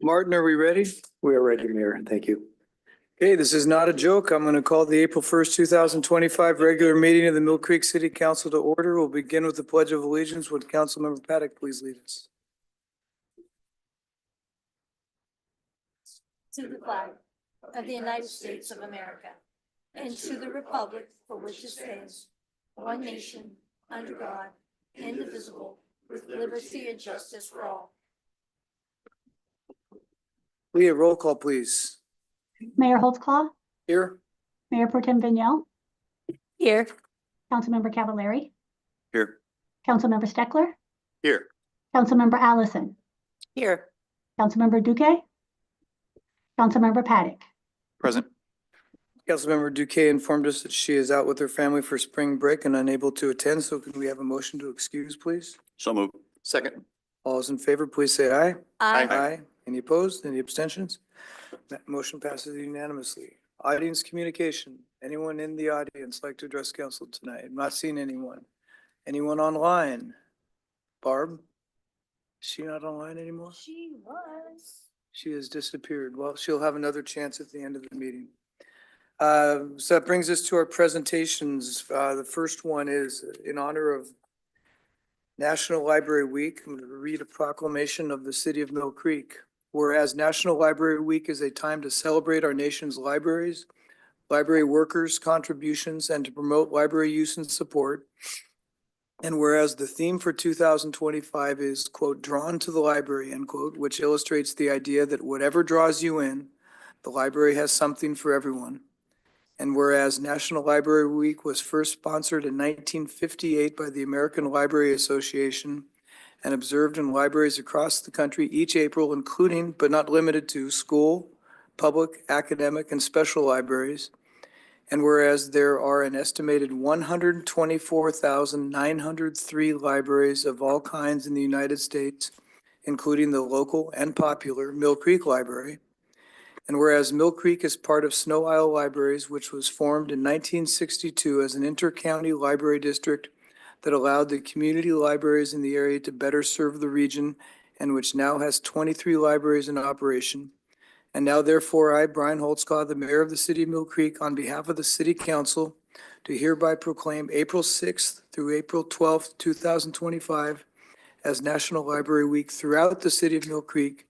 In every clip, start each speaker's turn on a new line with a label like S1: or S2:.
S1: Martin, are we ready?
S2: We are ready, Mayor. Thank you.
S1: Okay, this is not a joke. I'm going to call the April 1st, 2025 regular meeting of the Mill Creek City Council to order. We'll begin with the Pledge of Allegiance. Would Councilmember Paddock please lead us?
S3: To the flag of the United States of America and to the republic for which it stands, one nation, under God, indivisible, with liberty and justice for all.
S1: Leah, roll call, please.
S4: Mayor Holtzclaw,
S1: Here?
S4: Mayor Pro Tem Vignell,
S3: Here.
S4: Councilmember Cavallari,
S2: Here.
S4: Councilmember Steckler,
S2: Here.
S4: Councilmember Allison,
S3: Here.
S4: Councilmember Duque, Councilmember Paddock.
S2: Present.
S1: Councilmember Duque informed us that she is out with her family for spring break and unable to attend. So can we have a motion to excuse, please?
S2: So moved. Second.
S1: All those in favor, please say aye.
S2: Aye.
S1: Aye. Any opposed? Any abstentions? That motion passes unanimously. Audience communication. Anyone in the audience like to address council tonight? I'm not seeing anyone. Anyone online? Barb? Is she not online anymore?
S3: She was.
S1: She has disappeared. Well, she'll have another chance at the end of the meeting. So that brings us to our presentations. The first one is in honor of National Library Week. I'm going to read a proclamation of the City of Mill Creek. Whereas National Library Week is a time to celebrate our nation's libraries, library workers' contributions, and to promote library use and support. And whereas the theme for 2025 is, quote, drawn to the library, end quote, which illustrates the idea that whatever draws you in, the library has something for everyone. And whereas National Library Week was first sponsored in 1958 by the American Library Association and observed in libraries across the country each April, including but not limited to school, public, academic, and special libraries. And whereas there are an estimated 124,903 libraries of all kinds in the United States, including the local and popular Mill Creek Library. And whereas Mill Creek is part of Snow Isle Libraries, which was formed in 1962 as an inter-county library district that allowed the community libraries in the area to better serve the region, and which now has 23 libraries in operation. And now therefore I, Brian Holtzclaw, the mayor of the city of Mill Creek, on behalf of the city council, do hereby proclaim April 6th through April 12th, 2025 as National Library Week throughout the city of Mill Creek,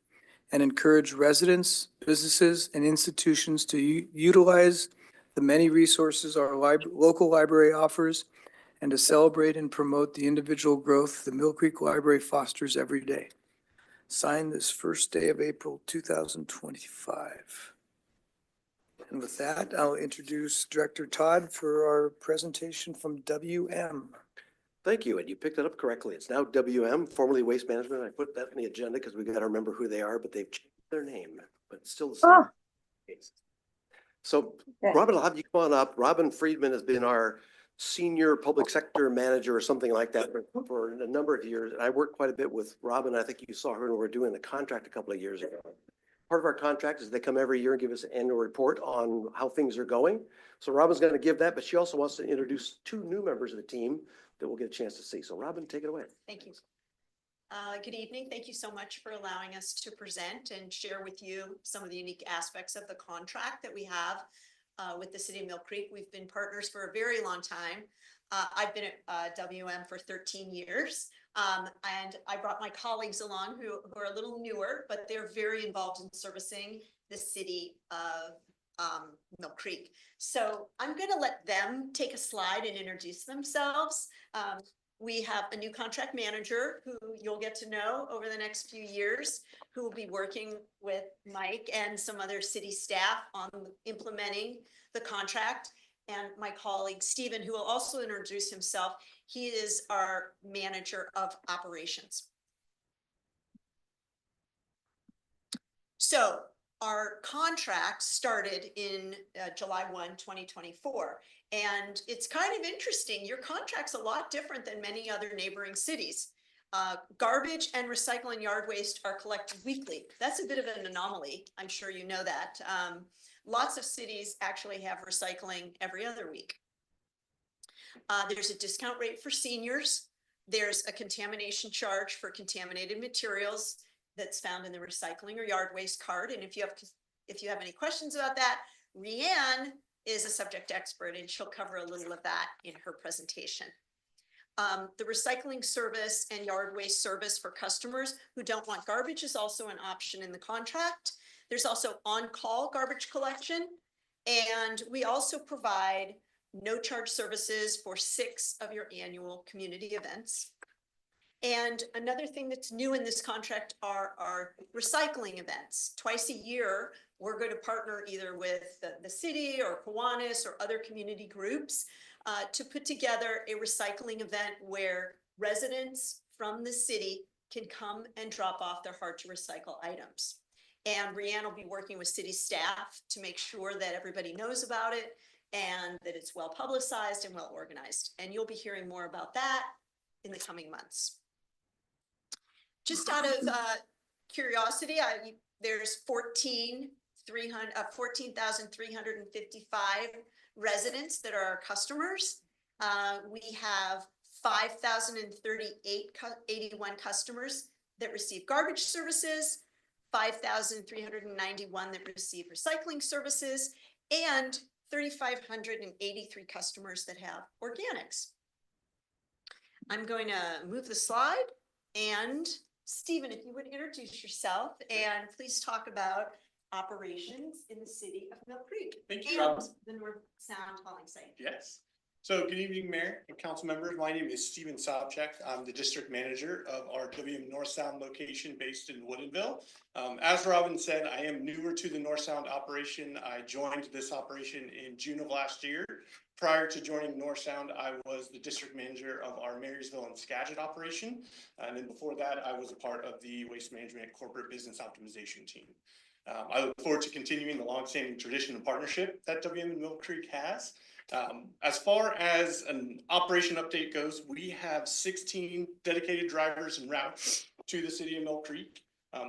S1: and encourage residents, businesses, and institutions to utilize the many resources our local library offers and to celebrate and promote the individual growth the Mill Creek Library fosters every day. Signed this first day of April 2025. And with that, I'll introduce Director Todd for our presentation from WM.
S5: Thank you, and you picked it up correctly. It's now WM, formerly Waste Management. I put that in the agenda because we got to remember who they are, but they've changed their name, but it's still the same.
S4: Oh.
S5: So Robin, I'll have you come on up. Robin Friedman has been our senior public sector manager or something like that for a number of years. And I worked quite a bit with Robin. I think you saw her when we were doing the contract a couple of years ago. Part of our contract is they come every year and give us an annual report on how things are going. So Robin's going to give that, but she also wants to introduce two new members of the team that we'll get a chance to see. So Robin, take it away.
S6: Thank you. Good evening. Thank you so much for allowing us to present and share with you some of the unique aspects of the contract that we have with the City of Mill Creek. We've been partners for a very long time. I've been at WM for 13 years. And I brought my colleagues along who are a little newer, but they're very involved in servicing the city of Mill Creek. So I'm going to let them take a slide and introduce themselves. We have a new contract manager who you'll get to know over the next few years, who will be working with Mike and some other city staff on implementing the contract. And my colleague, Stephen, who will also introduce himself. He is our manager of operations. So our contract started in July 1, 2024. And it's kind of interesting. Your contract's a lot different than many other neighboring cities. Garbage and recycling yard waste are collected weekly. That's a bit of an anomaly. I'm sure you know that. Lots of cities actually have recycling every other week. There's a discount rate for seniors. There's a contamination charge for contaminated materials that's found in the recycling or yard waste card. And if you have any questions about that, Rianne is a subject expert and she'll cover a little of that in her presentation. The recycling service and yard waste service for customers who don't want garbage is also an option in the contract. There's also on-call garbage collection. And we also provide no-charge services for 6 of your annual community events. And another thing that's new in this contract are our recycling events. Twice a year, we're going to partner either with the city or Kiwanis or other community groups to put together a recycling event where residents from the city can come and drop off their hard to recycle items. And Rianne will be working with city staff to make sure that everybody knows about it and that it's well publicized and well organized. And you'll be hearing more about that in the coming months. Just out of curiosity, there's 14,355 residents that are our customers. We have 5,081 customers that receive garbage services, 5,391 that receive recycling services, and 3,583 customers that have organics. I'm going to move the slide, and Stephen, if you would introduce yourself and please talk about operations in the city of Mill Creek.
S7: Thank you,
S6: and
S7: Rob.
S6: the North Sound Hauling Site.
S7: Yes. So good evening, Mayor and council members. My name is Steven Sobchak. I'm the district manager of our WM North Sound location based in Woodinville. As Robin said, I am newer to the North Sound operation. I joined this operation in June of last year. Prior to joining North Sound, I was the district manager of our Marysville and Skagit operation. And then before that, I was a part of the Waste Management Corporate Business Optimization team. I look forward to continuing the longstanding tradition and partnership that WM and Mill Creek has. As far as an operation update goes, we have 16 dedicated drivers en route to the city of Mill Creek.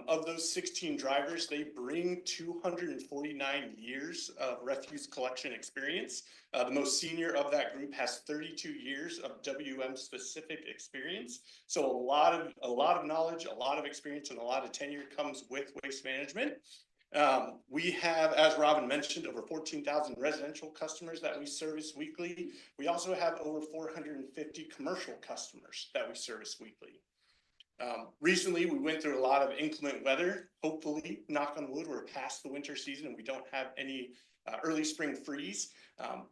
S7: Of those 16 drivers, they bring 249 years of refuse collection experience. The most senior of that group has 32 years of WM specific experience. So a lot of knowledge, a lot of experience, and a lot of tenure comes with waste management. We have, as Robin mentioned, over 14,000 residential customers that we service weekly. We also have over 450 commercial customers that we service weekly. Recently, we went through a lot of inclement weather. Hopefully, knock on wood, we're past the winter season and we don't have any early spring freeze.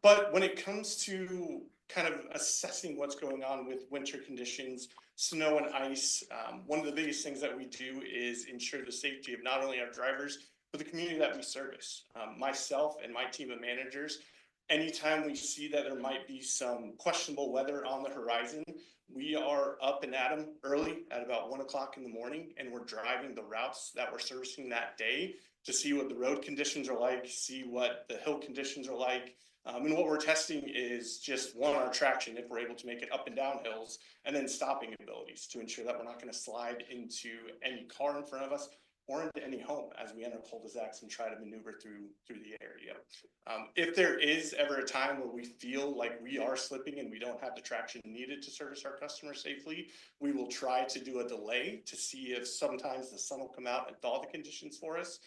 S7: But when it comes to kind of assessing what's going on with winter conditions, snow and ice, one of the biggest things that we do is ensure the safety of not only our drivers, but the community that we service. Myself and my team of managers, anytime we see that there might be some questionable weather on the horizon, we are up and at them early at about 1 o'clock in the morning, and we're driving the routes that we're servicing that day to see what the road conditions are like, see what the hill conditions are like. And what we're testing is just our traction, if we're able to make it up and down hills, and then stopping abilities to ensure that we're not going to slide into any car in front of us or into any home as we enter cul-de-sacs and try to maneuver through the area. If there is ever a time where we feel like we are slipping and we don't have the traction needed to service our customers safely, we will try to do a delay to see if sometimes the sun will come out and thaw the conditions for us.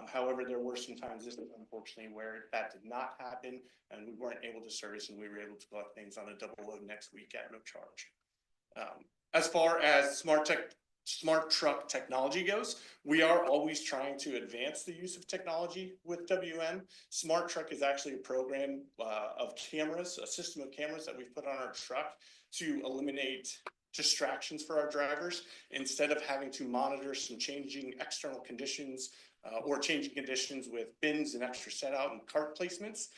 S7: However, there were some times this is unfortunately where that did not happen and we weren't able to service, and we were able to collect things on a double load next week at no charge. As far as smart truck technology goes, we are always trying to advance the use of technology with WM. Smart Truck is actually a program of cameras, a system of cameras that we've put on our truck to eliminate distractions for our drivers instead of having to monitor some changing external conditions or changing conditions with bins and extra set out and cart placements.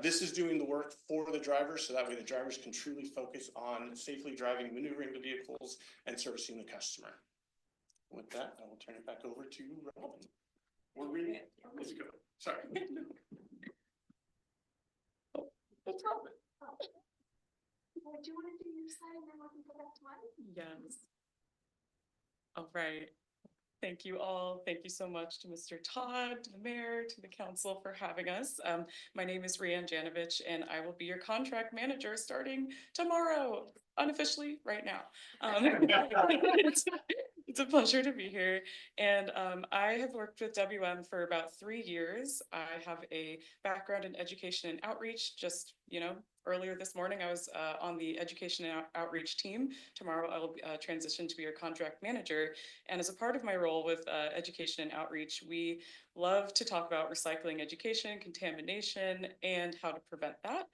S7: This is doing the work for the drivers, so that way the drivers can truly focus on safely driving, maneuvering the vehicles, and servicing the customer. With that, I will turn it back over to Robin.
S8: We're reading it.
S7: Let's go. Sorry.
S6: Do you want to do your side and then we can go back to mine?
S8: Yes. All right. Thank you all. Thank you so much to Mr. Todd, to the mayor, to the council for having us. My name is Rianne Janovich, and I will be your contract manager starting tomorrow, unofficially right now. It's a pleasure to be here. And I have worked with WM for about 3 years. I have a background in education and outreach. Just, earlier this morning, I was on the education and outreach team. Tomorrow, I will transition to be your contract manager. And as a part of my role with education and outreach, we love to talk about recycling education, contamination, and how to prevent that.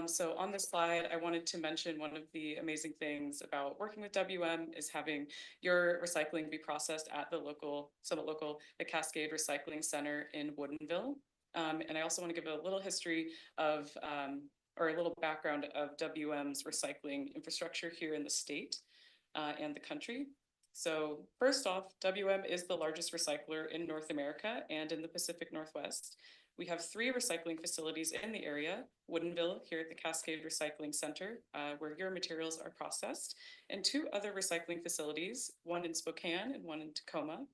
S8: So on this slide, I wanted to mention one of the amazing things about working with WM is having your recycling be processed at the the Cascade Recycling Center in Woodinville. And I also want to give a little history of, or a little background of WM's recycling infrastructure here in the state and the country. So first off, WM is the largest recycler in North America and in the Pacific Northwest. We have 3 recycling facilities in the area: Woodinville here at the Cascade Recycling Center, where your materials are processed, and 2 other recycling facilities, one in Spokane and one in Tacoma.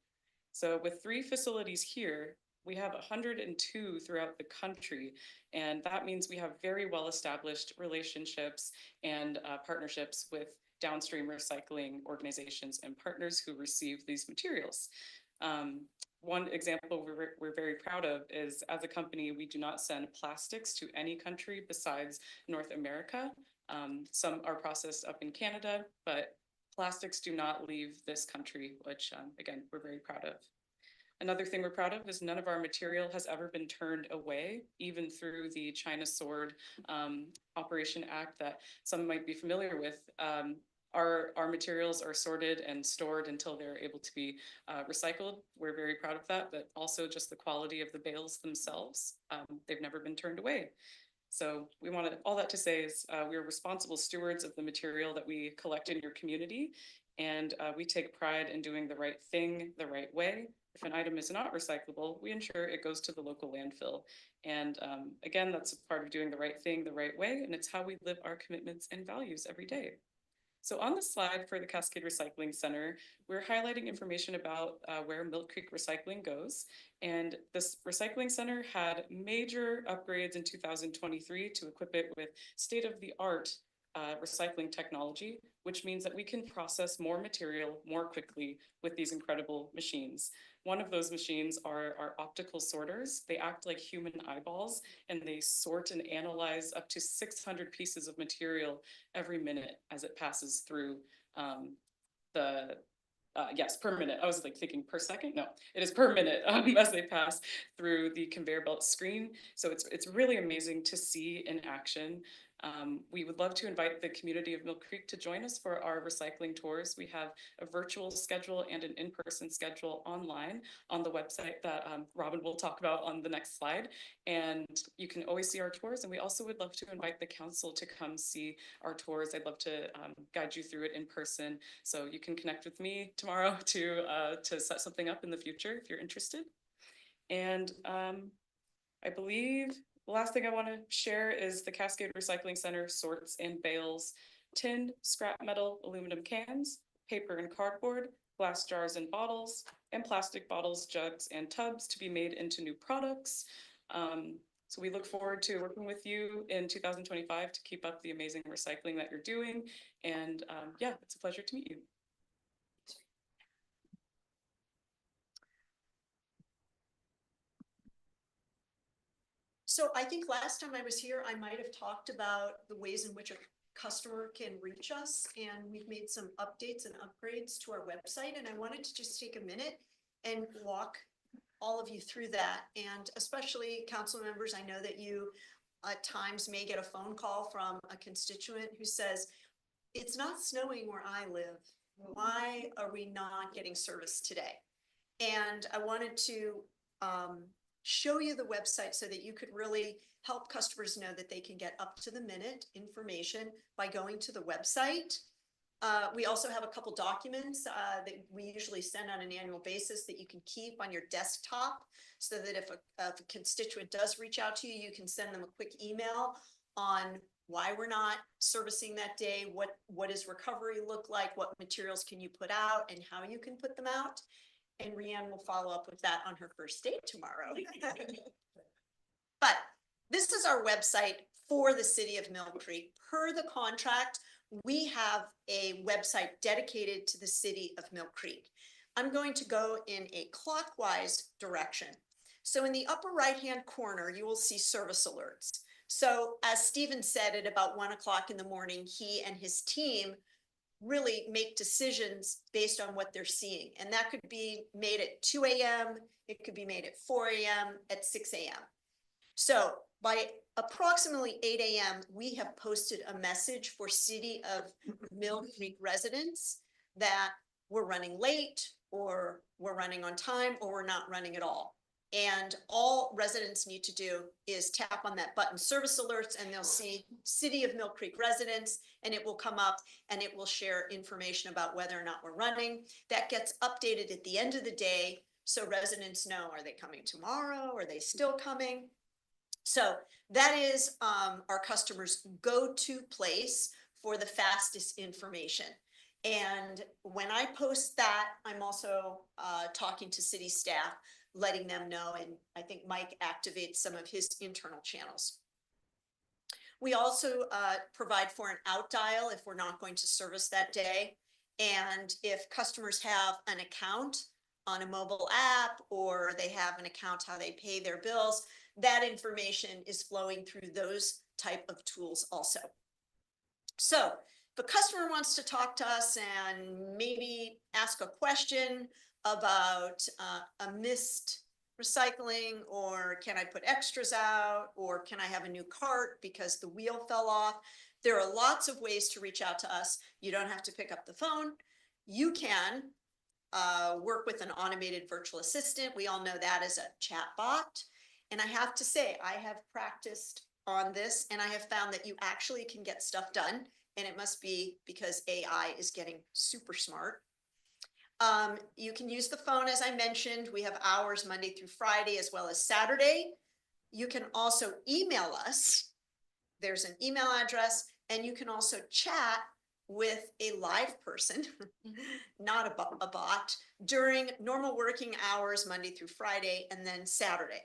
S8: So with 3 facilities here, we have 102 throughout the country, and that means we have very well-established relationships and partnerships with downstream recycling organizations and partners who receive these materials. One example we're very proud of is, as a company, we do not send plastics to any country besides North America. Some are processed up in Canada, but plastics do not leave this country, which again, we're very proud of. Another thing we're proud of is none of our material has ever been turned away, even through the China Sword Operation Act that some might be familiar with. Our materials are sorted and stored until they're able to be recycled. We're very proud of that, but also just the quality of the bales themselves. They've never been turned away. So we wanted all that to say is we are responsible stewards of the material that we collect in your community, and we take pride in doing the right thing the right way. If an item is not recyclable, we ensure it goes to the local landfill. And again, that's a part of doing the right thing the right way, and it's how we live our commitments and values every day. So on the slide for the Cascade Recycling Center, we're highlighting information about where Milk Creek Recycling goes. And this recycling center had major upgrades in 2023 to equip it with state-of-the-art recycling technology, which means that we can process more material more quickly with these incredible machines. One of those machines are our optical sorters. They act like human eyeballs, and they sort and analyze up to 600 pieces of material every minute as it passes through yes, per minute. I was like thinking per second. No, it is per minute as they pass through the conveyor belt screen. So it's really amazing to see in action. We would love to invite the community of Milk Creek to join us for our recycling tours. We have a virtual schedule and an in-person schedule online on the website that Robin will talk about on the next slide. And you can always see our tours. And we also would love to invite the council to come see our tours. I'd love to guide you through it in person. So you can connect with me tomorrow to set something up in the future if you're interested. And I believe the last thing I want to share is the Cascade Recycling Center sorts and bales tin, scrap metal, aluminum cans, paper and cardboard, glass jars and bottles, and plastic bottles, jugs, and tubs to be made into new products. So we look forward to working with you in 2025 to keep up the amazing recycling that you're doing. And yeah, it's a pleasure to meet you.
S6: So I think last time I was here, I might have talked about the ways in which a customer can reach us, and we've made some updates and upgrades to our website, and I wanted to just take a minute and walk all of you through that. And especially council members, I know that you at times may get a phone call from a constituent who says, it's not snowing where I live. Why are we not getting service today? And I wanted to show you the website so that you could really help customers know that they can get up to the minute information by going to the website We also have a couple documents that we usually send on an annual basis that you can keep on your desktop, so that if a constituent does reach out to you, you can send them a quick email on why we're not servicing that day, what does recovery look like, what materials can you put out, and how you can put them out. And Rianne will follow up with that on her first date tomorrow. But this is our website for the city of Mill Creek. Per the contract, we have a website dedicated to the city of Mill Creek. I'm going to go in a clockwise direction. So in the upper right-hand corner, you will see service alerts. So as Stephen said, at about 1 o'clock in the morning, he and his team really make decisions based on what they're seeing. And that could be made at 2 a.m., it could be made at 4 a.m., at 6 a.m. So by approximately 8 a.m., we have posted a message for City of Mill Creek residents that we're running late, or we're running on time, or we're not running at all. And all residents need to do is tap on that button, service alerts, and they'll see City of Mill Creek residents, and it will come up and it will share information about whether or not we're running. That gets updated at the end of the day, so residents know, are they coming tomorrow? Are they still coming? So that is our customers' go-to place for the fastest information. And when I post that, I'm also talking to city staff, letting them know, and I think Mike activates some of his internal channels. We also provide for an out dial if we're not going to service that day. And if customers have an account on a mobile app, or they have an account how they pay their bills, that information is flowing through those type of tools also. So if a customer wants to talk to us and maybe ask a question about a missed recycling, or can I put extras out, or can I have a new cart because the wheel fell off? There are lots of ways to reach out to us. You don't have to pick up the phone. You can work with an automated virtual assistant. We all know that as a chat bot. And I have to say, I have practiced on this, and I have found that you actually can get stuff done, and it must be because AI is getting super smart. You can use the phone, as I mentioned. We have hours Monday through Friday, as well as Saturday. You can also email us. There's an email address, and you can also chat with a live person, not a bot, during normal working hours, Monday through Friday, and then Saturday.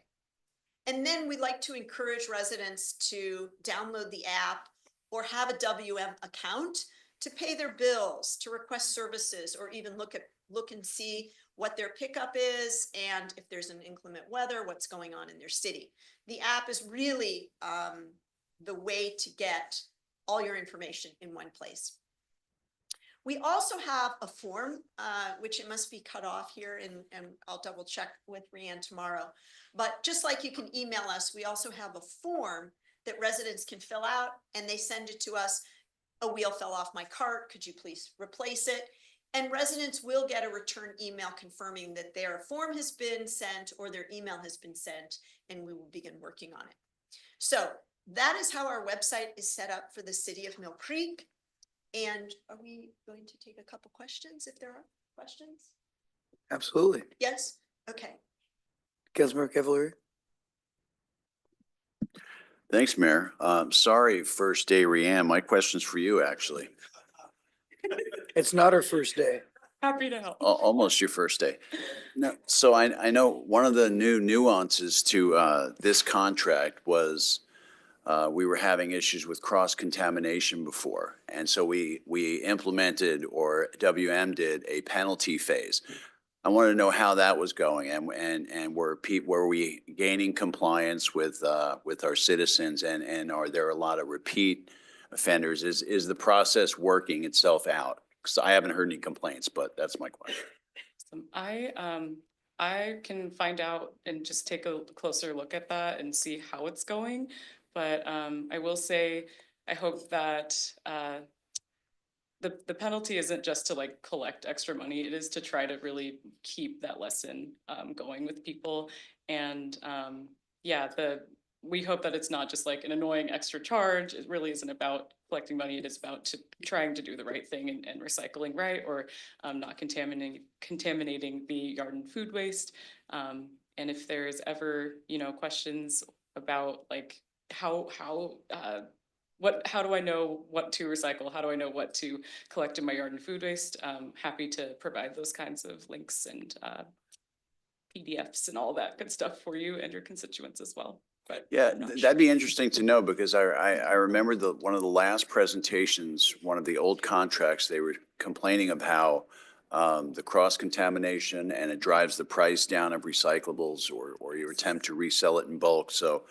S6: And then we'd like to encourage residents to download the app or have a WM account to pay their bills, to request services, or even look and see what their pickup is, and if there's an inclement weather, what's going on in their city. The app is really the way to get all your information in one place. We also have a form, which it must be cut off here, and I'll double check with Rianne tomorrow. But just like you can email us, we also have a form that residents can fill out, and they send it to us. A wheel fell off my cart, could you please replace it? And residents will get a return email confirming that their form has been sent or their email has been sent, and we will begin working on it. So that is how our website is set up for the city of Mill Creek. And are we going to take a couple questions if there are questions?
S1: Absolutely.
S6: Yes? Okay.
S1: Councilmember Cavallari?
S9: Thanks, Mayor. Sorry, first day, Rianne. My question's for you, actually.
S1: It's not our first day.
S8: Happy to help.
S9: Almost your first day. No, so I know one of the new nuances to this contract was we were having issues with cross-contamination before. And so we implemented, or WM did, a penalty phase. I wanted to know how that was going, and were we gaining compliance with our citizens, and are there a lot of repeat offenders? Is the process working itself out? Because I haven't heard any complaints, but that's my question.
S8: I can find out and just take a closer look at that and see how it's going. But I will say, I hope that the penalty isn't just to like collect extra money. It is to try to really keep that lesson going with people. And yeah, we hope that it's not just like an annoying extra charge. It really isn't about collecting money. It is about trying to do the right thing and recycling right, or not contaminating the yard and food waste. And if there's ever, questions about like how do I know what to recycle? How do I know what to collect in my yard and food waste? Happy to provide those kinds of links and PDFs and all that good stuff for you and your constituents as well. But
S9: Yeah,
S8: I'm not sure.
S9: that'd be interesting to know because I remember one of the last presentations, one of the old contracts, they were complaining of how the cross-contamination and it drives the price down of recyclables or you attempt to resell it in bulk. So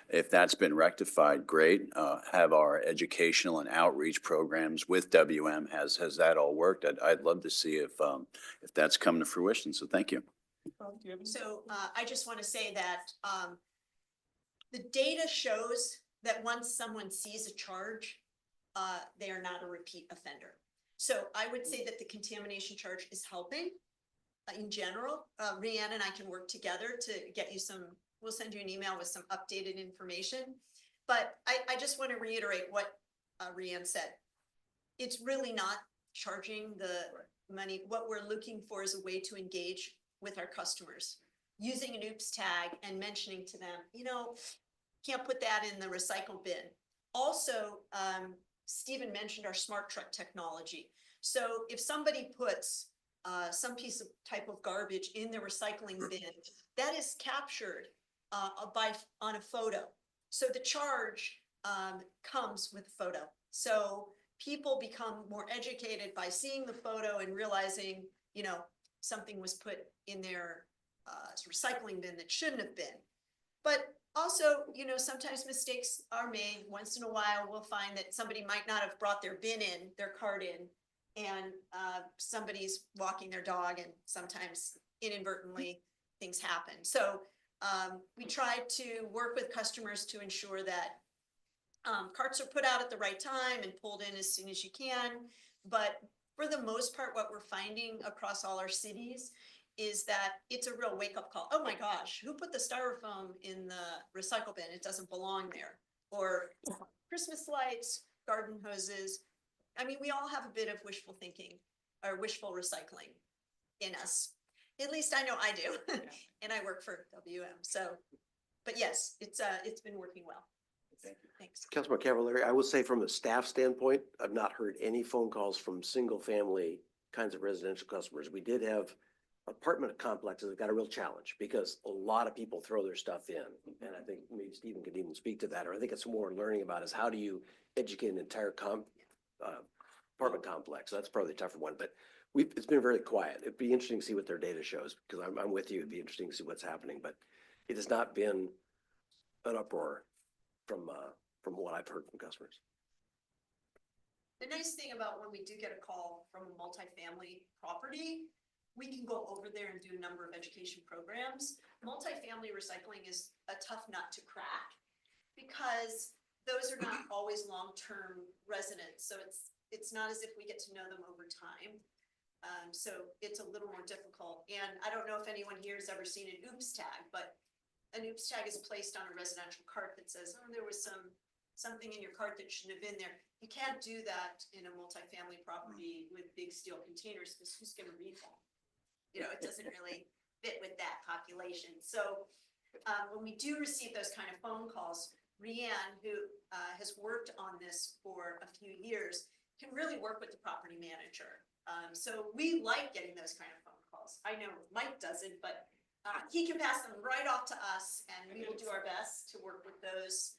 S9: if that's been rectified, great. Have our educational and outreach programs with WM, has that all worked? I'd love to see if that's come to fruition. So thank you.
S8: Do you have any-
S6: So I just want to say that the data shows that once someone sees a charge, they are not a repeat offender. So I would say that the contamination charge is helping in general. Rhiannon and I can work together to get you we'll send you an email with some updated information. But I just want to reiterate what Rhiannon said. It's really not charging the money. What we're looking for is a way to engage with our customers, using an oops tag and mentioning to them, can't put that in the recycle bin. Also, Stephen mentioned our smart truck technology. So if somebody puts some piece of type of garbage in the recycling bin, that is captured on a photo. So the charge comes with the photo. So people become more educated by seeing the photo and realizing, something was put in their recycling bin that shouldn't have been. But also, sometimes mistakes are made. Once in a while, we'll find that somebody might not have brought their cart in, and somebody's walking their dog, and sometimes inadvertently things happen. So we try to work with customers to ensure that carts are put out at the right time and pulled in as soon as you can. But for the most part, what we're finding across all our cities is that it's a real wake-up call. Oh my gosh, who put the styrofoam in the recycle bin? It doesn't belong there. Or Christmas lights, garden hoses. I mean, we all have a bit of wishful thinking or wishful recycling in us. At least I know I do. And I work for WM. So, but yes, it's been working well. Thanks.
S5: Councilman Cavallari, I will say from a staff standpoint, I've not heard any phone calls from single family kinds of residential customers. We did have apartment complexes that got a real challenge because a lot of people throw their stuff in. And I think maybe Stephen could even speak to that, or I think it's more learning about is how do you educate an entire apartment complex? So that's probably the tougher one, but it's been very quiet. It'd be interesting to see what their data shows because I'm with you. It'd be interesting to see what's happening, but it has not been an uproar from what I've heard from customers.
S6: The nice thing about when we do get a call from a multifamily property, we can go over there and do a number of education programs. Multifamily recycling is a tough nut to crack because those are not always long-term residents. So it's not as if we get to know them over time. So it's a little more difficult. And I don't know if anyone here has ever seen an oops tag, but an oops tag is placed on a residential cart that says, oh, there was something in your cart that shouldn't have been there. You can't do that in a multifamily property with big steel containers because who's going to read that? It doesn't really fit with that population. So when we do receive those kind of phone calls, Rhiannon, who has worked on this for a few years, can really work with the property manager. So we like getting those kind of phone calls. I know Mike doesn't, but he can pass them right off to us, and we will do our best to work with those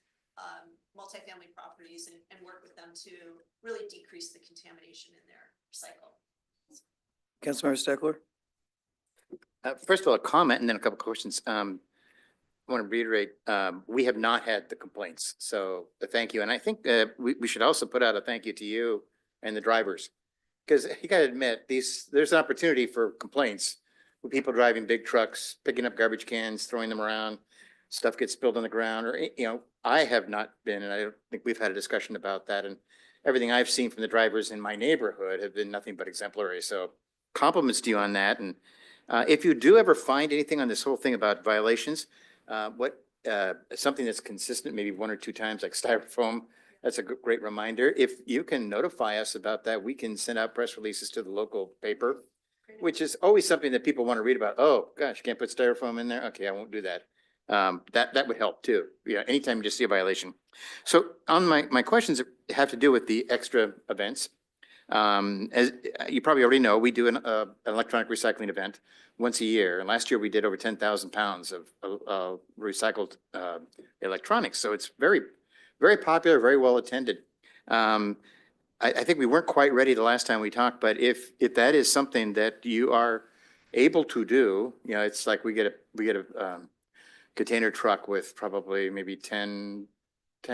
S6: multifamily properties and work with them to really decrease the contamination in their cycle.
S1: Councilmember Steckler?
S2: First of all, a comment and then a couple questions. I want to reiterate, we have not had the complaints, so thank you. And I think we should also put out a thank you to you and the drivers. Because you got to admit, there's an opportunity for complaints with people driving big trucks, picking up garbage cans, throwing them around, stuff gets spilled on the ground, or, I have not been, and I don't think we've had a discussion about that. And everything I've seen from the drivers in my neighborhood have been nothing but exemplary. So compliments to you on that. And if you do ever find anything on this whole thing about violations, what something that's consistent, maybe 1 or 2 times, like styrofoam. That's a great reminder. If you can notify us about that, we can send out press releases to the local paper, which is always something that people want to read about. Oh, gosh, you can't put styrofoam in there? Okay, I won't do that. That would help too. Yeah, anytime you just see a violation. So on my questions have to do with the extra events. As you probably already know, we do an electronic recycling event once a year. And last year we did over 10,000 pounds of recycled electronics. So it's very, very popular, very well attended. I think we weren't quite ready the last time we talked, but if that is something that you are able to do, you know, it's like we get a container truck with probably maybe 10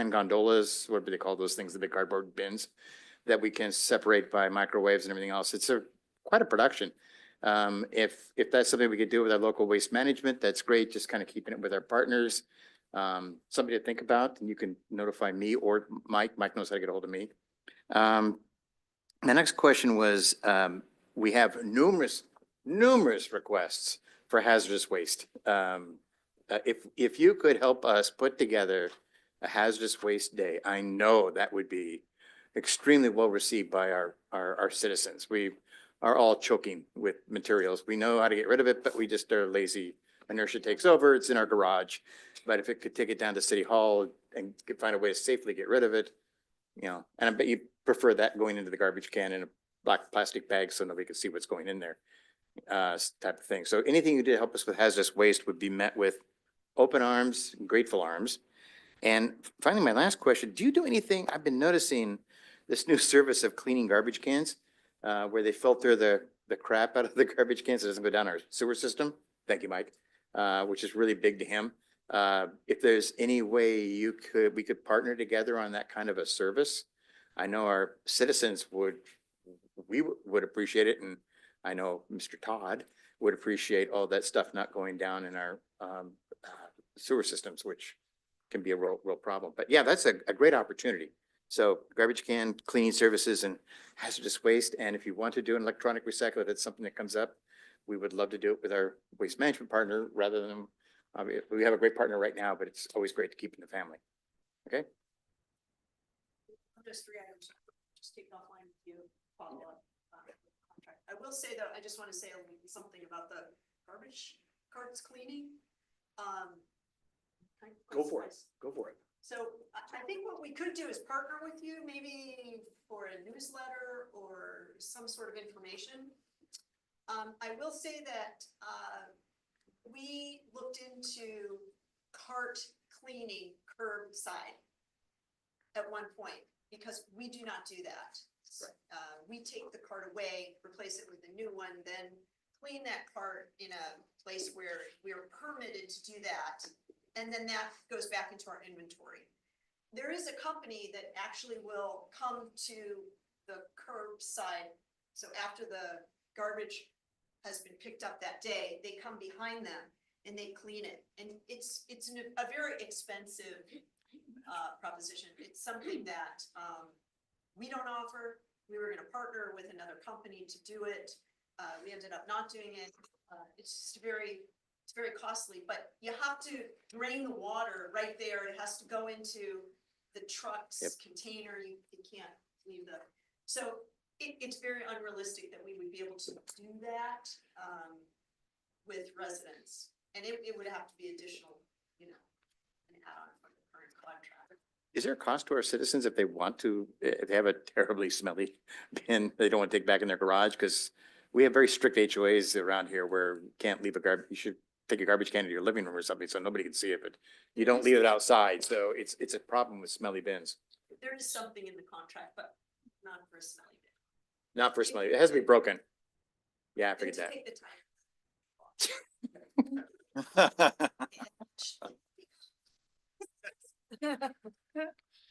S2: gondolas, what do they call those things, the big cardboard bins that we can separate by microwaves and everything else. It's quite a production. If that's something we could do with our local waste management, that's great. Just kind of keeping it with our partners. Something to think about, and you can notify me or Mike. Mike knows how to get a hold of me. The next question was, we have numerous requests for hazardous waste. If you could help us put together a hazardous waste day, I know that would be extremely well received by our citizens. We are all choking with materials. We know how to get rid of it, but we just are lazy. Inertia takes over. It's in our garage. But if it could take it down to City Hall and could find a way to safely get rid of it, you know, and I bet you prefer that going into the garbage can in a black plastic bag so nobody can see what's going in there, type of thing. So anything you did to help us with hazardous waste would be met with open arms, grateful arms. And finally, my last question, do you do anything? I've been noticing this new service of cleaning garbage cans, where they filter the crap out of the garbage cans so it doesn't go down our sewer system. Thank you, Mike, which is really big to him. If there's any way we could partner together on that kind of a service, I know our citizens would appreciate it. And I know Mr. Todd would appreciate all that stuff not going down in our sewer systems, which can be a real problem. But yeah, that's a great opportunity. So garbage can cleaning services and hazardous waste. And if you want to do an electronic recycle, if it's something that comes up, we would love to do it with our waste management partner rather than, we have a great partner right now, but it's always great to keep in the family. Okay.
S6: Just 3 items, just take offline with you, follow up. Contract. I will say though, I just want to say something about the garbage carts cleaning.
S5: Go for it. Go for it.
S6: So I think what we could do is partner with you, maybe for a newsletter or some sort of information. I will say that we looked into cart cleaning curbside at one point because we do not do that. We take the cart away, replace it with a new one, then clean that cart in a place where we are permitted to do that. And then that goes back into our inventory. There is a company that actually will come to the curbside. So after the garbage has been picked up that day, they come behind them and they clean it. And it's a very expensive proposition. It's something that we don't offer. We were going to partner with another company to do it. We ended up not doing it. It's very costly, but you have to drain the water right there. It has to go into the truck's container. You can't leave so it's very unrealistic that we would be able to do that with residents. And it would have to be additional, you know, an add-on from the current contract.
S2: Is there a cost to our citizens if they want to, if they have a terribly smelly bin they don't want to take back in their garage? Because we have very strict HOAs around here where you can't leave you should take a garbage can to your living room or something so nobody can see it, but you don't leave it outside. So it's a problem with smelly bins.
S6: There is something in the contract, but not for a smelly bin.
S2: Not for smelly. It has to be broken. Yeah, I figured
S6: And
S2: that.
S6: to take the time.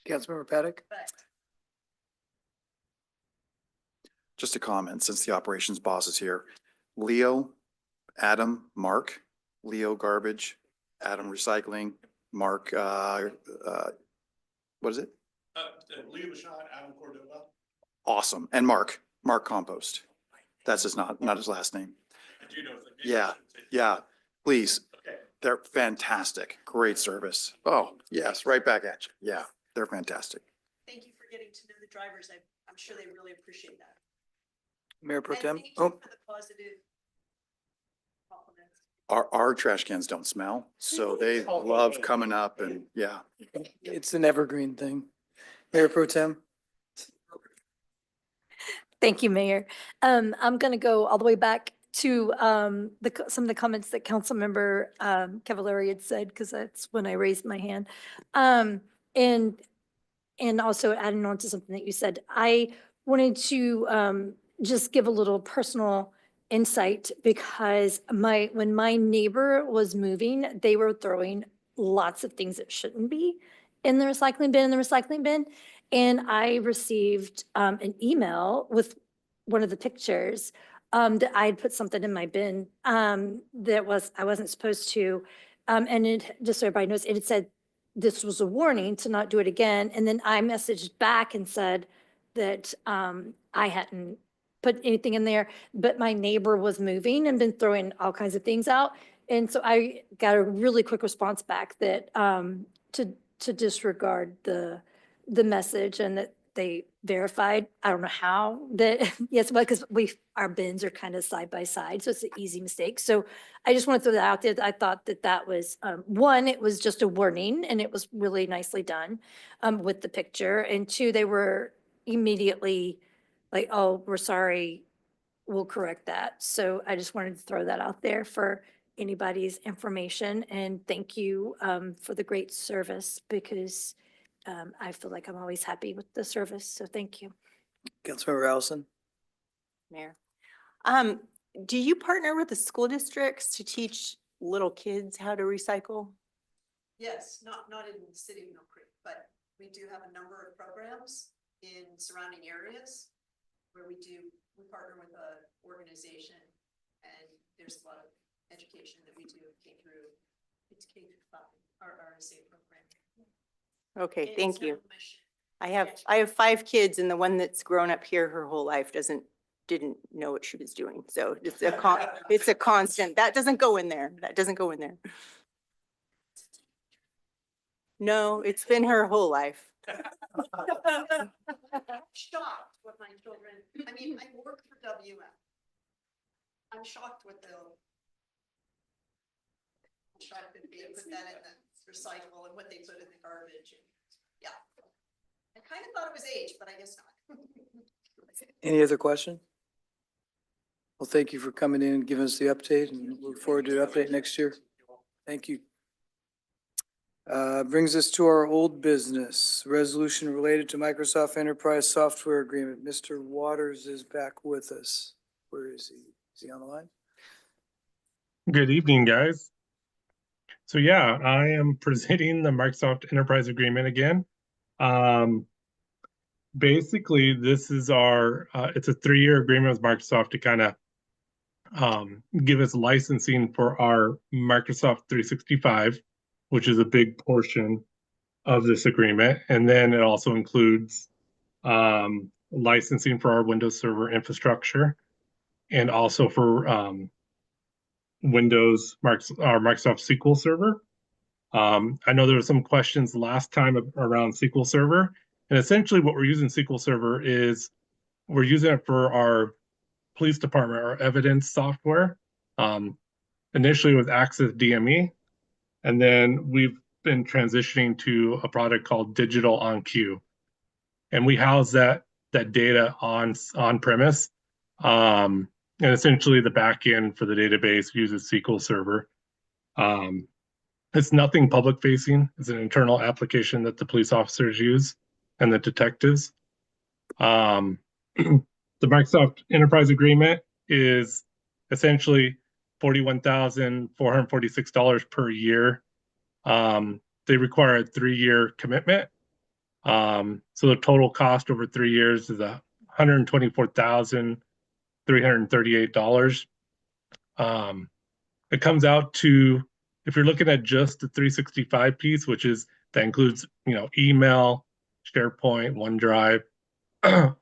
S1: Councilmember Paddock?
S6: But
S10: Just a comment, since the operations boss is here. Leo, Adam, Mark, Leo Garbage, Adam Recycling, Mark, what is it?
S7: Leo Bashan, Adam Cordova.
S10: Awesome. And Mark Compost. That's not his last name.
S7: I do know.
S10: Yeah, yeah, please.
S7: Okay.
S10: They're fantastic. Great service. Oh, yes, right back at you. Yeah, they're fantastic.
S6: Thank you for getting to know the drivers. I'm sure they really appreciate that.
S1: Mayor Pro
S6: And
S1: Tem?
S6: thank you
S1: Oh,
S6: for the positive compliments.
S10: Our trash cans don't smell, so they love coming up and yeah.
S1: it's an evergreen thing. Mayor Pro Tem?
S3: Thank you, Mayor. I'm going to go all the way back to some of the comments that Councilmember Cavallari had said, because that's when I raised my hand. And also adding on to something that you said, I wanted to just give a little personal insight because when my neighbor was moving, they were throwing lots of things that shouldn't be in the recycling bin. And I received an email with one of the pictures that I had put something in my bin that I wasn't supposed to. And it, just so everybody knows, it had said this was a warning to not do it again. And then I messaged back and said that I hadn't put anything in there, but my neighbor was moving and been throwing all kinds of things out. And so I got a really quick response back that to disregard the message and that they verified. I don't know how that, yes, because our bins are kind of side by side, so it's an easy mistake. So I just want to throw that out there. I thought that was, one, it was just a warning and it was really nicely done with the picture. And two, they were immediately like, oh, we're sorry, we'll correct that. So I just wanted to throw that out there for anybody's information. And thank you for the great service because I feel like I'm always happy with the service. So thank you.
S1: Councilmember Allison?
S11: Mayor. Do you partner with the school districts to teach little kids how to recycle?
S6: Yes, not in the city of Mill Creek, but we do have a number of programs in surrounding areas where we partner with a organization and there's a lot of education that we do it's K through 5, our RSA program.
S11: Okay,
S6: And
S11: thank
S6: it's our
S11: you.
S6: mission.
S11: I have 5 kids and the one that's grown up here her whole life didn't know what she was doing. So it's a constant. That doesn't go in there. No, it's been her whole life.
S6: Shocked what my children, I mean, I work for WM. I'm shocked what they'll. I'm shocked that they put that in the recycle and what they put in the garbage. Yeah. I kind of thought it was age, but I guess not.
S1: Any other question? Well, thank you for coming in and giving us the update and look forward to the update next year. Thank you. Brings us to our old business, resolution related to Microsoft Enterprise Software Agreement. Mr. Waters is back with us. Where is he? Is he on the line?
S12: Good evening, guys. So yeah, I am presenting the Microsoft Enterprise Agreement again. Basically, this is it's a 3-year agreement with Microsoft to kind of give us licensing for our Microsoft 365, which is a big portion of this agreement. And then it also includes licensing for our Windows Server infrastructure and also for our Microsoft SQL Server. I know there were some questions last time around SQL Server. And essentially what we're using SQL Server is we're using it for our police department, our evidence software, initially with Access DME. And then we've been transitioning to a product called Digital on Queue. And we house that data on premise. And essentially the backend for the database uses SQL Server. It's nothing public facing. It's an internal application that the police officers use and the detectives. The Microsoft Enterprise Agreement is essentially $41,446 per year. They require a 3-year commitment. So the total cost over 3 years is $124,338. It comes out to, if you're looking at just the 365 piece, that includes, email, SharePoint, OneDrive,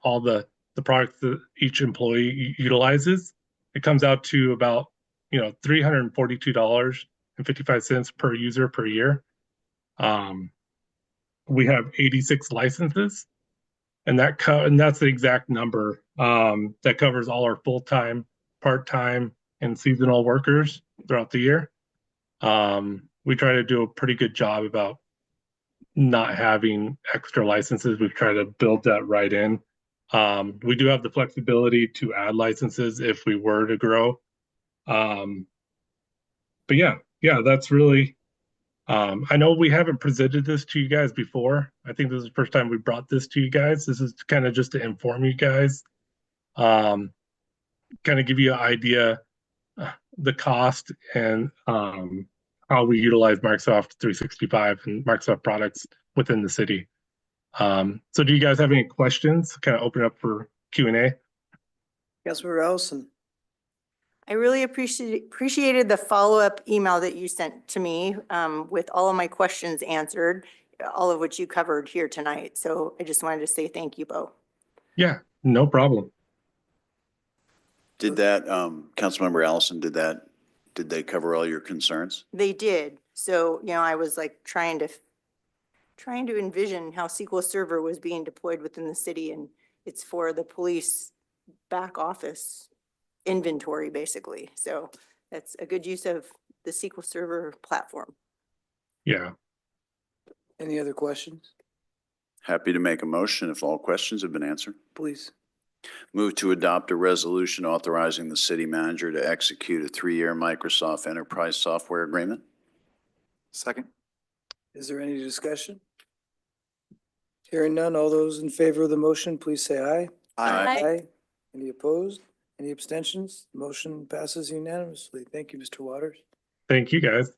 S12: all the products that each employee utilizes, it comes out to about, $342.50 $2.55 per user per year. We have 86 licenses, and that's the exact number that covers all our full-time, part-time, and seasonal workers throughout the year. We try to do a pretty good job about not having extra licenses. We've tried to build that right in. We do have the flexibility to add licenses if we were to grow. But yeah, that's really, I know we haven't presented this to you guys before. I think this is the first time we brought this to you guys. This is kind of just to inform you guys, kind of give you an idea, the cost and how we utilize Microsoft 365 and Microsoft products within the city. So do you guys have any questions? Kind of open up for Q&A.
S1: Councilmember Allison.
S11: I really appreciated the follow-up email that you sent to me with all of my questions answered, all of which you covered here tonight. So I just wanted to say thank you, Bo.
S12: Yeah, no problem.
S9: Did that, Councilmember Allison, did they cover all your concerns?
S11: They did. So, I was like trying to envision how SQL Server was being deployed within the city, and it's for the police back office inventory, basically. So that's a good use of the SQL Server platform.
S12: Yeah.
S1: Any other questions?
S9: Happy to make a motion if all questions have been answered.
S1: Please.
S9: Move to adopt a resolution authorizing the city manager to execute a 3-year Microsoft Enterprise Software Agreement.
S10: Second.
S1: Is there any discussion? Hearing none, all those in favor of the motion, please say aye.
S11: Aye.
S1: Any opposed? Any abstentions? Motion passes unanimously. Thank you, Mr. Waters.
S12: Thank you, guys.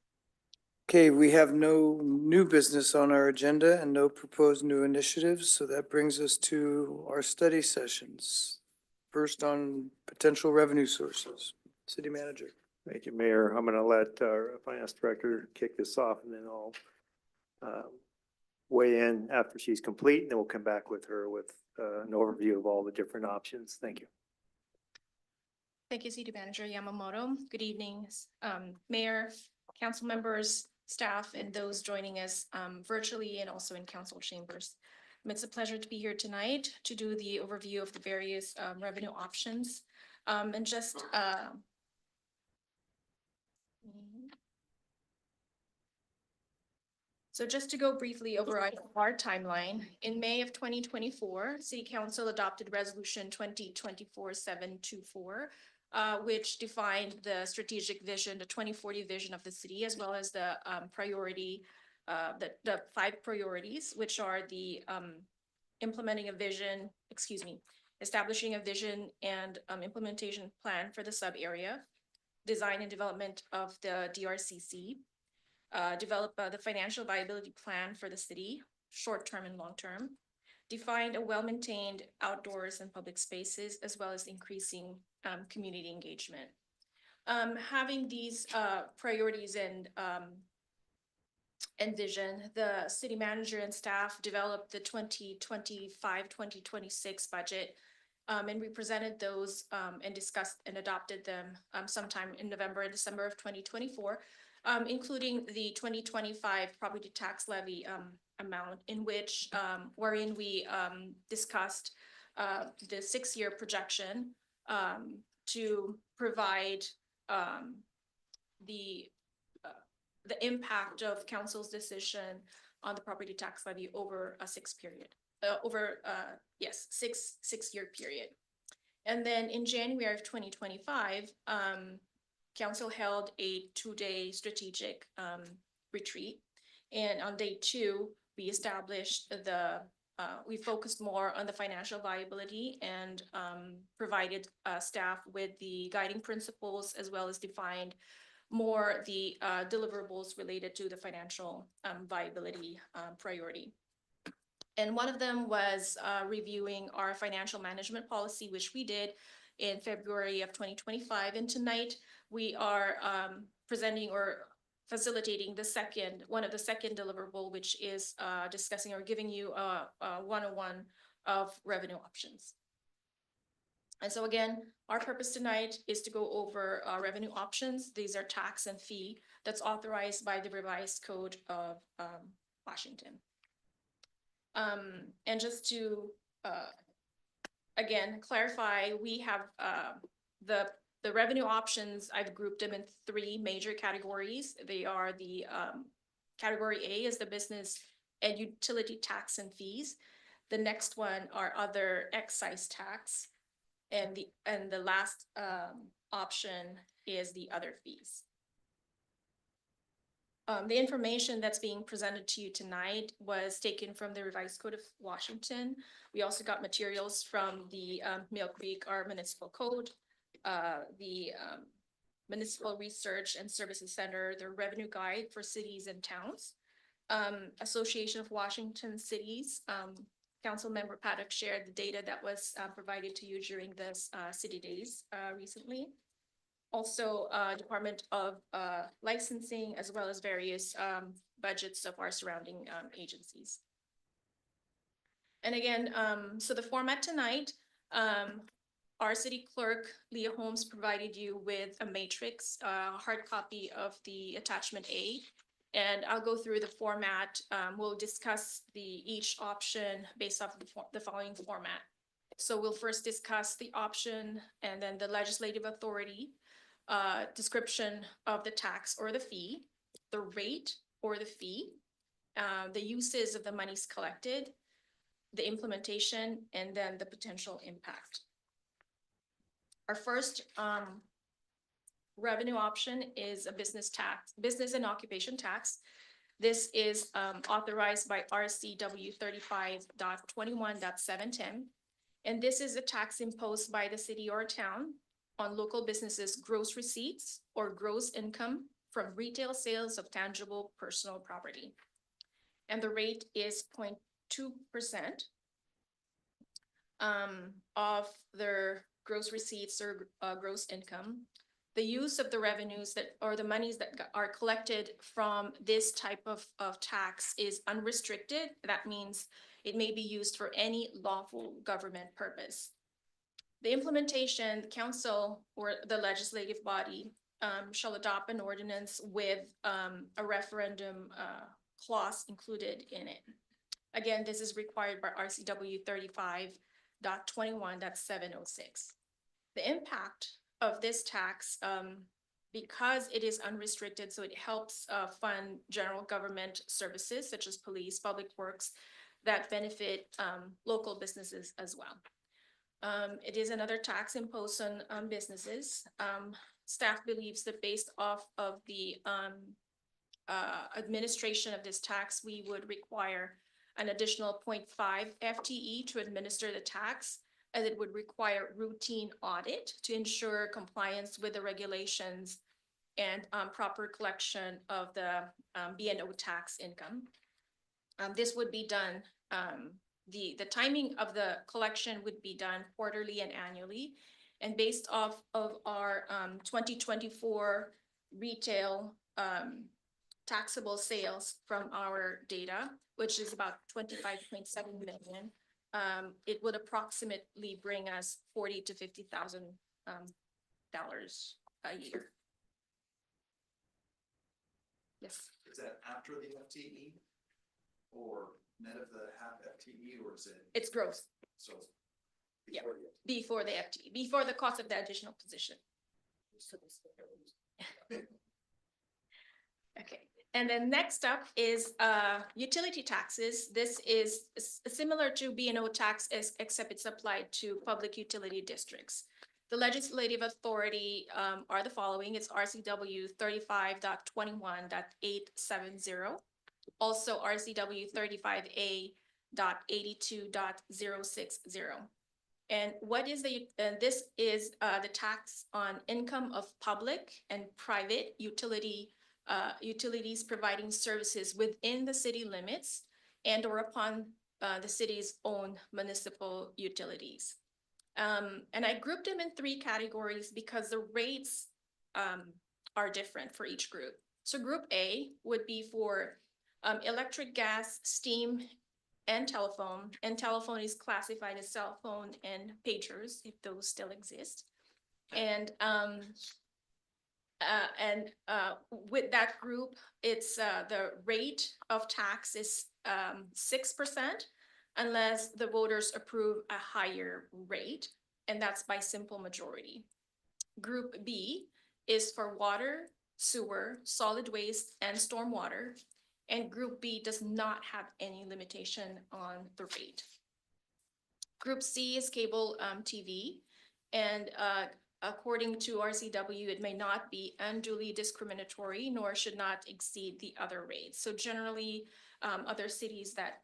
S1: Okay, we have no new business on our agenda and no proposed new initiatives, so that brings us to our study sessions. First on potential revenue sources. City Manager.
S13: Thank you, Mayor. I'm going to let our Finance Director kick this off, and then I'll weigh in after she's complete, and then we'll come back with her with an overview of all the different options. Thank you.
S14: Thank you, City Manager Yamamoto. Good evening, Mayor, council members, staff, and those joining us virtually and also in council chambers. It's a pleasure to be here tonight to do the overview of the various revenue options. And just so just to go briefly over our timeline, in May of 2024, City Council adopted Resolution 2024-724, which defined the strategic vision, the 2040 vision of the city, as well as the the 5 priorities, which are the establishing a vision and implementation plan for the sub area, design and development of the DRCC, develop the financial viability plan for the city, short-term and long-term, defined a well-maintained outdoors and public spaces, as well as increasing community engagement. Having these priorities and vision, the city manager and staff developed the 2025-2026 budget, and we presented those and discussed and adopted them sometime in November and December of 2024, including the 2025 property tax levy amount, wherein we discussed the 6-year projection to provide the impact of council's decision on the property tax levy over a 6-year period. And then in January of 2025, council held a 2-day strategic retreat. And on day 2, we established we focused more on the financial viability and provided staff with the guiding principles, as well as defined more the deliverables related to the financial viability priority. And one of them was reviewing our financial management policy, which we did in February of 2025. And tonight we are presenting or facilitating one of the second deliverable, which is discussing or giving you a 101 of revenue options. And so again, our purpose tonight is to go over revenue options. These are tax and fee that's authorized by the revised code of Washington. And just to again clarify, we have the revenue options. I've grouped them in three major categories. They are the category A is the business and utility tax and fees. The next one are other excise tax, and the last option is the other fees. The information that's being presented to you tonight was taken from the Revised Code of Washington. We also got materials from the Mill Creek, our municipal code, the Municipal Research and Services Center, their revenue guide for cities and towns, Association of Washington Cities. Councilmember Paddock shared the data that was provided to you during this city days recently. Also, Department of Licensing, as well as various budgets of our surrounding agencies. And again, so the format tonight, our city clerk, Leah Holmes, provided you with a matrix, hard copy of the attachment A. And I'll go through the format. We'll discuss each option based off the following format. So we'll first discuss the option and then the legislative authority, description of the tax or the fee, the rate or the fee, the uses of the monies collected, the implementation, and then the potential impact. Our first revenue option is a business and occupation tax. This is authorized by RCW 35.21.710. And this is a tax imposed by the city or town on local businesses' gross receipts or gross income from retail sales of tangible personal property. And the rate is 0.2% of their gross receipts or gross income. The use of the revenues or the monies that are collected from this type of tax is unrestricted. That means it may be used for any lawful government purpose. The implementation, the council or the legislative body shall adopt an ordinance with a referendum clause included in it. Again, this is required by RCW 35.21.706. The impact of this tax, because it is unrestricted, so it helps fund general government services such as police, public works, that benefit local businesses as well. It is another tax imposed on businesses. Staff believes that based off of the administration of this tax, we would require an additional 0.5 FTE to administer the tax, as it would require routine audit to ensure compliance with the regulations and proper collection of the B&O tax income. This would be done, the timing of the collection would be done quarterly and annually. And based off of our 2024 retail taxable sales from our data, which is about 25.7 million, it would approximately bring us $40,000 to $50,000 a year. Yes.
S10: Is that after the FTE or net of the half FTE, or is it?
S14: It's gross.
S10: So.
S14: Yeah, before the FTE, before the cost of the additional position. Okay, and then next up is utility taxes. This is similar to B&O tax except it's applied to public utility districts. The legislative authority are the following. It's RCW 35.21.870. Also RCW 35A.82.060. And what is this is the tax on income of public and private utilities providing services within the city limits and or upon the city's own municipal utilities. And I grouped them in three categories because the rates are different for each group. So group A would be for electric, gas, steam, and telephone. And telephone is classified as cell phone and pagers, if those still exist. And With that group, it's, the rate of tax is 6% unless the voters approve a higher rate, and that's by simple majority. Group B is for water, sewer, solid waste, and stormwater. And Group B does not have any limitation on the rate. Group C is cable TV, and according to RCW, it may not be unduly discriminatory nor should not exceed the other rates. So generally, other cities that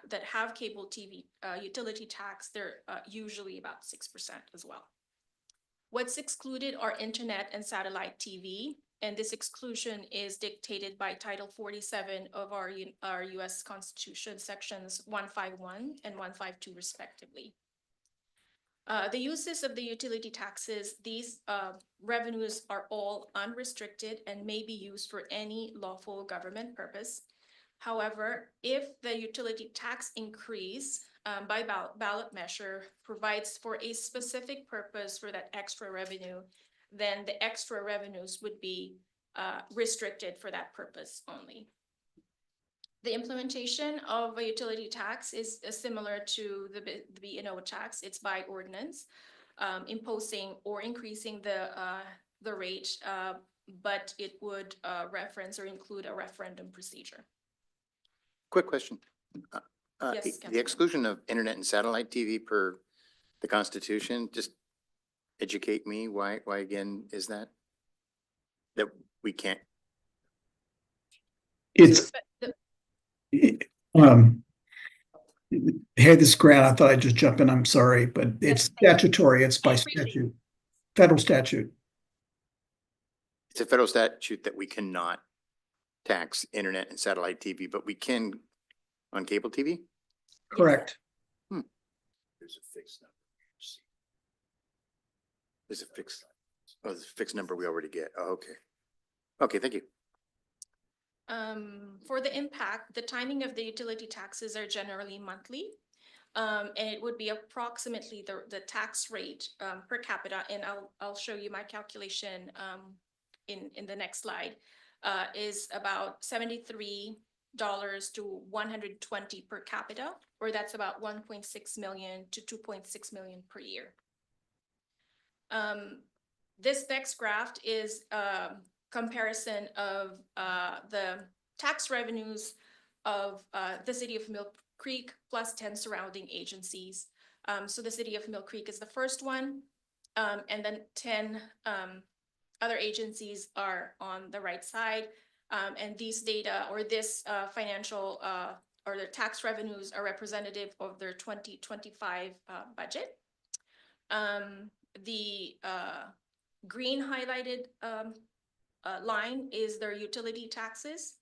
S14: that have cable TV utility tax, they're usually about 6% as well. What's excluded are internet and satellite TV, and this exclusion is dictated by Title 47 of our U.S. Constitution, sections 151 and 152 respectively. The uses of the utility taxes, these revenues are all unrestricted and may be used for any lawful government purpose. However, if the utility tax increase by ballot measure provides for a specific purpose for that extra revenue, then the extra revenues would be restricted for that purpose only. The implementation of a utility tax is similar to the B&O tax. It's by ordinance, imposing or increasing the rate, but it would reference or include a referendum procedure.
S2: Quick question.
S14: Yes,
S2: The
S14: Councilman.
S2: exclusion of internet and satellite TV per the Constitution, just educate me, why again is that? That we can't,
S15: It's,
S14: The-
S15: hey, this is Grant. I thought I'd just jump in. I'm sorry, but it's statutory. It's by statute, federal statute.
S2: it's a federal statute that we cannot tax internet and satellite TV, but we can on cable TV?
S15: Correct.
S9: There's a fixed number.
S2: There's a fixed number we already get. Oh, okay. Okay, thank you.
S14: For the impact, the timing of the utility taxes are generally monthly. And it would be approximately the tax rate per capita, and I'll show you my calculation in the next slide, is about $73 to $120 per capita, or that's about 1.6 million to 2.6 million per year. This next graph is comparison of the tax revenues of the city of Mill Creek plus 10 surrounding agencies. So the city of Mill Creek is the first one, and then 10 other agencies are on the right side. And these data or this financial or the tax revenues are representative of their 2025 budget. The green highlighted line is their utility taxes.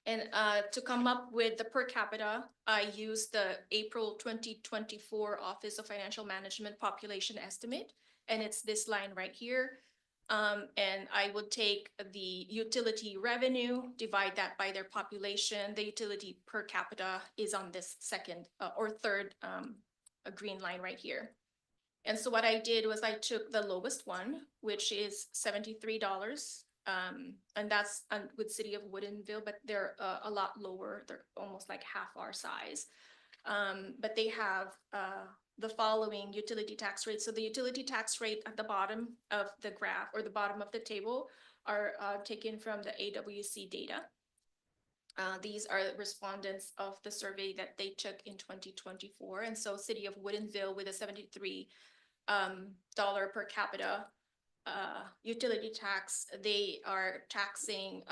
S14: And to come up with the per capita, I used the April 2024 Office of Financial Management population estimate, and it's this line right here. And I would take the utility revenue, divide that by their population. The utility per capita is on this second or third green line right here. And so what I did was I took the lowest one, which is $73. And that's with City of Woodinville, but they're a lot lower. They're almost like half our size. But they have the following utility tax rates. So the utility tax rate at the bottom of the graph or the bottom of the table are taken from the AWC data. These are respondents of the survey that they took in 2024. And so City of Woodinville with a $73 per capita utility tax, they are taxing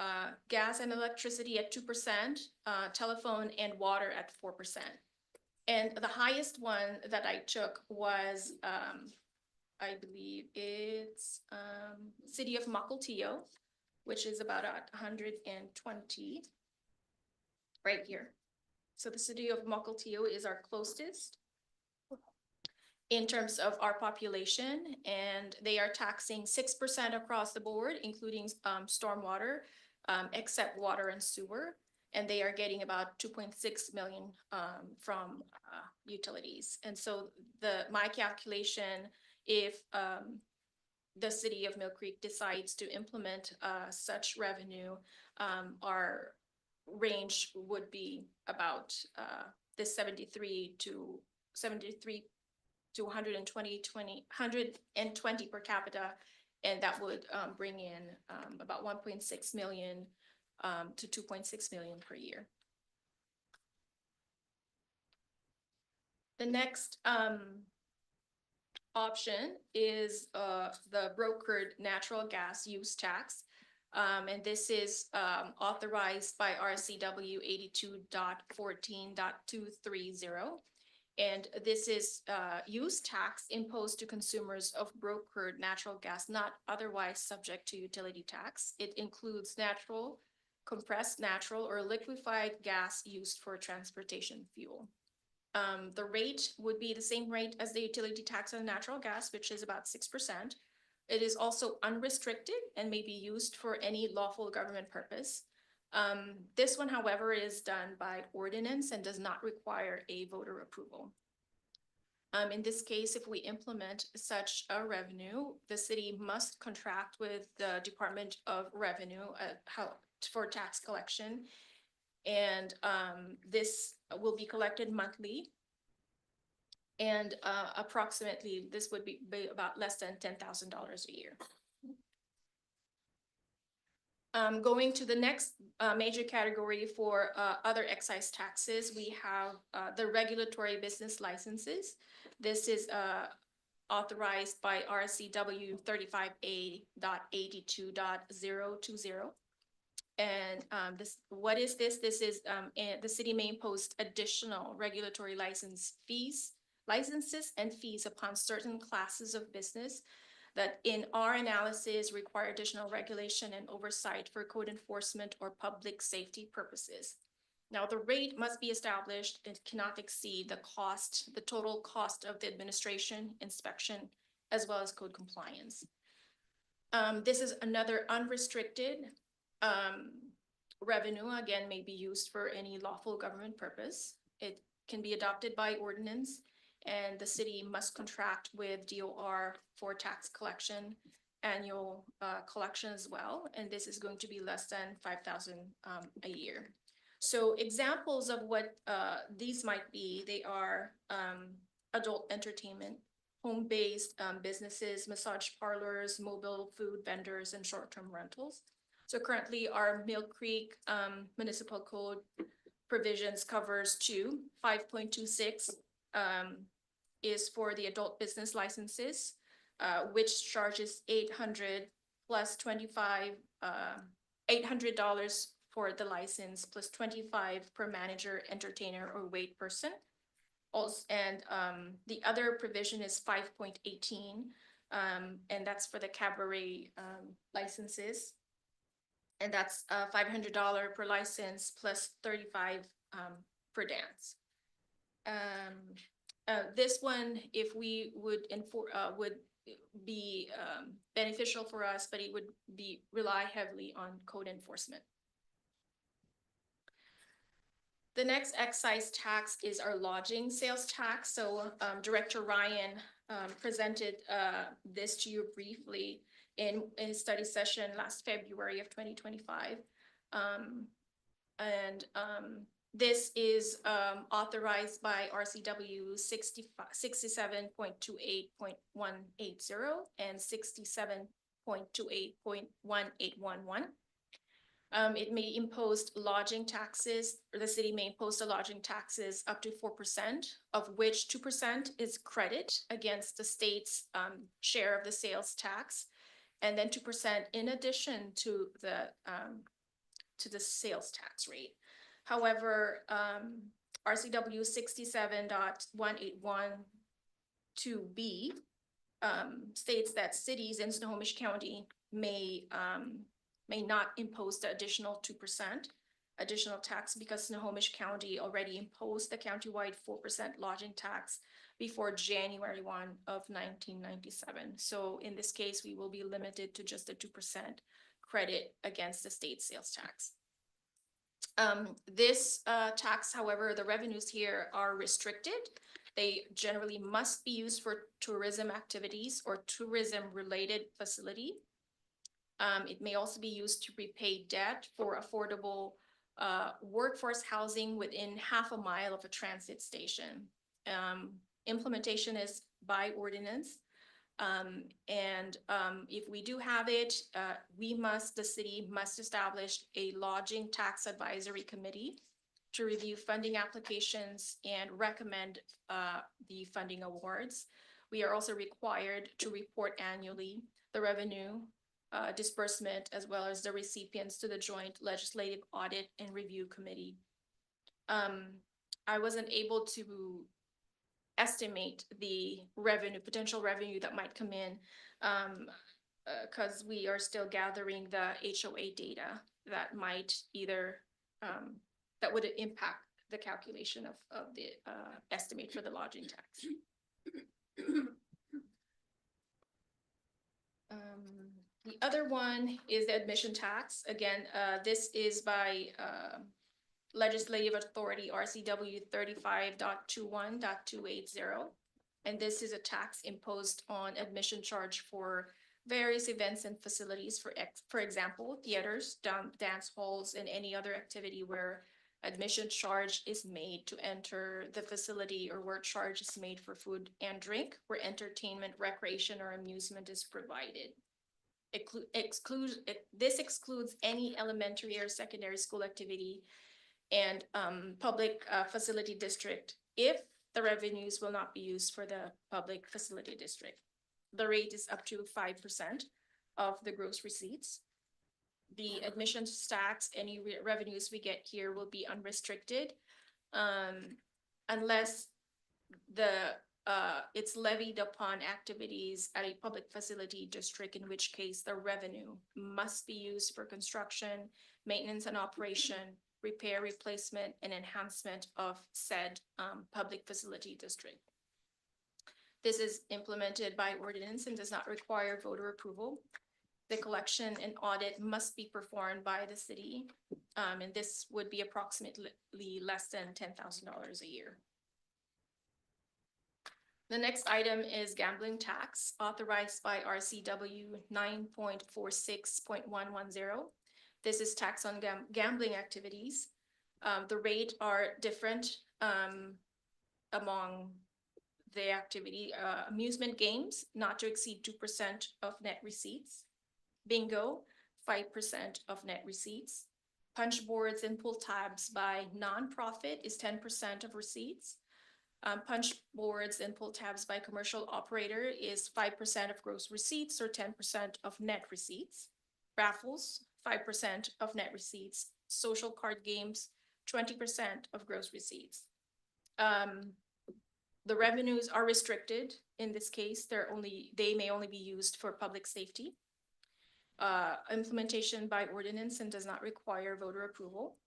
S14: gas and electricity at 2%, telephone and water at 4%. And the highest one that I took was, I believe it's City of Mukilteo, which is about 120 right here. So the City of Mukilteo is our closest in terms of our population, and they are taxing 6% across the board, including stormwater, except water and sewer. And they are getting about 2.6 million from utilities. And so my calculation, if the city of Mill Creek decides to implement such revenue, our range would be about this 73 to 120 per capita. And that would bring in about 1.6 million to 2.6 million per year. The next option is the brokered natural gas use tax. And this is authorized by RCW 82.14.230. And this is use tax imposed to consumers of brokered natural gas not otherwise subject to utility tax. It includes natural, compressed natural, or liquefied gas used for transportation fuel. The rate would be the same rate as the utility tax on natural gas, which is about 6%. It is also unrestricted and may be used for any lawful government purpose. This one, however, is done by ordinance and does not require a voter approval. In this case, if we implement such a revenue, the city must contract with the Department of Revenue for tax collection. And this will be collected monthly. And approximately, this would be about less than $10,000 a year. Going to the next major category for other excise taxes, we have the regulatory business licenses. This is authorized by RCW 35A.82.020. And what is this? This is the city may impose additional regulatory licenses and fees upon certain classes of business that in our analysis require additional regulation and oversight for code enforcement or public safety purposes. Now, the rate must be established and cannot exceed the total cost of the administration, inspection, as well as code compliance. This is another unrestricted revenue, again, may be used for any lawful government purpose. It can be adopted by ordinance, and the city must contract with DOR for tax collection, annual collection as well. And this is going to be less than $5,000 a year. So examples of what these might be, they are adult entertainment, home-based businesses, massage parlors, mobile food vendors, and short-term rentals. So currently our Mill Creek Municipal Code provisions covers 5.26 is for the adult business licenses, which charges $800 plus $25, $800 for the license plus $25 per manager, entertainer, or wait person. Also, and the other provision is 5.18, and that's for the cabaret licenses. And that's $500 per license plus $35 per dance. This one, if we would would be beneficial for us, but it would rely heavily on code enforcement. The next excise tax is our lodging sales tax. So Director Ryan presented this to you briefly in his study session last February of 2025. This is authorized by RCW 67.28.180 and 67.28.1811. It may impose lodging taxes, or the city may impose the lodging taxes up to 4%, of which 2% is credit against the state's share of the sales tax, and then 2% in addition to the sales tax rate. However, RCW 67.181(2)(b) states that cities in Snohomish County may not impose the additional 2% additional tax because Snohomish County already imposed the countywide 4% lodging tax before January 1 of 1997. So in this case, we will be limited to just a 2% credit against the state sales tax. This tax, however, the revenues here are restricted. They generally must be used for tourism activities or tourism-related facility. It may also be used to repay debt for affordable workforce housing within half a mile of a transit station. Implementation is by ordinance. If we do have it, the city must establish a lodging tax advisory committee to review funding applications and recommend the funding awards. We are also required to report annually the revenue disbursement as well as the recipients to the Joint Legislative Audit and Review Committee. I wasn't able to estimate the potential revenue that might come in because we are still gathering the HOA data that might either that would impact the calculation of the estimate for the lodging tax. The other one is the admission tax. Again, this is by Legislative Authority RCW 35.21.280. And this is a tax imposed on admission charge for various events and facilities, for example, theaters, dance halls, and any other activity where admission charge is made to enter the facility or where charge is made for food and drink, where entertainment, recreation, or amusement is provided. This excludes any elementary or secondary school activity and public facility district if the revenues will not be used for the public facility district. The rate is up to 5% of the gross receipts. The admissions tax, any revenues we get here will be unrestricted unless it's levied upon activities at a public facility district, in which case the revenue must be used for construction, maintenance and operation, repair, replacement, and enhancement of said public facility district. This is implemented by ordinance and does not require voter approval. The collection and audit must be performed by the city, and this would be approximately less than $10,000 a year. The next item is gambling tax authorized by RCW 9.46.110. This is tax on gambling activities. The rate are different among the activity. Amusement games, not to exceed 2% of net receipts. Bingo, 5% of net receipts. Punch boards and pull tabs by nonprofit is 10% of receipts. Punch boards and pull tabs by commercial operator is 5% of gross receipts or 10% of net receipts. Raffles, 5% of net receipts. Social card games, 20% of gross receipts. The revenues are restricted. In this case, they may only be used for public safety. Implementation by ordinance and does not require voter approval.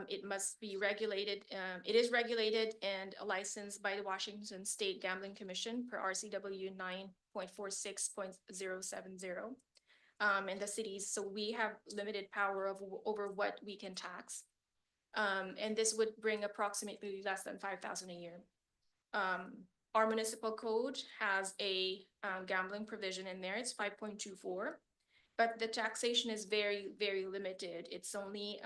S14: It must be regulated. It is regulated and licensed by the Washington State Gambling Commission per RCW 9.46.070. And the cities, so we have limited power over what we can tax. And this would bring approximately less than $5,000 a year. Our municipal code has a gambling provision in there. It's 5.24, but the taxation is very, very limited. It's only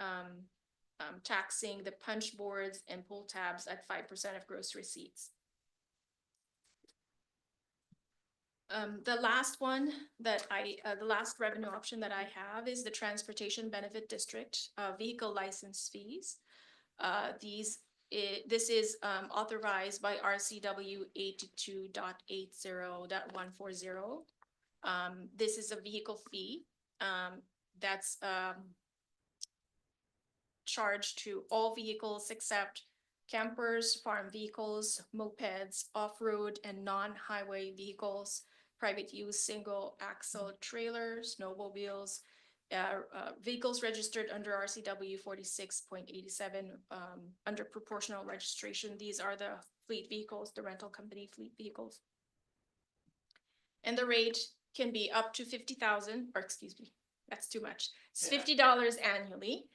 S14: taxing the punch boards and pull tabs at 5% of gross receipts. The last one that the last revenue option that I have is the Transportation Benefit District vehicle license fees. This is authorized by RCW 82.80.140. This is a vehicle fee that's charged to all vehicles except campers, farm vehicles, mopeds, off-road and non-highway vehicles, private use, single axle trailers, snowmobiles, vehicles registered under RCW 46.87 under proportional registration. These are the fleet vehicles, the rental company fleet vehicles. And the rate can be up to $50,000, or excuse me, that's too much. It's $50 annually.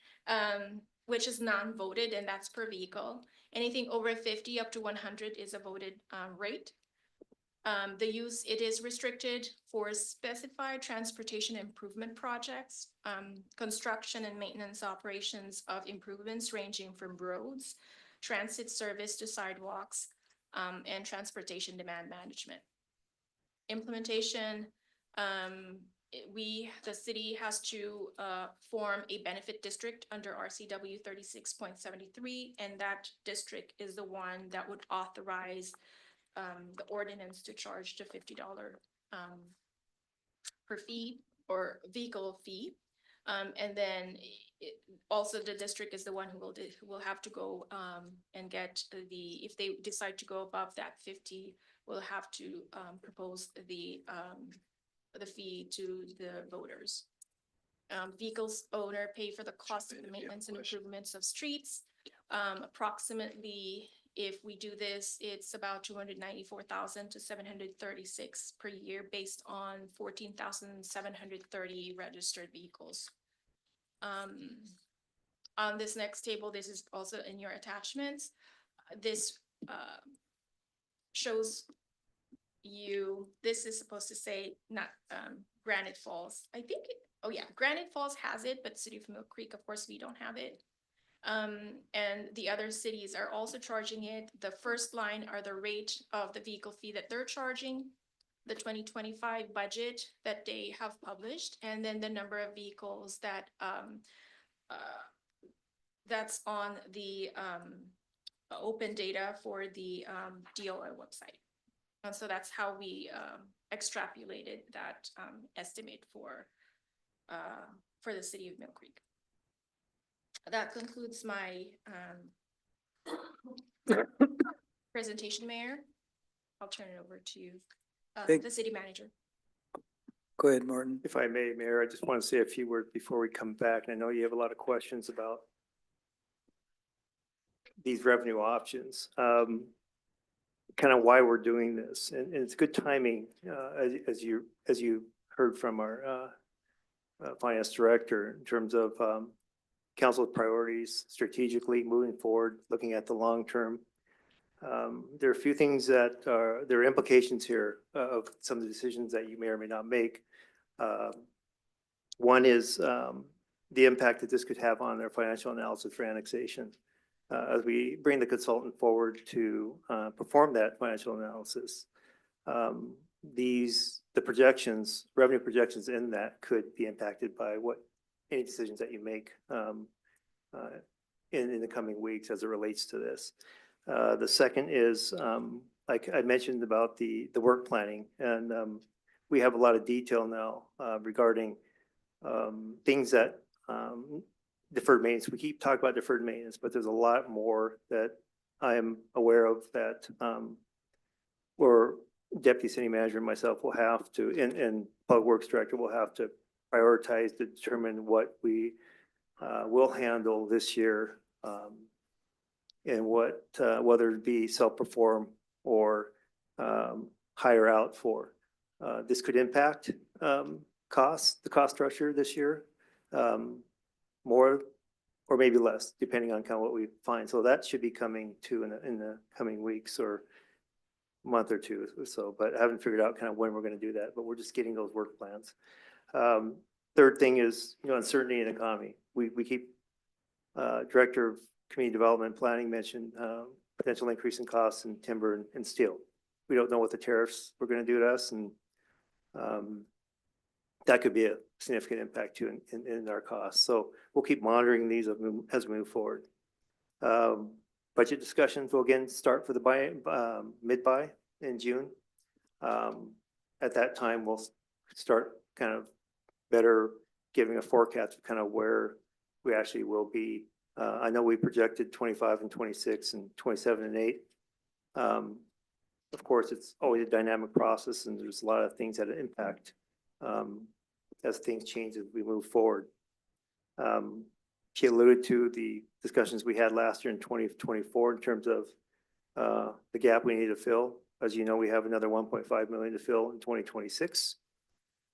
S14: which is non-voted, and that's per vehicle. Anything over 50 up to 100 is a voted rate. The use, it is restricted for specified transportation improvement projects, construction and maintenance operations of improvements ranging from roads, transit service to sidewalks, and transportation demand management. Implementation, the city has to form a benefit district under RCW 36.73, and that district is the one that would authorize the ordinance to charge the $50 per fee or vehicle fee. And then also the district is the one who will have to go and get if they decide to go above that 50, will have to propose the fee to the voters. Vehicles owner pay for the cost of the maintenance and improvements of streets. Approximately, if we do this, it's about 294,000 to 736 per year based on 14,730 registered vehicles. On this next table, this is also in your attachments. This shows you, this is supposed to say not Granite Falls. I think, oh yeah, Granite Falls has it, but City of Mill Creek, of course, we don't have it. And the other cities are also charging it. The first line are the rate of the vehicle fee that they're charging, the 2025 budget that they have published, and then the number of vehicles that that's on the open data for the DOR website. And so that's how we extrapolated that estimate for the city of Mill Creek. That concludes my presentation, Mayor. I'll turn it over to the city manager.
S1: Go ahead, Martin.
S13: If I may, Mayor, I just want to say a few words before we come back. And I know you have a lot of questions about these revenue options, kind of why we're doing this. And it's good timing, as you heard from our finance director, in terms of council's priorities strategically moving forward, looking at the long term. There are a few things that there are implications here of some of the decisions that you may or may not make. One is the impact that this could have on their financial analysis for annexation. As we bring the consultant forward to perform that financial analysis, the projections, revenue projections in that could be impacted by any decisions that you make in the coming weeks as it relates to this. The second is, like I mentioned about the work planning, and we have a lot of detail now regarding things that deferred maintenance. We keep talking about deferred maintenance, but there's a lot more that I am aware of that or Deputy City Manager and myself will have to, and Public Works Director will have to prioritize to determine what we will handle this year, and what whether it be self-perform or hire out for. This could impact the cost structure this year, more or maybe less, depending on kind of what we find. So that should be coming too in the coming weeks or month or two or so. But I haven't figured out kind of when we're going to do that. But we're just getting those work plans. Third thing is, uncertainty in the economy. We keep Director of Community Development Planning mentioned potential increase in costs in timber and steel. We don't know what the tariffs were going to do to us, and that could be a significant impact too in our costs. So we'll keep monitoring these as we move forward. Budget discussions will again start for the mid-buy in June. At that time, we'll start kind of better giving a forecast of kind of where we actually will be. I know we projected 25 and 26 and 27 and 8. Of course, it's always a dynamic process, and there's a lot of things that impact as things change as we move forward. She alluded to the discussions we had last year in 2024 in terms of the gap we need to fill. As you know, we have another 1.5 million to fill in 2026.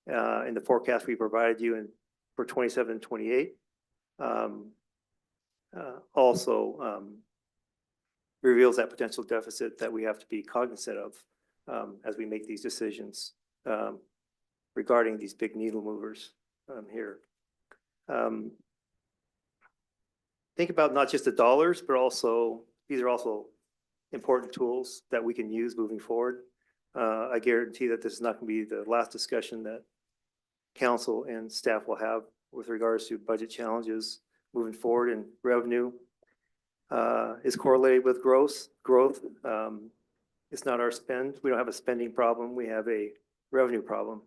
S13: In the forecast we provided you for 27 and 28. also reveals that potential deficit that we have to be cognizant of as we make these decisions regarding these big needle movers here. Think about not just the dollars, but also, these are also important tools that we can use moving forward. I guarantee that this is not going to be the last discussion that council and staff will have with regards to budget challenges moving forward, and revenue is correlated with growth. It's not our spend. We don't have a spending problem. We have a revenue problem.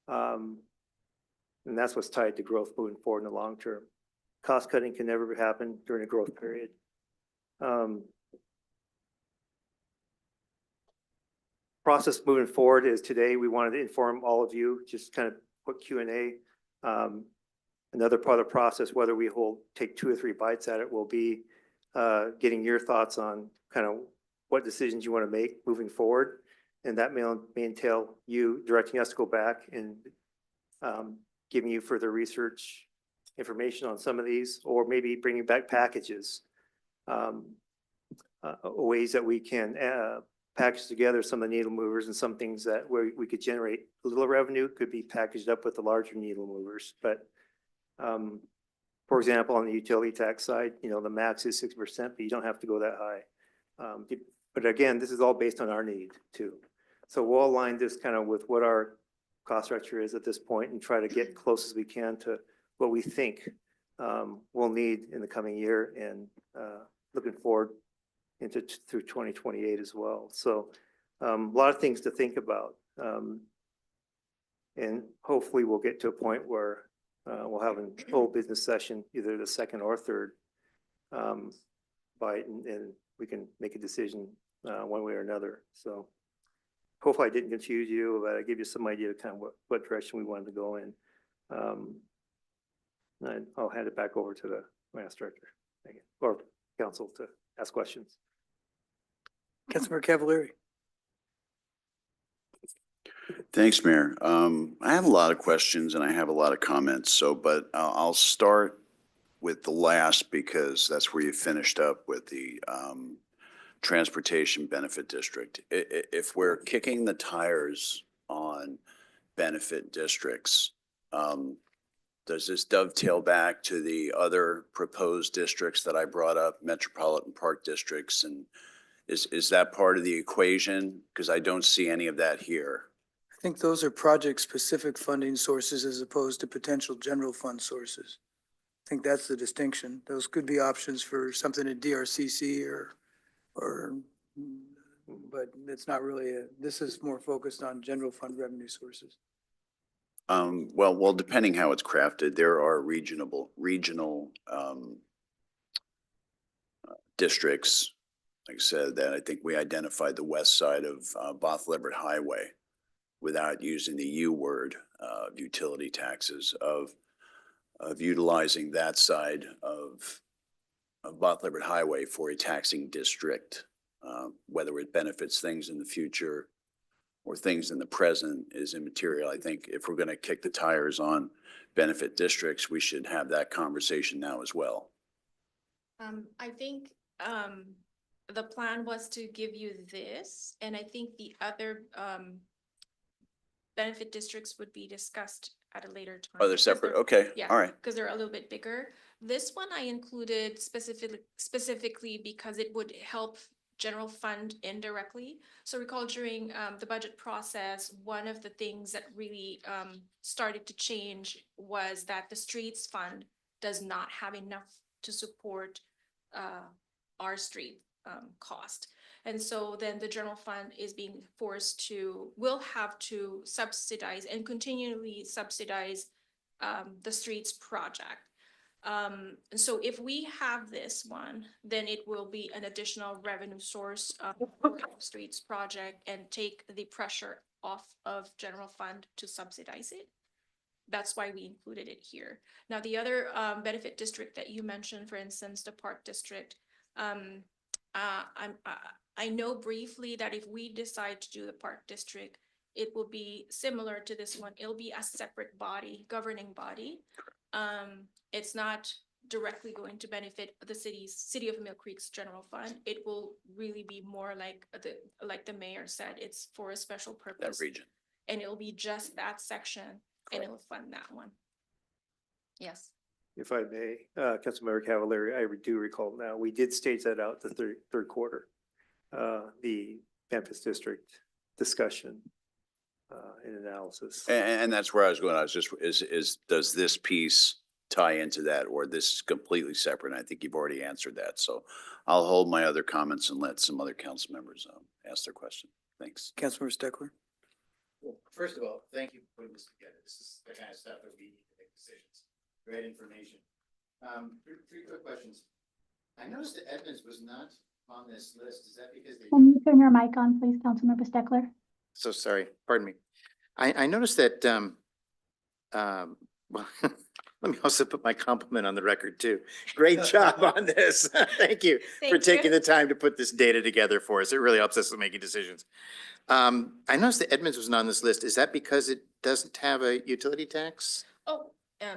S13: And that's what's tied to growth moving forward in the long term. Cost cutting can never happen during a growth period. Process moving forward is today we wanted to inform all of you, just kind of quick Q&A. Another part of the process, whether we take 2 or 3 bites at it, will be getting your thoughts on kind of what decisions you want to make moving forward. And that may entail you directing us to go back and giving you further research information on some of these, or maybe bringing back packages, ways that we can package together some of the needle movers, and some things that where we could generate a little revenue could be packaged up with the larger needle movers. But for example, on the utility tax side, you know, the max is 6%, but you don't have to go that high. But again, this is all based on our need too. So we'll align this kind of with what our cost structure is at this point and try to get close as we can to what we think we'll need in the coming year, and looking forward through 2028 as well. So a lot of things to think about. And hopefully we'll get to a point where we'll have a full business session, either the second or third bite, and we can make a decision one way or another. So hopefully I didn't confuse you, but I gave you some idea of kind of what direction we wanted to go in. And I'll hand it back over to the finance director or council to ask questions.
S1: Councilmember Cavallari.
S9: Thanks, Mayor. I have a lot of questions and I have a lot of comments. But I'll start with the last, because that's where you finished up with the Transportation Benefit District. If we're kicking the tires on benefit districts, does this dovetail back to the other proposed districts that I brought up, metropolitan park districts? And is that part of the equation? Because I don't see any of that here.
S1: I think those are project-specific funding sources as opposed to potential general fund sources. I think that's the distinction. Those could be options for something at DRCC but it's not really this is more focused on general fund revenue sources.
S9: Well, depending how it's crafted, there are regional districts, like I said, that I think we identified the west side of Both Leverett Highway without using the U word, utility taxes, of utilizing that side of Both Leverett Highway for a taxing district, whether it benefits things in the future or things in the present is immaterial. I think if we're going to kick the tires on benefit districts, we should have that conversation now as well.
S14: I think the plan was to give you this, and I think the other benefit districts would be discussed at a later time.
S9: Oh, they're separate? Okay,
S14: Yeah,
S9: all right.
S14: because they're a little bit bigger. This one I included specifically because it would help general fund indirectly. So recall during the budget process, one of the things that really started to change was that the streets fund does not have enough to support our street cost. And so then the general fund is being will have to subsidize and continually subsidize the streets project. And so if we have this one, then it will be an additional revenue source for the streets project and take the pressure off of general fund to subsidize it. That's why we included it here. Now, the other benefit district that you mentioned, for instance, the park district, I know briefly that if we decide to do the park district, it will be similar to this one. It'll be a separate body, governing body. It's not directly going to benefit the City of Mill Creek's general fund. It will really be more like the mayor said, it's for a special
S9: That
S14: purpose.
S9: region.
S14: And it'll be just that section and it'll fund that one. Yes.
S13: If I may, Councilmember Cavallari, I do recall now, we did stage that out the third quarter. The Memphis District discussion and analysis.
S9: And that's where I was going. I was just, does this piece tie into that, or this is completely separate? And I think you've already answered that. So I'll hold my other comments and let some other council members ask their question. Thanks.
S1: Councilmember Steckler.
S2: Well, first of all, thank you for putting this together. This is the kind of stuff that we need to make decisions. Great information. Three quick questions. I noticed that Edmonds was not on this list. Is that because they?
S4: Can you turn your mic on, please, Councilmember Steckler?
S2: So sorry, pardon me. I noticed that, well, let me also put my compliment on the record too. Great job on this. Thank you for
S14: Thank you.
S2: taking the time to put this data together for us. It really helps us in making decisions. I noticed that Edmonds wasn't on this list. Is that because it doesn't have a utility tax?
S14: Oh.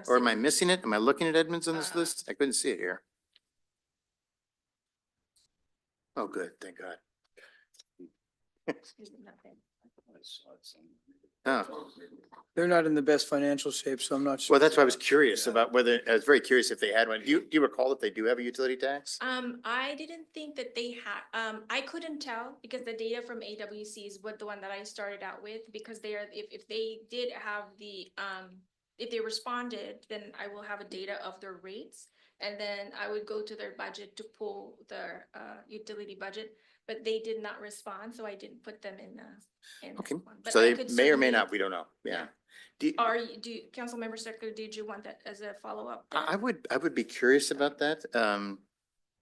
S2: Or am I missing it? Am I looking at Edmonds on this list? I couldn't see it here. Oh, good. Thank God. Oh,
S1: They're not in the best financial shape, so I'm not sure.
S2: well, that's why I was curious about whether, I was very curious if they had one. Do you recall if they do have a utility tax?
S14: I didn't think that they had, I couldn't tell because the data from AWC is what the one that I started out with, because they are, if they did have the, if they responded, then I will have a data of their rates. And then I would go to their budget to pull their utility budget, but they did not respond, so I didn't put them in this
S2: Okay,
S14: one. But
S2: so
S14: I
S2: they
S14: could
S2: may or may
S14: certainly-
S2: not, we don't know. Yeah. Do,
S14: Councilmember Steckler, did you want that as a follow-up?
S2: I would be curious about that,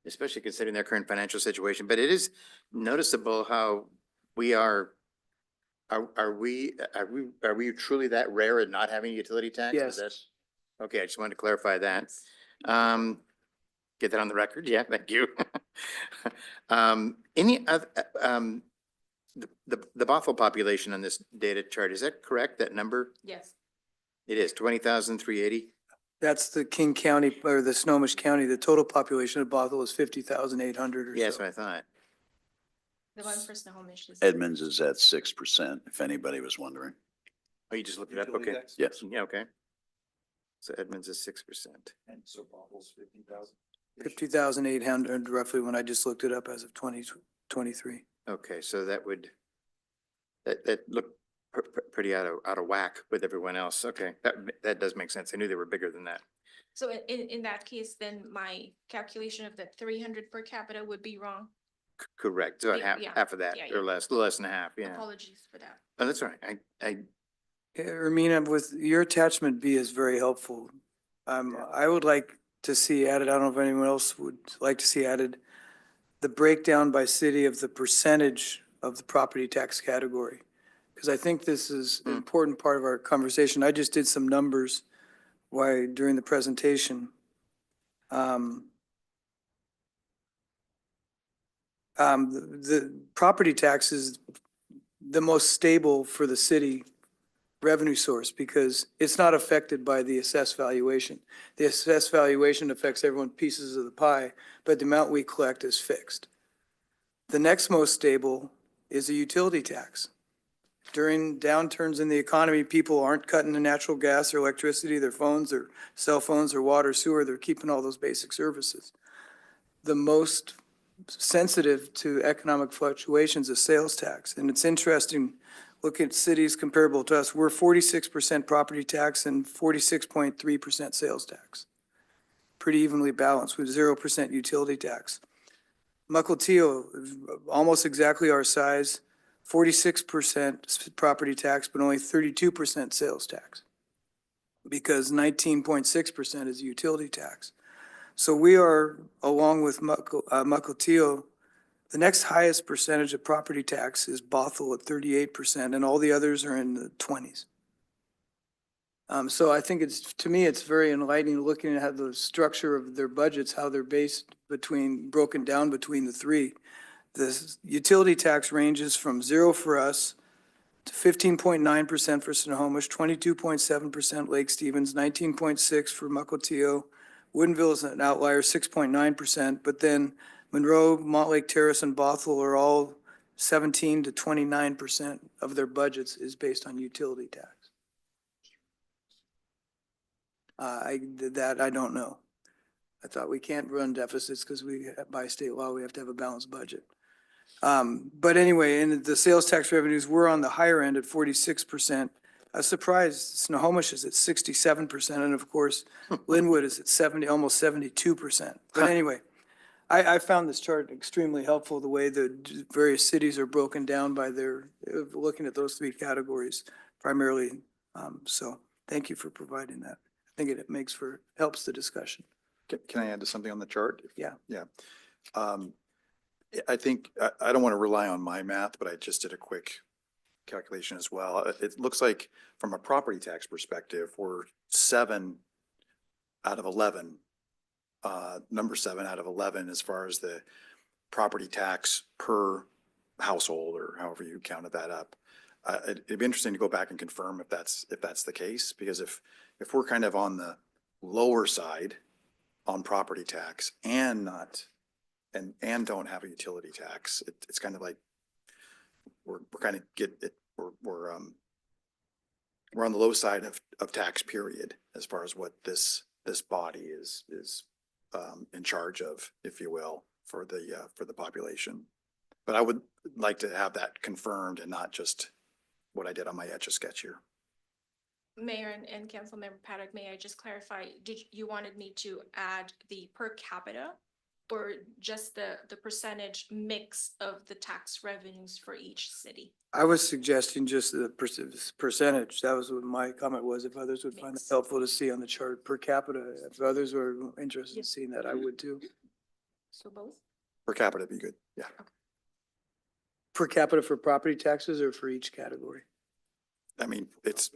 S2: especially considering their current financial situation, but it is noticeable how we are we truly that rare at not having a utility tax? Is
S1: Yes.
S2: that- Okay, I just wanted to clarify that. Get that on the record. Yeah, thank you. Any other, the Bothell population on this data chart, is that correct, that number?
S14: Yes.
S2: It is 20,380?
S1: That's the King County or the Snohomish County. The total population of Bothell is 50,800 or so.
S2: Yeah, that's what I thought.
S14: The one for Snohomish is.
S9: Edmonds is at 6%, if anybody was wondering.
S2: Oh, you just looked it up? Okay.
S9: Yes.
S2: Yeah, okay. So Edmonds is 6%.
S10: And so Bobbles 50,000.
S1: 50,800 roughly when I just looked it up as of 2023.
S2: Okay, so that would, that looked pretty out of whack with everyone else. Okay, that does make sense. I knew they were bigger than that.
S14: So in that case, then my calculation of the 300 per capita would be wrong.
S2: Correct. So
S14: Yeah,
S2: half of that
S14: yeah,
S2: or
S14: yeah.
S2: less, a little less than half, yeah.
S14: Apologies for that.
S2: Oh, that's all right.
S1: Ermina, with your attachment B is very helpful. I would like to see added, I don't know if anyone else would like to see added, the breakdown by city of the percentage of the property tax category. Because I think this is an important part of our conversation. I just did some numbers during the presentation. The property tax is the most stable for the city revenue source because it's not affected by the assessed valuation. The assessed valuation affects everyone pieces of the pie, but the amount we collect is fixed. The next most stable is a utility tax. During downturns in the economy, people aren't cutting the natural gas or electricity, their phones, their cell phones, or water, sewer, they're keeping all those basic services. The most sensitive to economic fluctuations is sales tax. And it's interesting, look at cities comparable to us, we're 46% property tax and 46.3% sales tax. Pretty evenly balanced with 0% utility tax. Mukilteo, almost exactly our size, 46% property tax, but only 32% sales tax. Because 19.6% is utility tax. So we are, along with Mukilteo, the next highest percentage of property tax is Bothell at 38%, and all the others are in the 20s. So I think to me, it's very enlightening looking at how the structure of their budgets, how they're broken down between the three. The utility tax ranges from 0 for us to 15.9% for Snohomish, 22.7% Lake Stevens, 19.6% for Mukilteo, Woodinville is an outlier, 6.9%, but then Monroe, Montlake Terrace, and Bothell are all 17 to 29% of their budgets is based on utility tax. That I don't know. I thought we can't run deficits because by state law, we have to have a balanced budget. But anyway, and the sales tax revenues were on the higher end at 46%. I was surprised Snohomish is at 67%, and of course, Linwood is at 70, almost 72%. But anyway, I found this chart extremely helpful, the way the various cities are broken down by their, looking at those three categories primarily. So thank you for providing that. I think it helps the discussion.
S10: Can I add to something on the chart?
S1: Yeah.
S10: Yeah. I think, I don't want to rely on my math, but I just did a quick calculation as well. It looks like from a property tax perspective, we're 7 out of 11. Number 7 out of 11 as far as the property tax per household, or however you counted that up. It'd be interesting to go back and confirm if that's the case, because if we're kind of on the lower side on property tax and don't have a utility tax, it's kind of like we're kind of we're on the low side of tax period as far as what this body is in charge of, if you will, for the population. But I would like to have that confirmed and not just what I did on my Etch-a-Sketch here.
S14: Mayor and Councilmember Paddock, may I just clarify, you wanted me to add the per capita or just the percentage mix of the tax revenues for each city?
S1: I was suggesting just the percentage. That was what my comment was. If others would find it helpful to see on the chart per capita, if others were interested in seeing that, I would too.
S14: So both?
S10: Per capita would be good, yeah.
S1: Per capita for property taxes or for each category?
S10: I mean, it's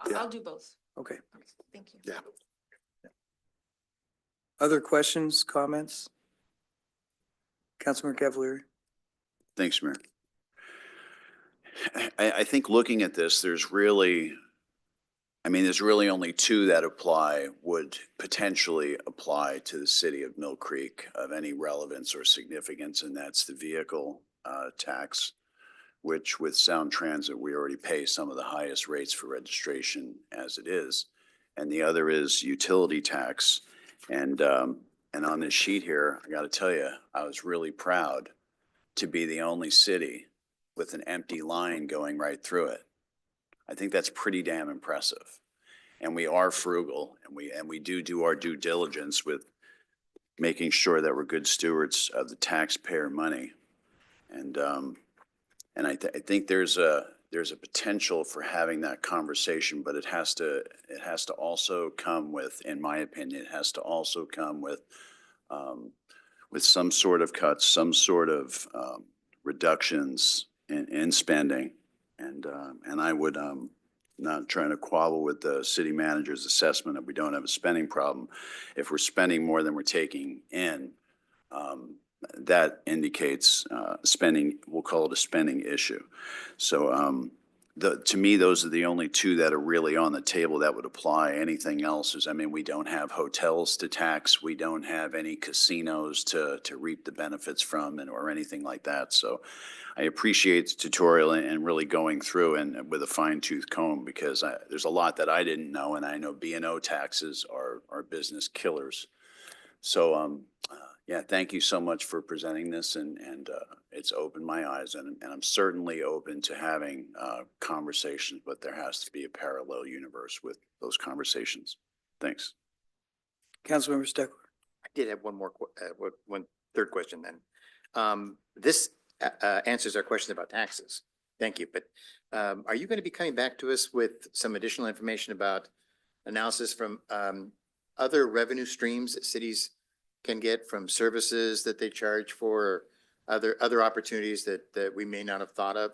S10: yeah.
S14: I'll do both.
S1: Okay.
S14: Thank you.
S10: Yeah.
S1: Other questions, comments? Councilmember Cavalieri?
S9: Thanks, Mayor. I think looking at this, there's really only 2 that would potentially apply to the city of Mill Creek of any relevance or significance, and that's the vehicle tax, which with Sound Transit, we already pay some of the highest rates for registration as it is. And the other is utility tax. And on this sheet here, I got to tell you, I was really proud to be the only city with an empty line going right through it. I think that's pretty damn impressive. And we are frugal, and we do our due diligence with making sure that we're good stewards of the taxpayer money. And I think there's a potential for having that conversation, but it has to also come with, in my opinion, it has to also come with some sort of cuts, some sort of reductions in spending. And I would, not trying to quabble with the city manager's assessment that we don't have a spending problem. If we're spending more than we're taking in, that indicates spending, we'll call it a spending issue. So to me, those are the only 2 that are really on the table that would apply. Anything else is, we don't have hotels to tax. We don't have any casinos to reap the benefits from or anything like that. So I appreciate the tutorial and really going through and with a fine tooth comb, because there's a lot that I didn't know, and I know B&O taxes are business killers. So yeah, thank you so much for presenting this, and it's opened my eyes, and I'm certainly open to having conversations, but there has to be a parallel universe with those conversations. Thanks.
S1: Councilmember Steckler?
S2: I did have one third question then. This answers our question about taxes. Thank you. But are you going to be coming back to us with some additional information about analysis from other revenue streams that cities can get from services that they charge for, or other opportunities that we may not have thought of?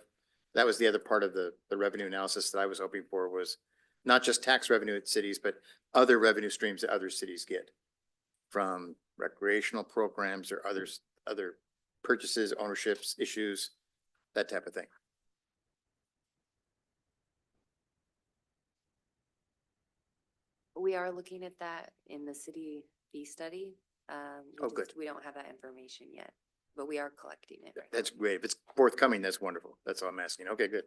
S2: That was the other part of the revenue analysis that I was hoping for, was not just tax revenue at cities, but other revenue streams that other cities get from recreational programs or other purchases, ownerships, issues, that type of thing.
S16: We are looking at that in the city fee study.
S2: Oh, good.
S16: We don't have that information yet, but we are collecting it. right
S2: That's great. If it's forthcoming, that's wonderful. That's all I'm asking. Okay, good.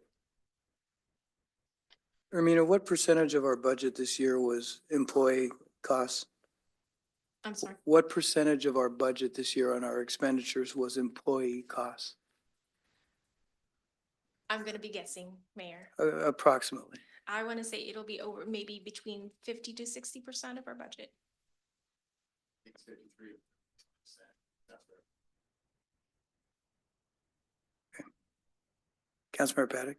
S1: Ermina, what percentage of our budget this year was employee costs?
S14: I'm sorry.
S1: What percentage of our budget this year on our expenditures was employee costs?
S14: I'm gonna be guessing, Mayor.
S1: Approximately.
S14: I want to say it'll be over maybe between 50 to 60% of our budget.
S1: Councilmember Paddock?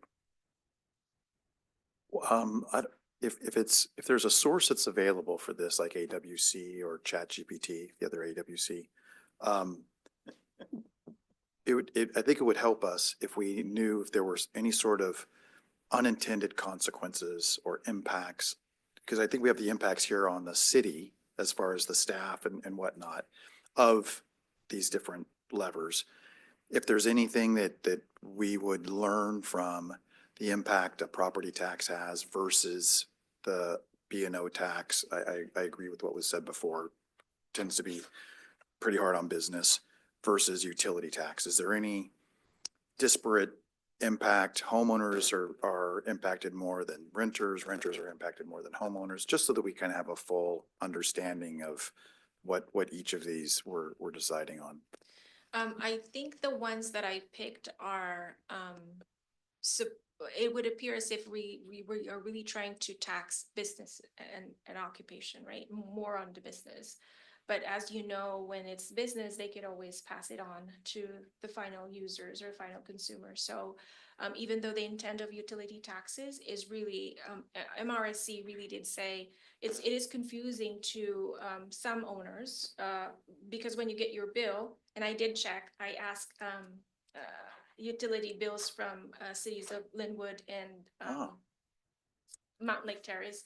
S10: If there's a source that's available for this, like AWC or ChatGPT, the other AWC, I think it would help us if we knew if there was any sort of unintended consequences or impacts, because I think we have the impacts here on the city as far as the staff and whatnot of these different levers. If there's anything that we would learn from the impact a property tax has versus the B&O tax, I agree with what was said before, tends to be pretty hard on business versus utility tax. Is there any disparate impact? Homeowners are impacted more than renters, renters are impacted more than homeowners, just so that we can have a full understanding of what each of these we're deciding on.
S14: I think the ones that I picked are, so it would appear as if we are really trying to tax business and occupation, right? More on the business. But as you know, when it's business, they could always pass it on to the final users or final consumers. So even though the intent of utility taxes is really, MRSC really did say it is confusing to some owners because when you get your bill, and I did check, I asked utility bills from cities of Linwood and Mountain Lake Terrace,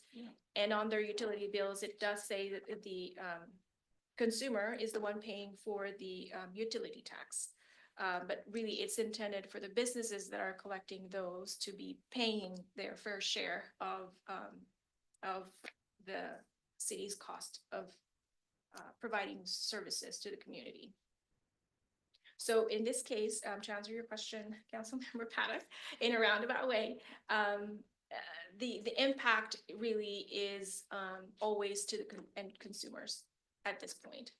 S14: and on their utility bills, it does say that the consumer is the one paying for the utility tax. But really it's intended for the businesses that are collecting those to be paying their fair share of the city's cost of providing services to the community. So in this case, to answer your question, Councilmember Paddock, in a roundabout way, the impact really is always to the end consumers at this point.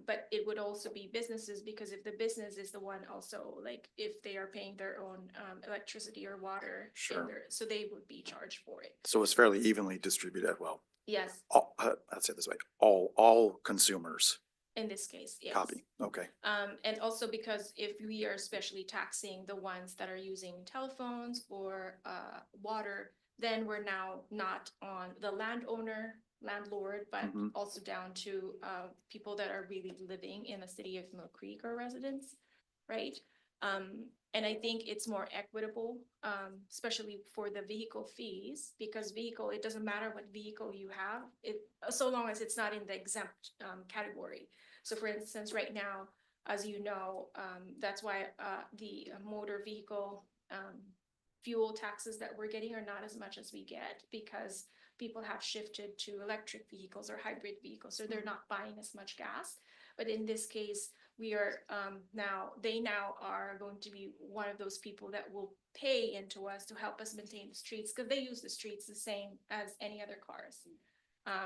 S14: But it would also be businesses, because if the business is the one also, like if they are paying their own electricity or water,
S10: Sure.
S14: so they would be charged for it.
S10: So it's fairly evenly distributed. Well,
S14: Yes,
S10: I'll say it this way, all consumers
S14: in this case, yes.
S10: copy. Okay.
S14: And also because if we are especially taxing the ones that are using telephones or water, then we're now not on the landlord, but
S10: Mhm.
S14: also down to people that are really living in the city of Mill Creek or residents, right? And I think it's more equitable, especially for the vehicle fees, because it doesn't matter what vehicle you have, so long as it's not in the exempt category. So for instance, right now, as you know, that's why the motor vehicle fuel taxes that we're getting are not as much as we get, because people have shifted to electric vehicles or hybrid vehicles, so they're not buying as much gas. But in this case, we are they now are going to be one of those people that will pay into us to help us maintain the streets, because they use the streets the same as any other cars.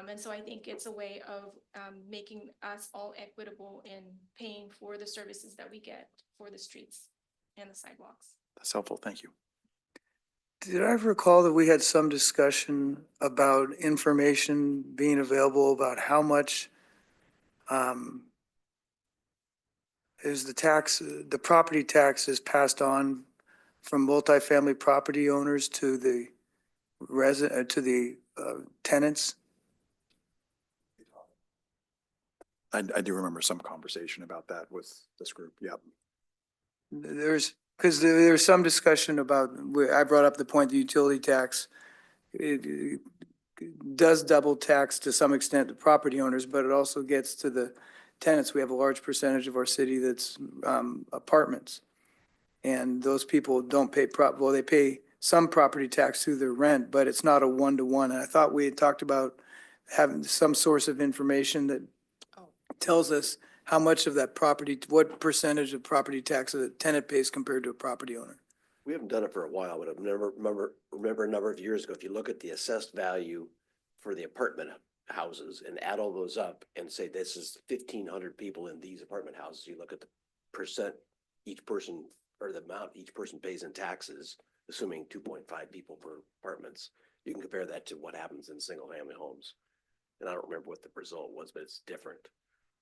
S14: And so I think it's a way of making us all equitable in paying for the services that we get for the streets and the sidewalks.
S10: That's helpful. Thank you.
S1: Did I recall that we had some discussion about information being available about how much is the property tax is passed on from multifamily property owners to the tenants?
S10: I do remember some conversation about that with this group. Yep.
S1: Because there's some discussion about, I brought up the point, the utility tax. It does double tax to some extent the property owners, but it also gets to the tenants. We have a large percentage of our city that's apartments. And those people don't pay they pay some property tax through their rent, but it's not a one-to-one. And I thought we had talked about have some source of information that
S14: Oh.
S1: tells us how much of that property, what percentage of property tax a tenant pays compared to a property owner.
S5: We haven't done it for a while, but I remember a number of years ago, if you look at the assessed value for the apartment houses and add all those up and say this is 1,500 people in these apartment houses, you look at the percent each person or the amount each person pays in taxes, assuming 2.5 people per apartments, you can compare that to what happens in single family homes. And I don't remember what the result was, but it's different,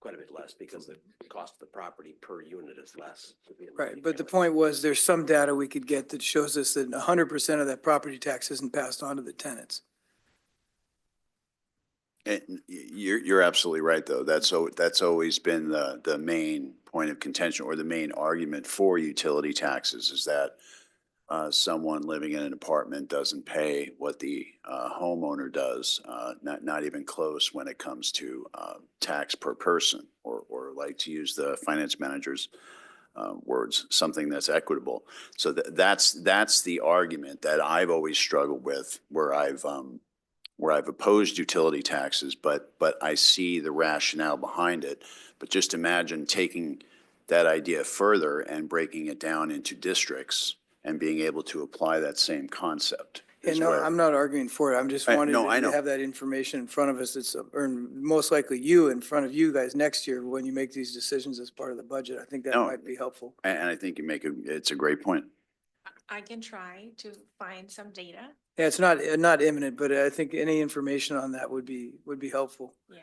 S5: quite a bit less because the cost of the property per unit is less.
S1: Right, but the point was, there's some data we could get that shows us that 100% of that property tax isn't passed on to the tenants.
S9: And you're absolutely right, though. That's always been the main point of contention or the main argument for utility taxes is that someone living in an apartment doesn't pay what the homeowner does, not even close when it comes to tax per person, or like to use the finance manager's words, something that's equitable. So that's the argument that I've always struggled with, where I've opposed utility taxes, but I see the rationale behind it. But just imagine taking that idea further and breaking it down into districts and being able to apply that same concept.
S1: And
S9: is
S1: no,
S9: where-
S1: I'm not arguing for it. I'm just
S9: I
S1: wanting
S9: know.
S1: to have that information in front of us. It's, or most likely you in front of you guys next year when you make these decisions as part of the budget. I think that
S9: No.
S1: might be helpful.
S9: And I think it's a great point.
S14: I can try to find some data.
S1: Yeah, it's not imminent, but I think any information on that would be helpful.
S14: Yeah,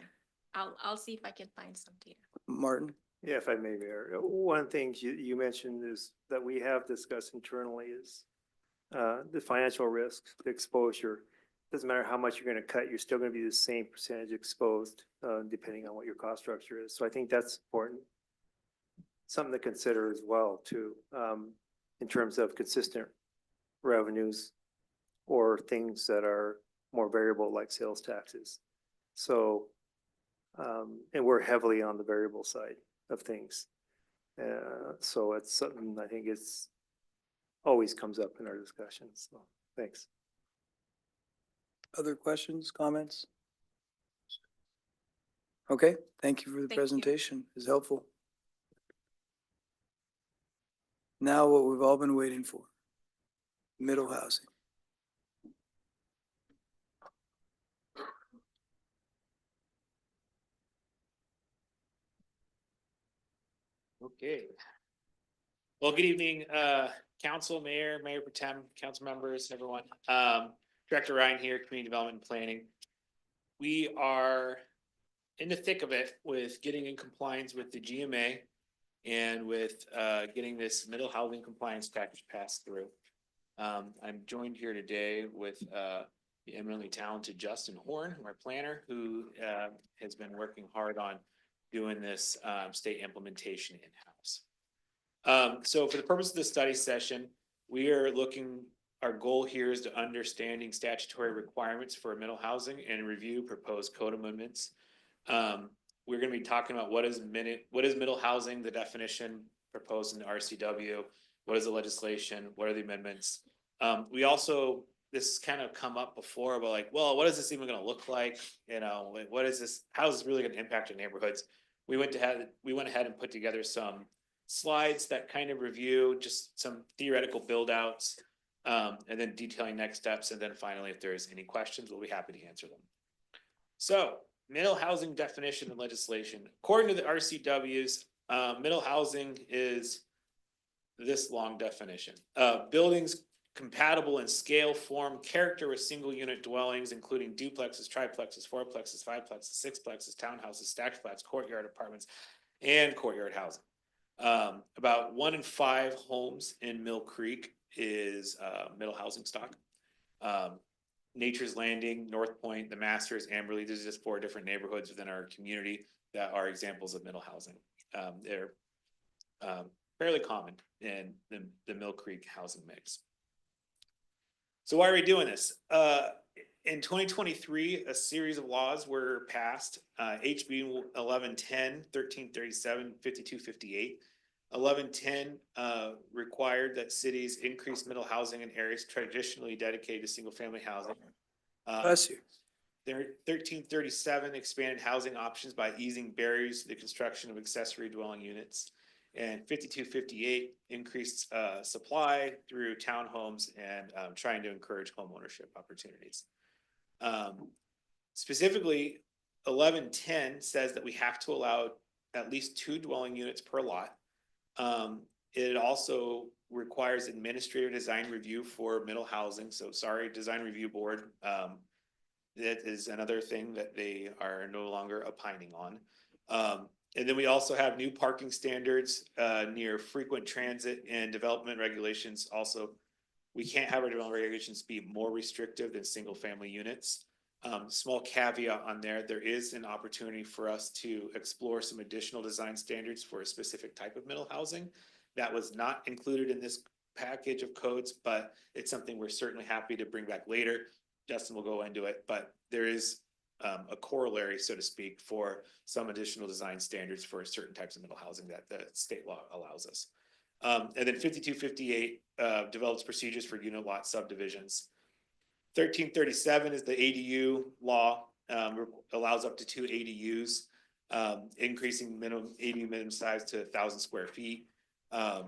S14: I'll see if I can find some data.
S1: Martin?
S13: Yeah, if I may, Mayor, one of the things you mentioned is that we have discussed internally is the financial risk, the exposure. Doesn't matter how much you're going to cut, you're still going to be the same percentage exposed, depending on what your cost structure is. So I think that's important. Something to consider as well, too, in terms of consistent revenues or things that are more variable like sales taxes. So, and we're heavily on the variable side of things. So it's something I think it's always comes up in our discussions. So thanks.
S1: Other questions, comments? Okay, thank you for the
S14: Thank you.
S1: presentation. It's helpful. Now what we've all been waiting for, middle housing.
S17: Okay. Well, good evening, council, mayor, mayor pro tem, council members, everyone. Director Ryan here, community development and planning. We are in the thick of it with getting in compliance with the GMA and with getting this middle housing compliance package passed through. I'm joined here today with the eminently talented Justin Horn, our planner, who has been working hard on doing this state implementation in-house. So for the purpose of the study session, we are looking, our goal here is to understanding statutory requirements for middle housing and review proposed code amendments. We're going to be talking about what is middle housing, the definition proposed in the RCW, what is the legislation, what are the amendments. We also, this has kind of come up before, but like, well, what is this even going to look like? You know, what is this? How is this really going to impact our neighborhoods? We went ahead and put together some slides that kind of review just some theoretical build outs, and then detailing next steps. And then finally, if there's any questions, we'll be happy to answer them. So middle housing definition and legislation. According to the RCWs, middle housing is this long definition. Buildings compatible in scale, form, character with single unit dwellings, including duplexes, triplexes, fourplexes, fiveplexes, sixplexes, townhouses, stacked flats, courtyard apartments, and courtyard housing. About 1 in 5 homes in Mill Creek is middle housing stock. Nature's Landing, North Point, the Masters, Amberley, there's just 4 different neighborhoods within our community that are examples of middle housing. They're fairly common in the Mill Creek housing mix. So why are we doing this? In 2023, a series of laws were passed, HB 1110, 1337, 5258. 1110 required that cities increase middle housing in areas traditionally dedicated to single family housing.
S1: Bless you.
S17: There, 1337 expanded housing options by easing barriers to the construction of accessory dwelling units. And 5258 increased supply through townhomes and trying to encourage homeownership opportunities. Specifically, 1110 says that we have to allow at least 2 dwelling units per lot. It also requires administrative design review for middle housing. So sorry, design review board. That is another thing that they are no longer opining on. And then we also have new parking standards near frequent transit and development regulations. Also, we can't have our development regulations be more restrictive than single family units. Small caveat on there, there is an opportunity for us to explore some additional design standards for a specific type of middle housing. That was not included in this package of codes, but it's something we're certainly happy to bring back later. Justin will go into it, but there is a corollary, so to speak, for some additional design standards for certain types of middle housing that the state law allows us. And then 5258 develops procedures for unit lot subdivisions. 1337 is the ADU law, allows up to 2 ADUs, increasing minimum ADU minimum size to 1,000 square feet. The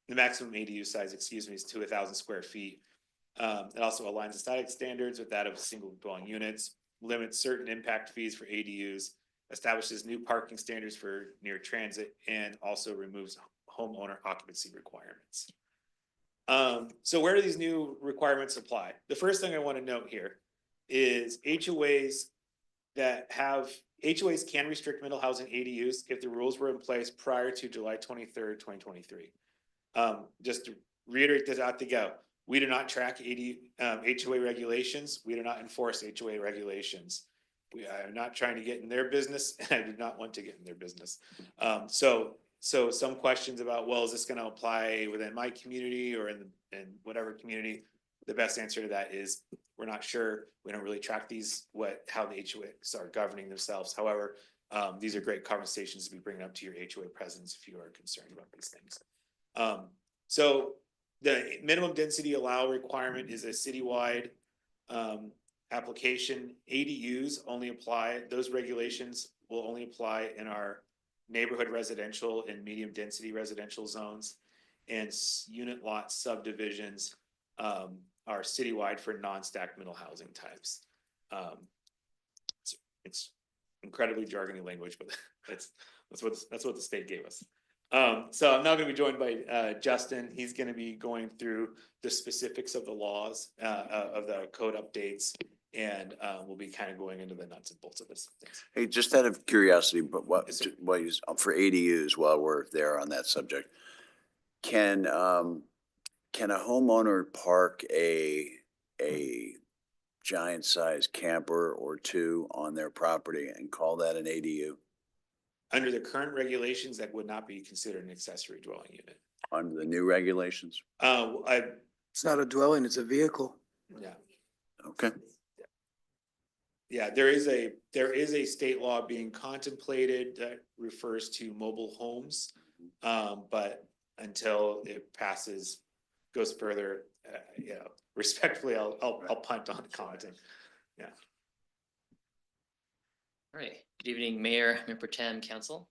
S17: maximum ADU size, excuse me, is to 1,000 square feet. It also aligns aesthetic standards with that of single dwelling units, limits certain impact fees for ADUs, establishes new parking standards for near transit, and also removes homeowner occupancy requirements. So where do these new requirements apply? The first thing I want to note here is HOAs can restrict middle housing ADUs if the rules were in place prior to July 23rd, 2023. Just to reiterate this out the go, we do not track HOA regulations. We do not enforce HOA regulations. We are not trying to get in their business, and I do not want to get in their business. So some questions about, well, is this going to apply within my community or in whatever community? The best answer to that is we're not sure. We don't really track these, how the HOAs are governing themselves. However, these are great conversations to be bringing up to your HOA presidents if you are concerned about these things. So the minimum density allow requirement is a citywide application. ADUs only apply, those regulations will only apply in our neighborhood residential and medium density residential zones, and unit lot subdivisions are citywide for non-stacked middle housing types. It's incredibly jargony language, but that's what the state gave us. So I'm now going to be joined by Justin. He's going to be going through the specifics of the laws, of the code updates, and we'll be kind of going into the nuts and bolts of this. Thanks.
S9: Hey, just out of curiosity, but
S17: Yes, sir.
S9: what is for ADUs while we're there on that subject? Can a homeowner park a giant sized camper or 2 on their property and call that an ADU?
S17: Under the current regulations, that would not be considered an accessory dwelling unit.
S9: Under the new regulations?
S1: It's not a dwelling, it's a vehicle.
S17: Yeah.
S9: Okay.
S17: Yeah, there is a state law being contemplated that refers to mobile homes. But until it passes, goes further, respectfully, I'll punt on commenting. Yeah.
S18: All right, good evening, Mayor, Mayor Pro Tem, Council.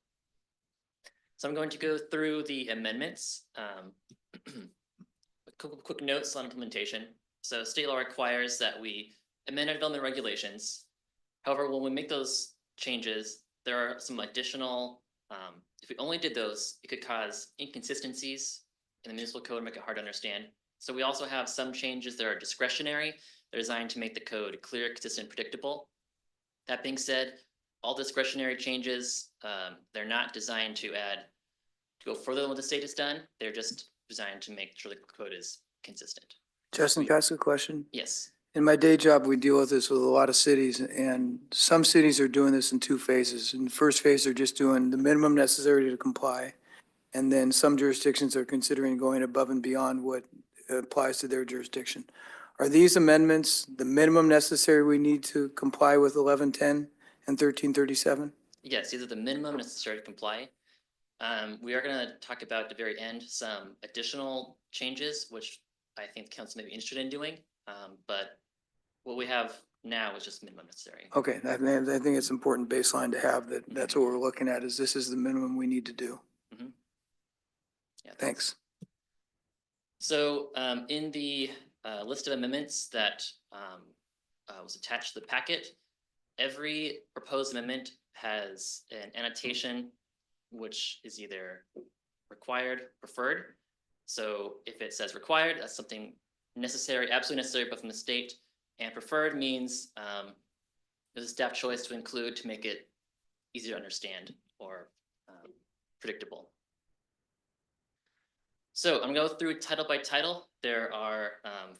S18: So I'm going to go through the amendments. Quick notes on implementation. So state law requires that we amend our development regulations. However, when we make those changes, there are some additional, if we only did those, it could cause inconsistencies in the municipal code and make it hard to understand. So we also have some changes that are discretionary. They're designed to make the code clear, consistent, predictable. That being said, all discretionary changes, they're not designed to go further than what the state has done. They're just designed to make sure the code is consistent.
S1: Justin, can I ask a question?
S18: Yes.
S1: In my day job, we deal with this with a lot of cities, and some cities are doing this in 2 phases. In the first phase, they're just doing the minimum necessary to comply. And then some jurisdictions are considering going above and beyond what applies to their jurisdiction. Are these amendments the minimum necessary we need to comply with 1110 and 1337?
S18: Yes, these are the minimum necessary to comply. We are going to talk about at the very end some additional changes, which I think the council may be interested in doing. But what we have now is just minimum necessary.
S1: Okay, I think it's important baseline to have that. That's what we're looking at, is this is the minimum we need to do.
S18: Yeah,
S1: Thanks.
S18: So in the list of amendments that was attached to the packet, every proposed amendment has an annotation which is either required, preferred. So if it says required, that's something necessary, absolutely necessary, but from the state. And preferred means there's a staff choice to include to make it easier to understand or predictable. So I'm gonna go through title by title. There are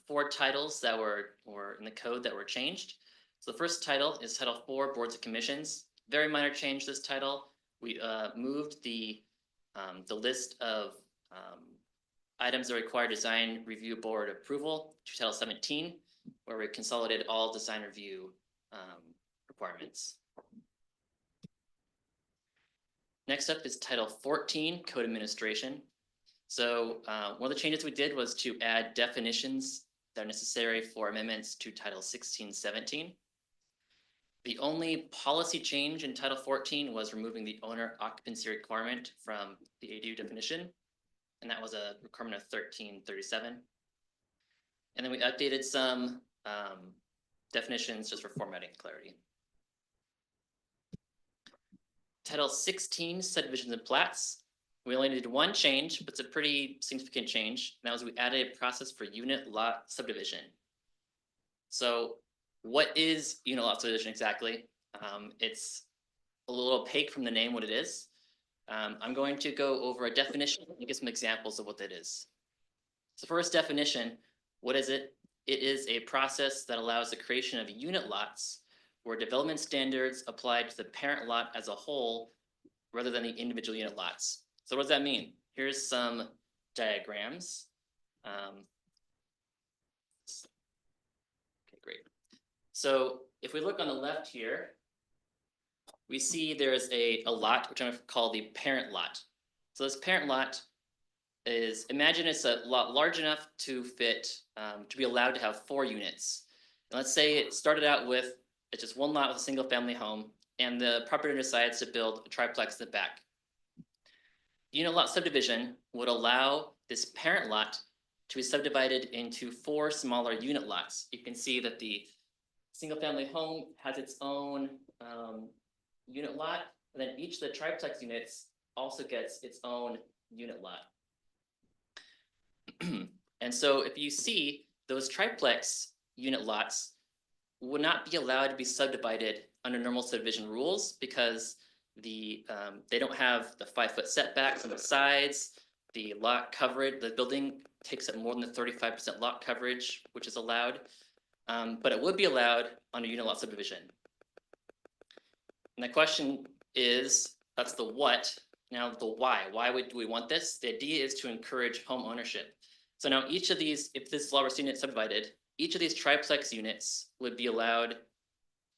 S18: 4 titles that were in the code that were changed. So the first title is Title 4, Boards and Commissions. Very minor change this title. We moved the list of items that require design review board approval to Title 17, where we consolidated all design review requirements. Next up is Title 14, Code Administration. So one of the changes we did was to add definitions that are necessary for amendments to Title 16, 17. The only policy change in Title 14 was removing the owner occupancy requirement from the ADU definition, and that was a requirement of 1337. And then we updated some definitions just for formatting clarity. Title 16, Subdivisions and Plats. We only did one change, but it's a pretty significant change. And that was we added a process for unit lot subdivision. So what is unit lot subdivision exactly? It's a little opaque from the name what it is. I'm going to go over a definition and give some examples of what that is. So first definition, what is it? It is a process that allows the creation of unit lots where development standards apply to the parent lot as a whole rather than the individual unit lots. So what does that mean? Here's some diagrams. Okay, great. So if we look on the left here, we see there's a lot, which I'm going to call the parent lot. So this parent lot is, imagine it's a lot large enough to fit, to be allowed to have 4 units. And let's say it started out with just one lot with a single family home, and the property owner decides to build a triplex in the back. Unit lot subdivision would allow this parent lot to be subdivided into 4 smaller unit lots. You can see that the single family home has its own unit lot, and then each of the triplex units also gets its own unit lot. And so if you see, those triplex unit lots would not be allowed to be subdivided under normal subdivision rules because they don't have the 5-foot setbacks on the sides. The lot coverage, the building takes up more than the 35% lot coverage, which is allowed. But it would be allowed under unit lot subdivision. And the question is, that's the what. Now the why. Why do we want this? The idea is to encourage home ownership. So now each of these, if this law was unit subdivided, each of these triplex units would be allowed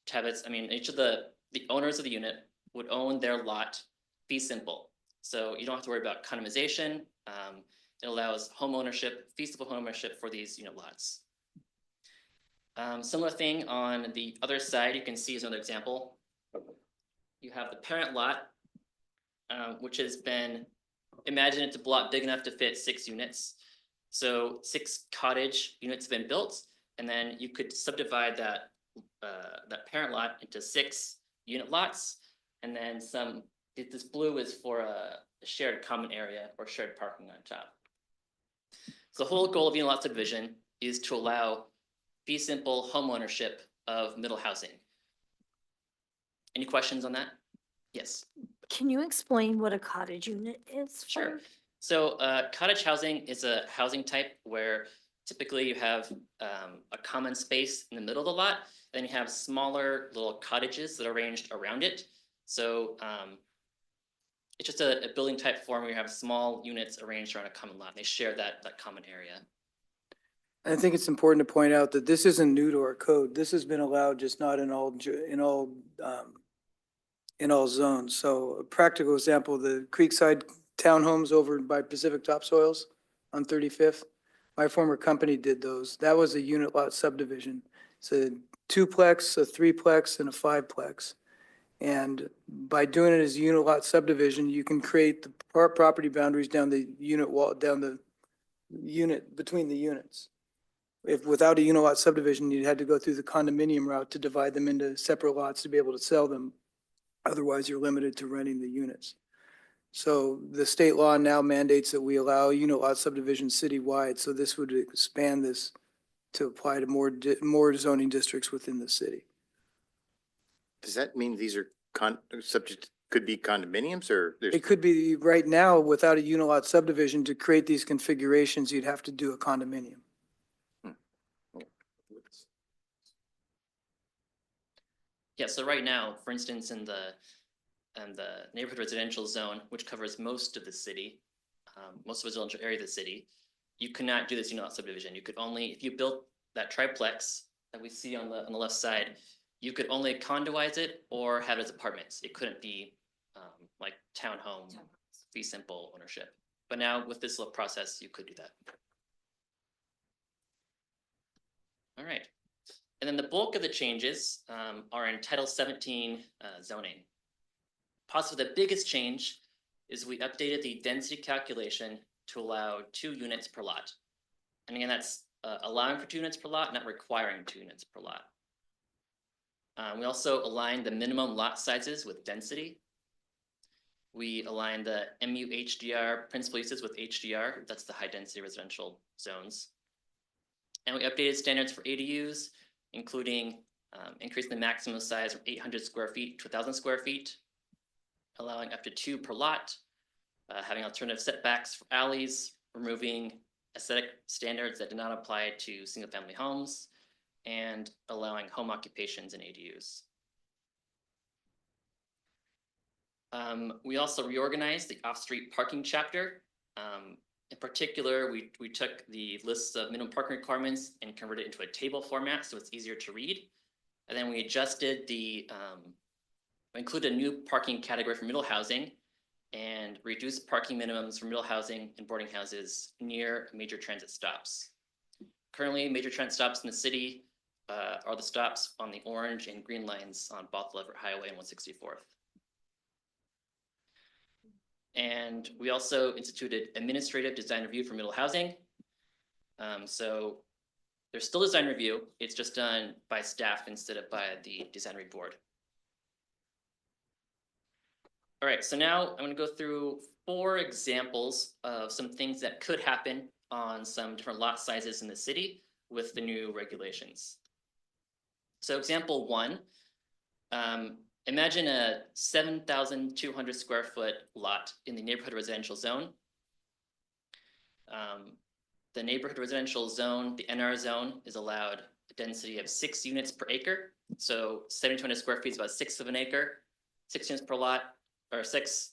S18: to have its, each of the owners of the unit would own their lot fee simple. So you don't have to worry about condomization. It allows home ownership, fee simple home ownership for these unit lots. Similar thing on the other side, you can see as another example. You have the parent lot, which has been, imagine it's a block big enough to fit 6 units. So 6 cottage units have been built, and then you could subdivide that parent lot into 6 unit lots, and then this blue is for a shared common area or shared parking on top. So the whole goal of unit lot subdivision is to allow fee simple home ownership of middle housing. Any questions on that? Yes.
S3: Can you explain what a cottage unit is?
S18: Sure. So cottage housing is a housing type where typically you have a common space in the middle of the lot, then you have smaller little cottages that are arranged around it. So it's just a building type form where you have small units arranged around a common lot. They share that common area.
S1: I think it's important to point out that this isn't new to our code. This has been allowed, just not in all zones. So a practical example, the Creekside townhomes over by Pacific Topsoils on 35th. My former company did those. That was a unit lot subdivision. It's a 2-plex, a 3-plex, and a 5-plex. And by doing it as a unit lot subdivision, you can create the property boundaries down the unit wall, down the unit, between the units. If without a unit lot subdivision, you had to go through the condominium route to divide them into separate lots to be able to sell them. Otherwise, you're limited to renting the units. So the state law now mandates that we allow unit lot subdivision citywide, so this would expand this to apply to more zoning districts within the city.
S2: Does that mean these are subject, could be condominiums or there's?
S1: It could be, right now, without a unit lot subdivision, to create these configurations, you'd have to do a condominium.
S18: Yeah, so right now, for instance, in the neighborhood residential zone, which covers most of the city, most of the residential area of the city, you cannot do this unit lot subdivision. You could only, if you built that triplex that we see on the left side, you could only condoize it or have it as apartments. It couldn't be like townhome, fee simple ownership. But now with this little process, you could do that. All right. And then the bulk of the changes are in Title 17 zoning. Possibly the biggest change is we updated the density calculation to allow 2 units per lot. And again, that's allowing for 2 units per lot, not requiring 2 units per lot. We also aligned the minimum lot sizes with density. We aligned the MUHDR principal uses with HDR, that's the high density residential zones. And we updated standards for ADUs, including increasing the maximum size from 800 square feet to 1,000 square feet, allowing up to 2 per lot, having alternative setbacks for alleys, removing aesthetic standards that do not apply to single-family homes, and allowing home occupations in ADUs. We also reorganized the off-street parking chapter. In particular, we took the lists of minimum parking requirements and converted it into a table format so it's easier to read. And then we adjusted we included a new parking category for middle housing and reduced parking minimums for middle housing and boarding houses near major transit stops. Currently, major transit stops in the city are the stops on the orange and green lines on Bothell Everett Highway and 164th. And we also instituted administrative design review for middle housing. So there's still design review, it's just done by staff instead of by the design review board. All right, so now I'm going to go through 4 examples of some things that could happen on some different lot sizes in the city with the new regulations. So example 1, imagine a 7,200 square foot lot in the neighborhood residential zone. The neighborhood residential zone, the NR zone, is allowed a density of 6 units per acre. So 7,200 square feet is about 1/6 of an acre, 6 units per lot, or 6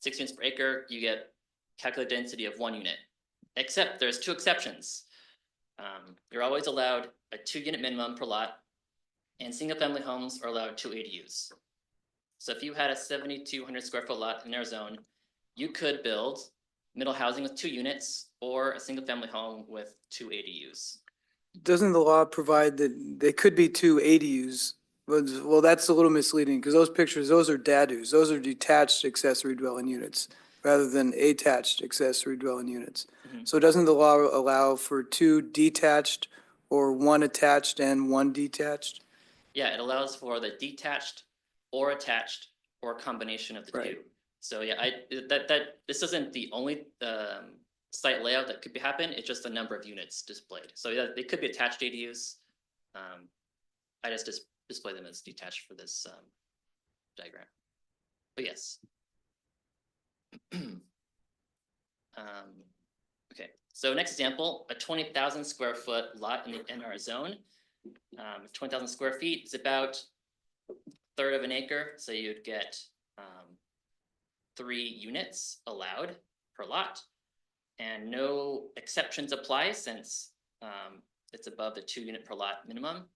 S18: units per acre, you get calculated density of 1 unit. Except there's 2 exceptions. You're always allowed a 2-unit minimum per lot, and single-family homes are allowed 2 ADUs. So if you had a 7,200 square foot lot in our zone, you could build middle housing with 2 units or a single-family home with 2 ADUs.
S1: Doesn't the law provide that they could be 2 ADUs? Well, that's a little misleading because those pictures, those are DADUs. Those are detached accessory dwelling units rather than attached accessory dwelling units. So doesn't the law allow for 2 detached or 1 attached and 1 detached?
S18: Yeah, it allows for the detached or attached or a combination of the 2. So yeah, this isn't the only site layout that could happen. It's just the number of units displayed. So yeah, they could be attached ADUs. I just display them as detached for this diagram. But yes. Okay, so next example, a 20,000 square foot lot in the NR zone. 20,000 square feet is about 1/3 of an acre, so you'd get 3 units allowed per lot, and no exceptions apply since it's above the 2-unit per lot minimum.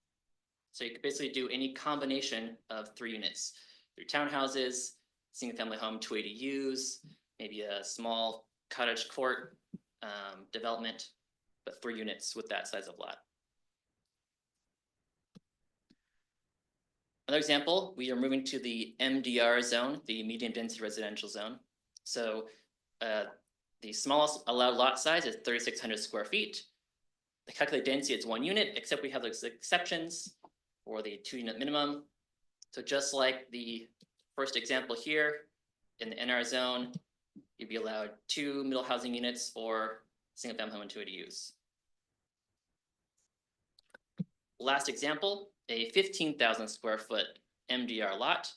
S18: So you could basically do any combination of 3 units, 3 townhouses, single-family home, 2 ADUs, maybe a small cottage court development, but 3 units with that size of lot. Another example, we are moving to the MDR zone, the medium density residential zone. So the smallest allowed lot size is 3,600 square feet. The calculated density is 1 unit, except we have those exceptions for the 2-unit minimum. So just like the first example here, in the NR zone, you'd be allowed 2 middle housing units or single family home and 2 ADUs. Last example, a 15,000 square foot MDR lot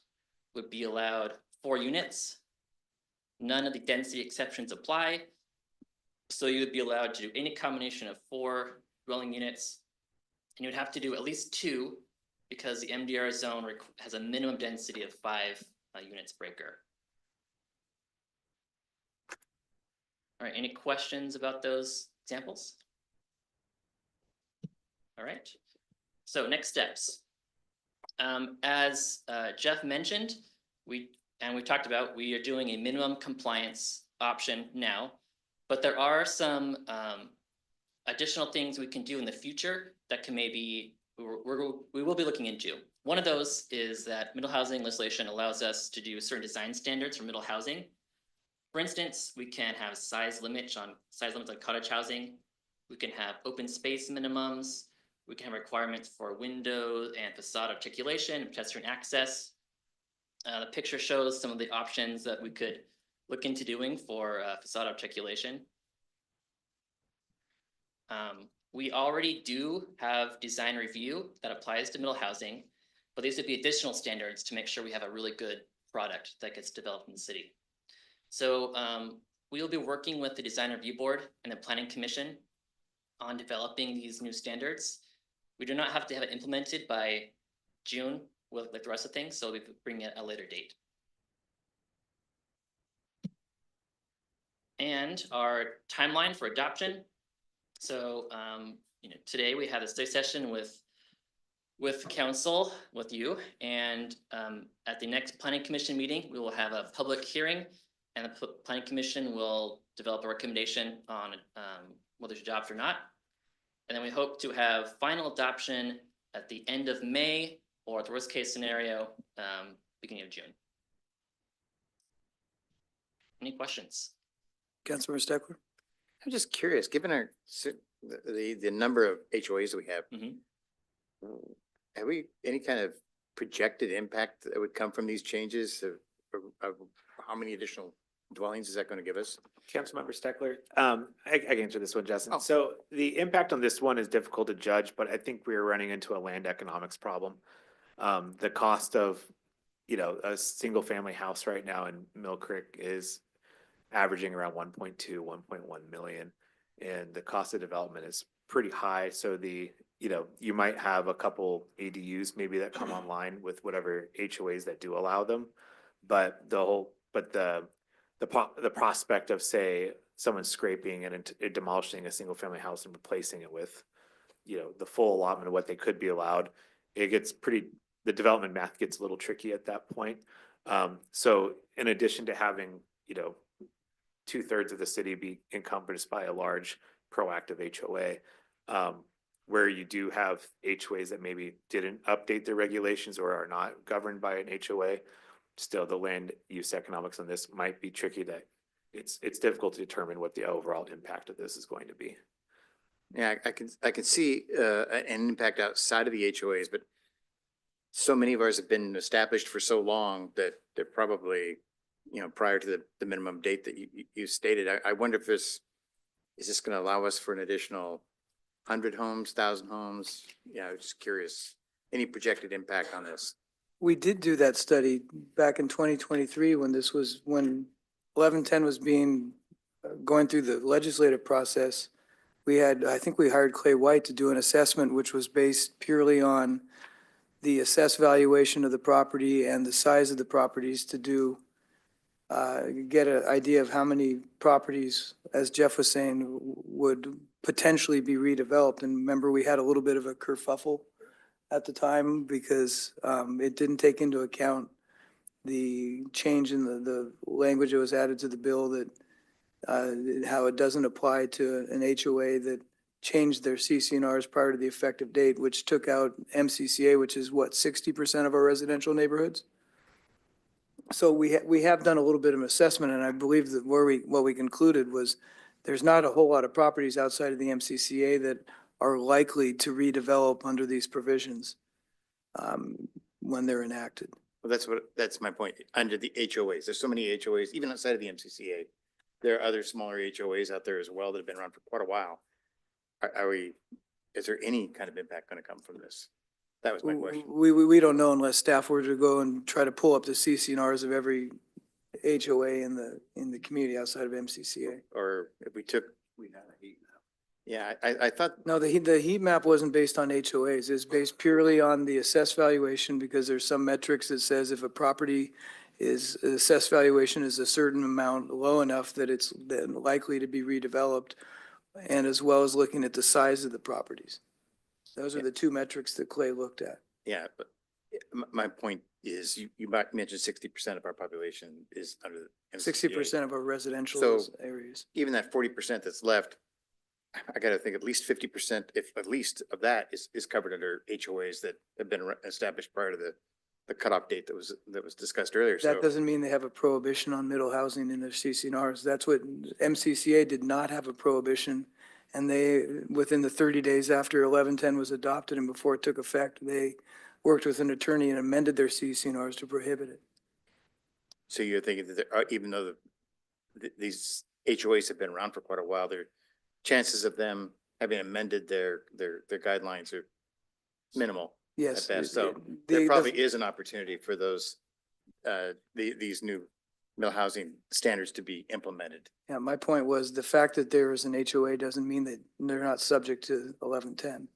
S18: would be allowed 4 units. None of the density exceptions apply. So you would be allowed to do any combination of 4 dwelling units. And you would have to do at least 2 because the MDR zone has a minimum density of 5 units per acre. All right, any questions about those examples? All right, so next steps. As Jeff mentioned, we talked about, we are doing a minimum compliance option now, but there are some additional things we can do in the future that can maybe, we will be looking into. One of those is that middle housing legislation allows us to do certain design standards for middle housing. For instance, we can have size limits on cottage housing. We can have open space minimums. We can have requirements for window and facade articulation and pedestrian access. The picture shows some of the options that we could look into doing for facade articulation. We already do have design review that applies to middle housing, but these would be additional standards to make sure we have a really good product that gets developed in the city. So we will be working with the design review board and the planning commission on developing these new standards. We do not have to have it implemented by June with like the rest of things, so we could bring it at a later date. And our timeline for adoption. So today we had a study session with council, with you, and at the next planning commission meeting, we will have a public hearing, and the planning commission will develop a recommendation on whether to adopt or not. And then we hope to have final adoption at the end of May, or at the worst case scenario, beginning of June. Any questions?
S1: Councilmember Steckler?
S2: I'm just curious, given the number of HOAs we have, have we any kind of projected impact that would come from these changes? Of how many additional dwellings is that going to give us?
S17: Councilmember Steckler, I can answer this one, Justin. So the impact on this one is difficult to judge, but I think we're running into a land economics problem. The cost of, a single family house right now in Mill Creek is averaging around 1.2, 1.1 million. And the cost of development is pretty high. So you might have a couple ADUs maybe that come online with whatever HOAs that do allow them. But the prospect of, say, someone scraping and demolishing a single family house and replacing it with, the full allotment of what they could be allowed, the development math gets a little tricky at that point. So in addition to having, 2/3 of the city be encompassed by a large proactive HOA, where you do have HOAs that maybe didn't update their regulations or are not governed by an HOA, still the land use economics on this might be tricky. That it's difficult to determine what the overall impact of this is going to be.
S2: Yeah, I can see an impact outside of the HOAs, but so many of ours have been established for so long that they're probably, prior to the minimum date that you stated. I wonder if is this going to allow us for an additional 100 homes, 1,000 homes? Yeah, I was just curious. Any projected impact on this?
S1: We did do that study back in 2023 when 1110 was going through the legislative process. I think we hired Clay White to do an assessment, which was based purely on the assessed valuation of the property and the size of the properties to get an idea of how many properties, as Jeff was saying, would potentially be redeveloped. And remember, we had a little bit of a kerfuffle at the time because it didn't take into account the change in the language that was added to the bill, that how it doesn't apply to an HOA that changed their CCNRs prior to the effective date, which took out MCCA, which is what, 60% of our residential neighborhoods? So we have done a little bit of an assessment, and I believe that what we concluded was there's not a whole lot of properties outside of the MCCA that are likely to redevelop under these provisions when they're enacted.
S2: Well, that's my point. Under the HOAs, there's so many HOAs, even outside of the MCCA. There are other smaller HOAs out there as well that have been around for quite a while. Is there any kind of impact going to come from this? That was my question.
S1: We don't know unless staff were to go and try to pull up the CCNRs of every HOA in the community outside of MCCA.
S2: Or if we took. Yeah, I thought.
S1: No, the heat map wasn't based on HOAs. It's based purely on the assessed valuation because there's some metrics that says if a property is, assessed valuation is a certain amount low enough that it's then likely to be redeveloped, and as well as looking at the size of the properties. Those are the two metrics that Clay looked at.
S2: Yeah, but my point is you might mention 60% of our population is under the MCCA.
S1: 60% of our residential
S2: So
S1: areas.
S2: even that 40% that's left, I gotta think at least 50%, if at least of that is covered under HOAs that have been established prior to the cutoff date that was discussed earlier. So
S1: That doesn't mean they have a prohibition on middle housing in their CCNRs. That's what MCCA did not have a prohibition. And they, within the 30 days after 1110 was adopted and before it took effect, they worked with an attorney and amended their CCNRs to prohibit it.
S2: So you're thinking that there are, even though these HOAs have been around for quite a while, their chances of them having amended their guidelines are minimal.
S1: Yes.
S2: At best. So there probably is an opportunity for those, these new mill housing standards to be implemented.
S1: Yeah, my point was the fact that there is an HOA doesn't mean that they're not subject to 1110.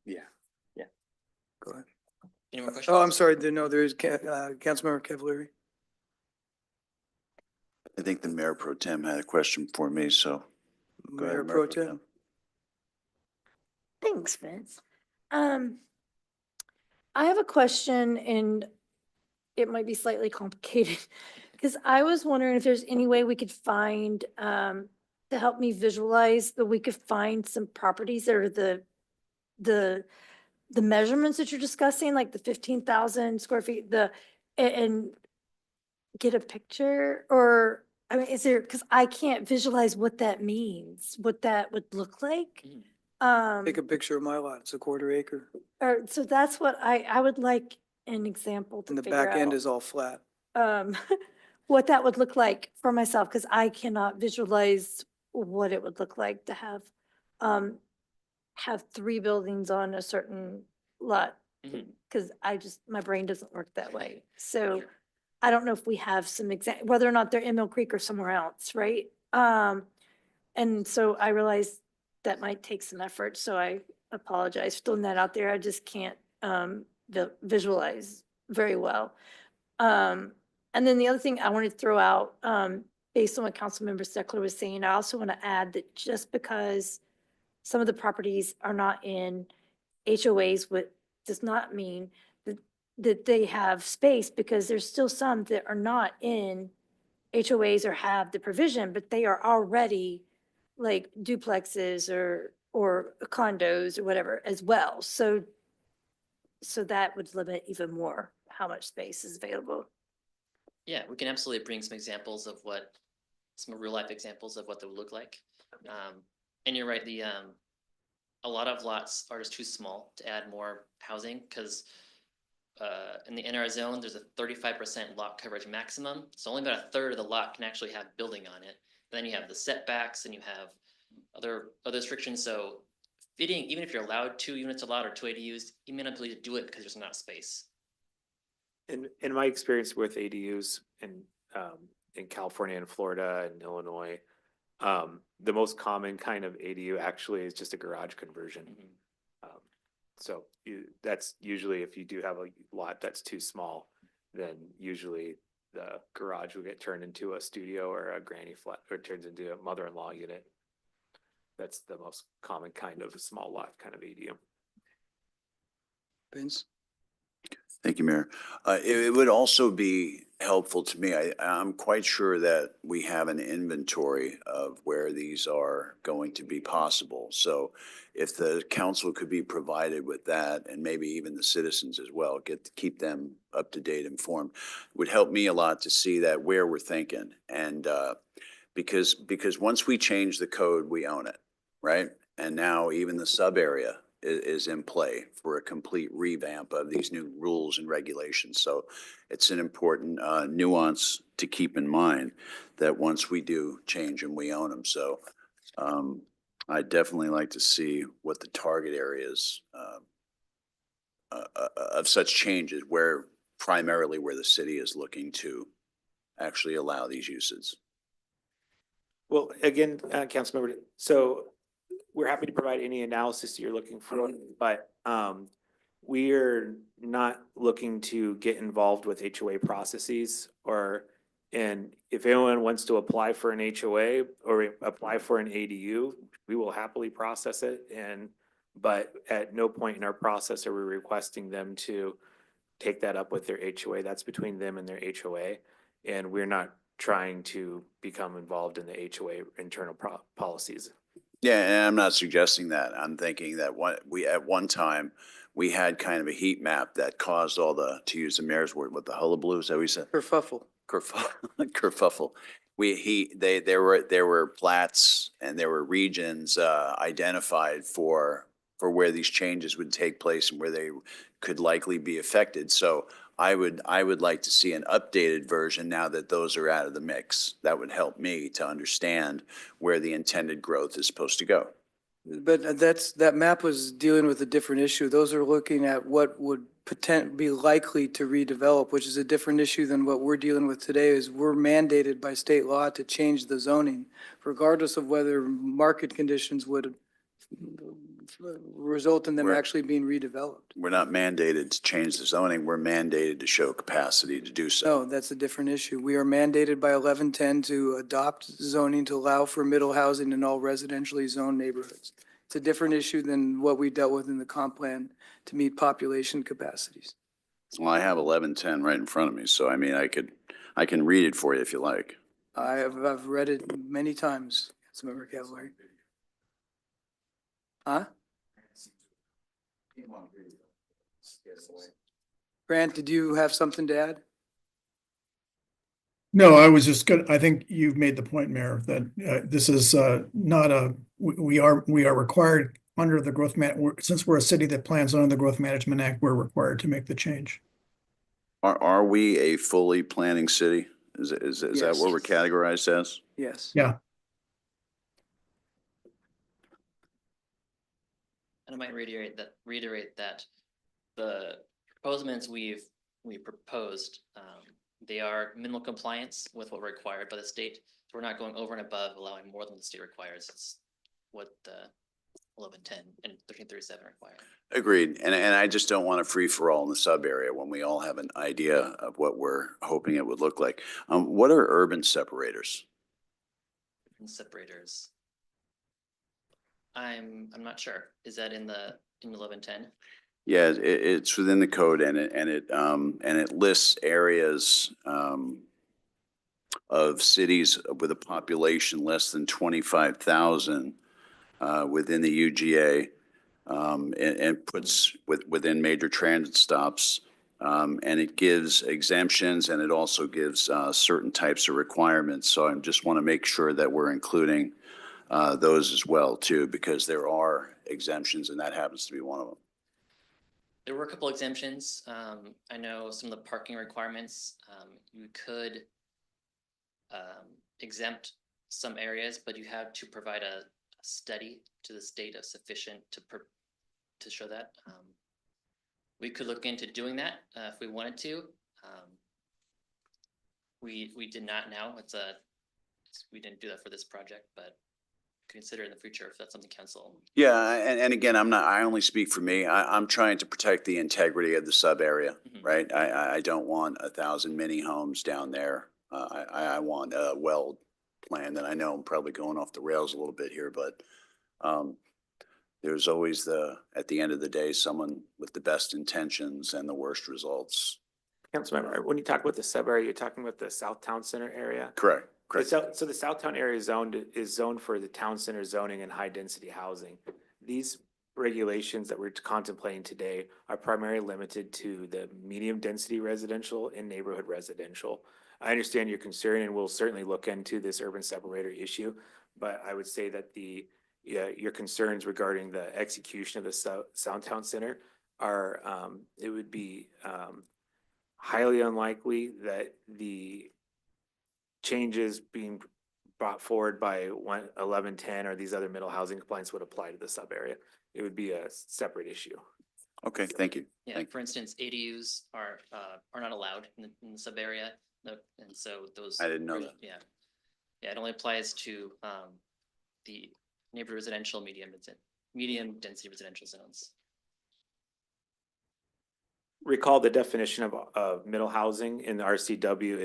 S2: Yeah, yeah.
S1: Go ahead.
S18: Any more questions?
S1: Oh, I'm sorry. No, there is Councilmember Cavallari.
S9: I think the Mayor Pro Tem had a question for me, so. Go ahead,
S1: Mayor Pro Tem.
S3: Thanks, Vince. I have a question, and it might be slightly complicated because I was wondering if there's any way we could find to help me visualize that we could find some properties that are the measurements that you're discussing, like the 15,000 square feet, and get a picture, or I mean, is there, because I can't visualize what that means, what that would look like.
S1: Take a picture of my lot. It's a 1/4 acre.
S3: Or, so that's what I would like an example to
S1: And the
S3: figure
S1: back end
S3: out,
S1: is all flat.
S3: what that would look like for myself, because I cannot visualize what it would look like to have 3 buildings on a certain lot. Because my brain doesn't work that way. So I don't know if we have some whether or not they're in Mill Creek or somewhere else, right? And so I realized that might take some effort, so I apologize for throwing that out there. I just can't visualize very well. And then the other thing I wanted to throw out, based on what Councilmember Steckler was saying, I also want to add that just because some of the properties are not in HOAs, does not mean that they have space, because there's still some that are not in HOAs or have the provision, but they are already like duplexes or condos or whatever as well. So that would limit even more how much space is available.
S18: Yeah, we can absolutely bring some examples of some real life examples of what they would look like. And you're right, a lot of lots are just too small to add more housing, because in the NR zone, there's a 35% lot coverage maximum. So only about 1/3 of the lot can actually have building on it. Then you have the setbacks and you have other restrictions. So fitting, even if you're allowed 2 units a lot or 2 ADUs, you may not be able to do it because there's not space.
S17: In my experience with ADUs in California and Florida and Illinois, the most common kind of ADU actually is just a garage conversion. So that's usually, if you do have a lot that's too small, then usually the garage will get turned into a studio or a granny flat, or turns into a mother-in-law unit. That's the most common kind of a small lot kind of ADU.
S1: Vince?
S9: Thank you, Mayor. It would also be helpful to me. I'm quite sure that we have an inventory of where these are going to be possible. So if the council could be provided with that, and maybe even the citizens as well, keep them up to date, informed, would help me a lot to see that where we're thinking. And because once we change the code, we own it, right? And now even the sub area is in play for a complete revamp of these new rules and regulations. So it's an important nuance to keep in mind that once we do change them, we own them. So I'd definitely like to see what the target areas of such changes, where primarily where the city is looking to actually allow these uses.
S17: Well, again, Councilmember, so we're happy to provide any analysis you're looking for, but we're not looking to get involved with HOA processes and if anyone wants to apply for an HOA or apply for an ADU, we will happily process it. But at no point in our process are we requesting them to take that up with their HOA. That's between them and their HOA. And we're not trying to become involved in the HOA internal policies.
S9: Yeah, and I'm not suggesting that. I'm thinking that at one time, we had kind of a heat map that caused all the, to use the mayor's word, what the hullabaloo, is that what we said?
S1: Kerfuffle.
S9: Kerfuffle. There were plats and there were regions identified for where these changes would take place and where they could likely be affected. So I would like to see an updated version now that those are out of the mix. That would help me to understand where the intended growth is supposed to go.
S1: But that map was dealing with a different issue. Those are looking at what would be likely to redevelop, which is a different issue than what we're dealing with today. Is we're mandated by state law to change the zoning, regardless of whether market conditions would result in them actually being redeveloped.
S9: We're not mandated to change the zoning. We're mandated to show capacity to do so.
S1: No, that's a different issue. We are mandated by 1110 to adopt zoning to allow for middle housing in all residentially zoned neighborhoods. It's a different issue than what we dealt with in the comp plan to meet population capacities.
S9: Well, I have 1110 right in front of me, so I mean, I can read it for you if you like.
S1: I've read it many times, Councilmember Cavallari. Huh? Grant, did you have something to add?
S15: No, I was just good. I think you've made the point, Mayor, that this is not we are required under the since we're a city that plans under the Growth Management Act, we're required to make the change.
S9: Are we a fully planning city? Is that what we're categorized as?
S1: Yes.
S15: Yeah.
S18: And I might reiterate that the proposals we proposed, they are minimal compliance with what required by the state. So we're not going over and above allowing more than the state requires. It's what the 1110 and 1337 require.
S9: Agreed. And I just don't want a free for all in the sub area when we all have an idea of what we're hoping it would look like. What are urban separators?
S18: And separators. I'm not sure. Is that in 1110?
S9: Yeah, it's within the code, and it lists areas of cities with a population less than 25,000 within the UGA, and puts within major transit stops, and it gives exemptions, and it also gives certain types of requirements. So I just want to make sure that we're including those as well too, because there are exemptions, and that happens to be one of them.
S18: There were a couple exemptions. I know some of the parking requirements, you could exempt some areas, but you have to provide a study to the state of sufficient to show that. We could look into doing that if we wanted to. We did not now. We didn't do that for this project, but consider in the future if that's something council.
S9: Yeah, and again, I only speak for me. I'm trying to protect the integrity of the sub area, right? I don't want 1,000 mini homes down there. I want a well planned, and I know I'm probably going off the rails a little bit here, but there's always at the end of the day, someone with the best intentions and the worst results.
S17: Councilmember, when you talk about the sub area, you're talking about the South Town Center area?
S9: Correct,
S17: The
S9: correct.
S17: So the Southtown area is zoned for the town center zoning and high density housing. These regulations that we're contemplating today are primarily limited to the medium density residential and neighborhood residential. I understand your concern and we'll certainly look into this urban separator issue, but I would say that your concerns regarding the execution of the Southtown Center are, it would be, highly unlikely that the changes being brought forward by 1110 or these other middle housing compliance would apply to the sub area. It would be a separate issue.
S9: Okay, thank you.
S18: Yeah,
S9: Thank
S18: for instance, ADUs are not allowed in the sub area. And so those.
S9: I didn't know that.
S18: Yeah. Yeah, it only applies to the neighborhood residential, medium density residential zones.
S17: Recall the definition of middle housing in the RCW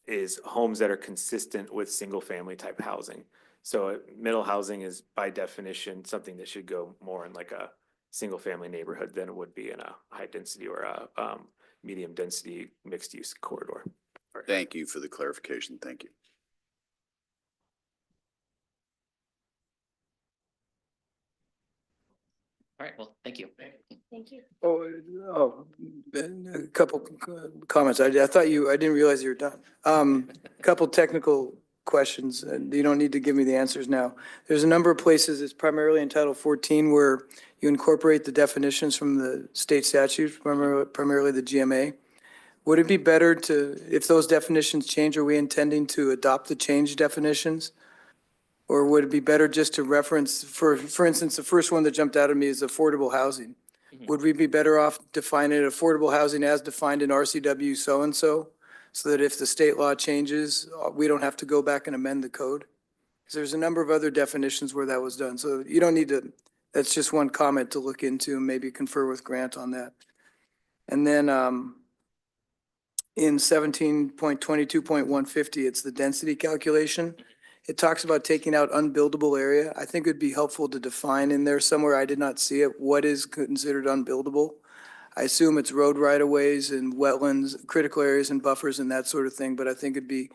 S17: is homes that are consistent with single family type housing. So middle housing is by definition something that should go more in like a single family neighborhood than it would be in a high density or a medium density mixed use corridor.
S9: Thank you for the clarification. Thank you.
S18: All right, well, thank you.
S3: Thank you.
S1: A couple comments. I thought I didn't realize you were done. A couple technical questions, and you don't need to give me the answers now. There's a number of places, it's primarily in Title 14, where you incorporate the definitions from the state statutes, primarily the GMA. Would it be better if those definitions change, are we intending to adopt the changed definitions? Or would it be better just to reference, for instance, the first one that jumped out at me is affordable housing. Would we be better off defining affordable housing as defined in RCW so-and-so? So that if the state law changes, we don't have to go back and amend the code? Because there's a number of other definitions where that was done. So you don't need to, that's just one comment to look into and maybe confer with Grant on that. And then in 17.22.150, it's the density calculation. It talks about taking out unbuildable area. I think it'd be helpful to define in there somewhere, I did not see it, what is considered unbuildable. I assume it's road right-of-ways and wetlands, critical areas and buffers and that sort of thing, but I think it'd be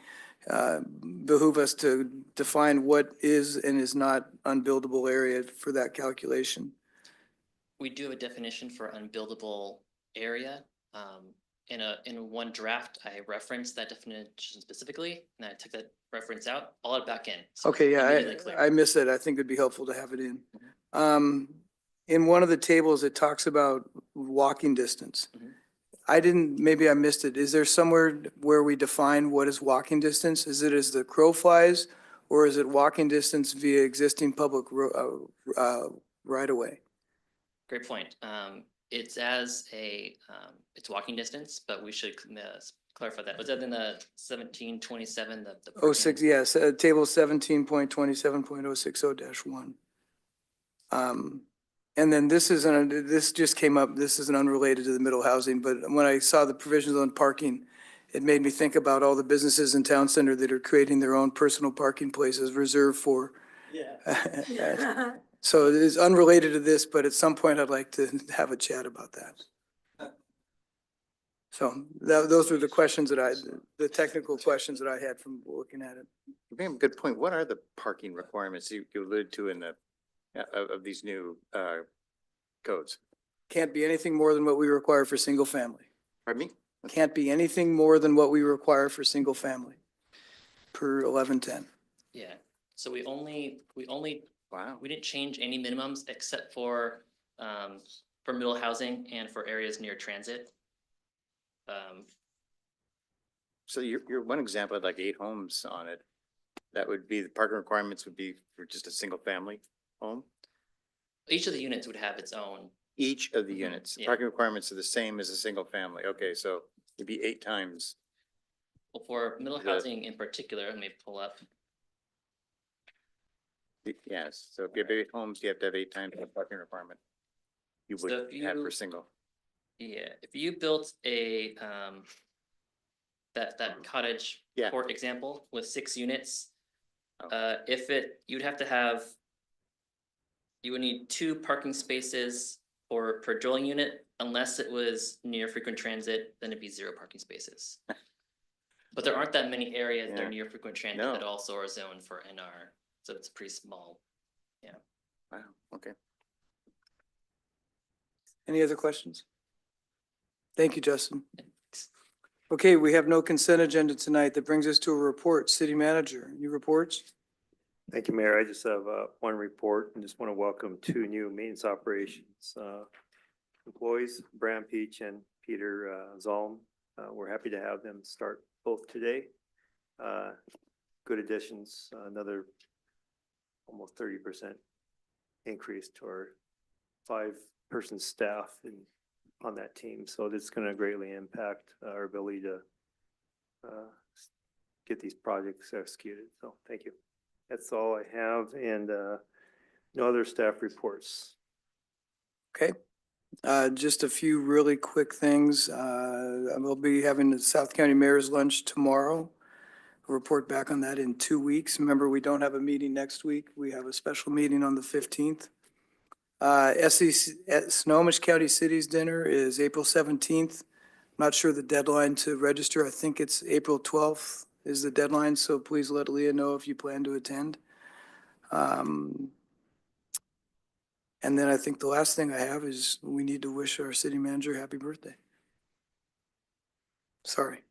S1: behoove us to define what is and is not unbuildable area for that calculation.
S18: We do have a definition for unbuildable area. In one draft, I referenced that definition specifically, and I took that reference out, all it back in. So
S1: Okay, yeah,
S18: immediately clear.
S1: I missed it. I think it'd be helpful to have it in. In one of the tables, it talks about walking distance. Maybe I missed it. Is there somewhere where we define what is walking distance? Is it as the crow flies, or is it walking distance via existing public right-of-way?
S18: Great point. It's it's walking distance, but we should clarify that. Was that in the 1727? The
S1: Oh, six, yes, table 17.27.060-1. And then this just came up, this isn't unrelated to the middle housing, but when I saw the provisions on parking, it made me think about all the businesses in town center that are creating their own personal parking places reserved for. Yeah. So it is unrelated to this, but at some point I'd like to have a chat about that. So those were the questions the technical questions that I had from looking at it.
S2: You bring up a good point. What are the parking requirements you alluded to in the, of these new codes?
S1: Can't be anything more than what we require for single family.
S2: Pardon me?
S1: Can't be anything more than what we require for single family per 1110.
S18: Yeah, so we only,
S2: Wow.
S18: we didn't change any minimums except for middle housing and for areas near transit.
S2: So your one example had like 8 homes on it. That would be, the parking requirements would be for just a single family home?
S18: Each of the units would have its own.
S2: Each of the units,
S18: yeah.
S2: parking requirements are the same as a single family. Okay, so it'd be 8 times.
S18: Well, for middle
S2: The-
S18: housing in particular, let me pull up.
S2: Yes, so if you have 8 homes, you have to have 8 times the parking requirement you
S18: So
S2: would
S18: if
S2: have for
S18: you-
S2: single.
S18: Yeah, if you built a that cottage
S2: Yeah.
S18: court example with 6 units,
S2: Oh.
S18: you would need 2 parking spaces per dwelling unit unless it was near frequent transit, then it'd be 0 parking spaces. But there aren't that many areas that
S2: Yeah.
S18: are near frequent transit
S2: No.
S18: that also are zoned for NR, so it's pretty small.
S2: Wow, okay.
S1: Any other questions? Thank you, Justin. Okay, we have no consent agenda tonight. That brings us to a report. City Manager, any reports?
S13: Thank you, Mayor. I just have one report and just want to welcome two new maintenance operations employees, Bram Peach and Peter Zalm. We're happy to have them start both today. Good additions, another almost 30% increase to our 5-person staff on that team. So this is going to greatly impact our ability to get these projects executed. So thank you. That's all I have, and no other staff reports.
S1: Okay. Just a few really quick things. We'll be having the South County Mayor's Lunch tomorrow. I'll report back on that in 2 weeks. Remember, we don't have a meeting next week. We have a special meeting on the 15th. Snohomish County City's dinner is April 17th. I'm not sure the deadline to register. I think it's April 12th is the deadline, so please let Leah know if you plan to attend. And then I think the last thing I have is we need to wish our city manager happy birthday. Sorry.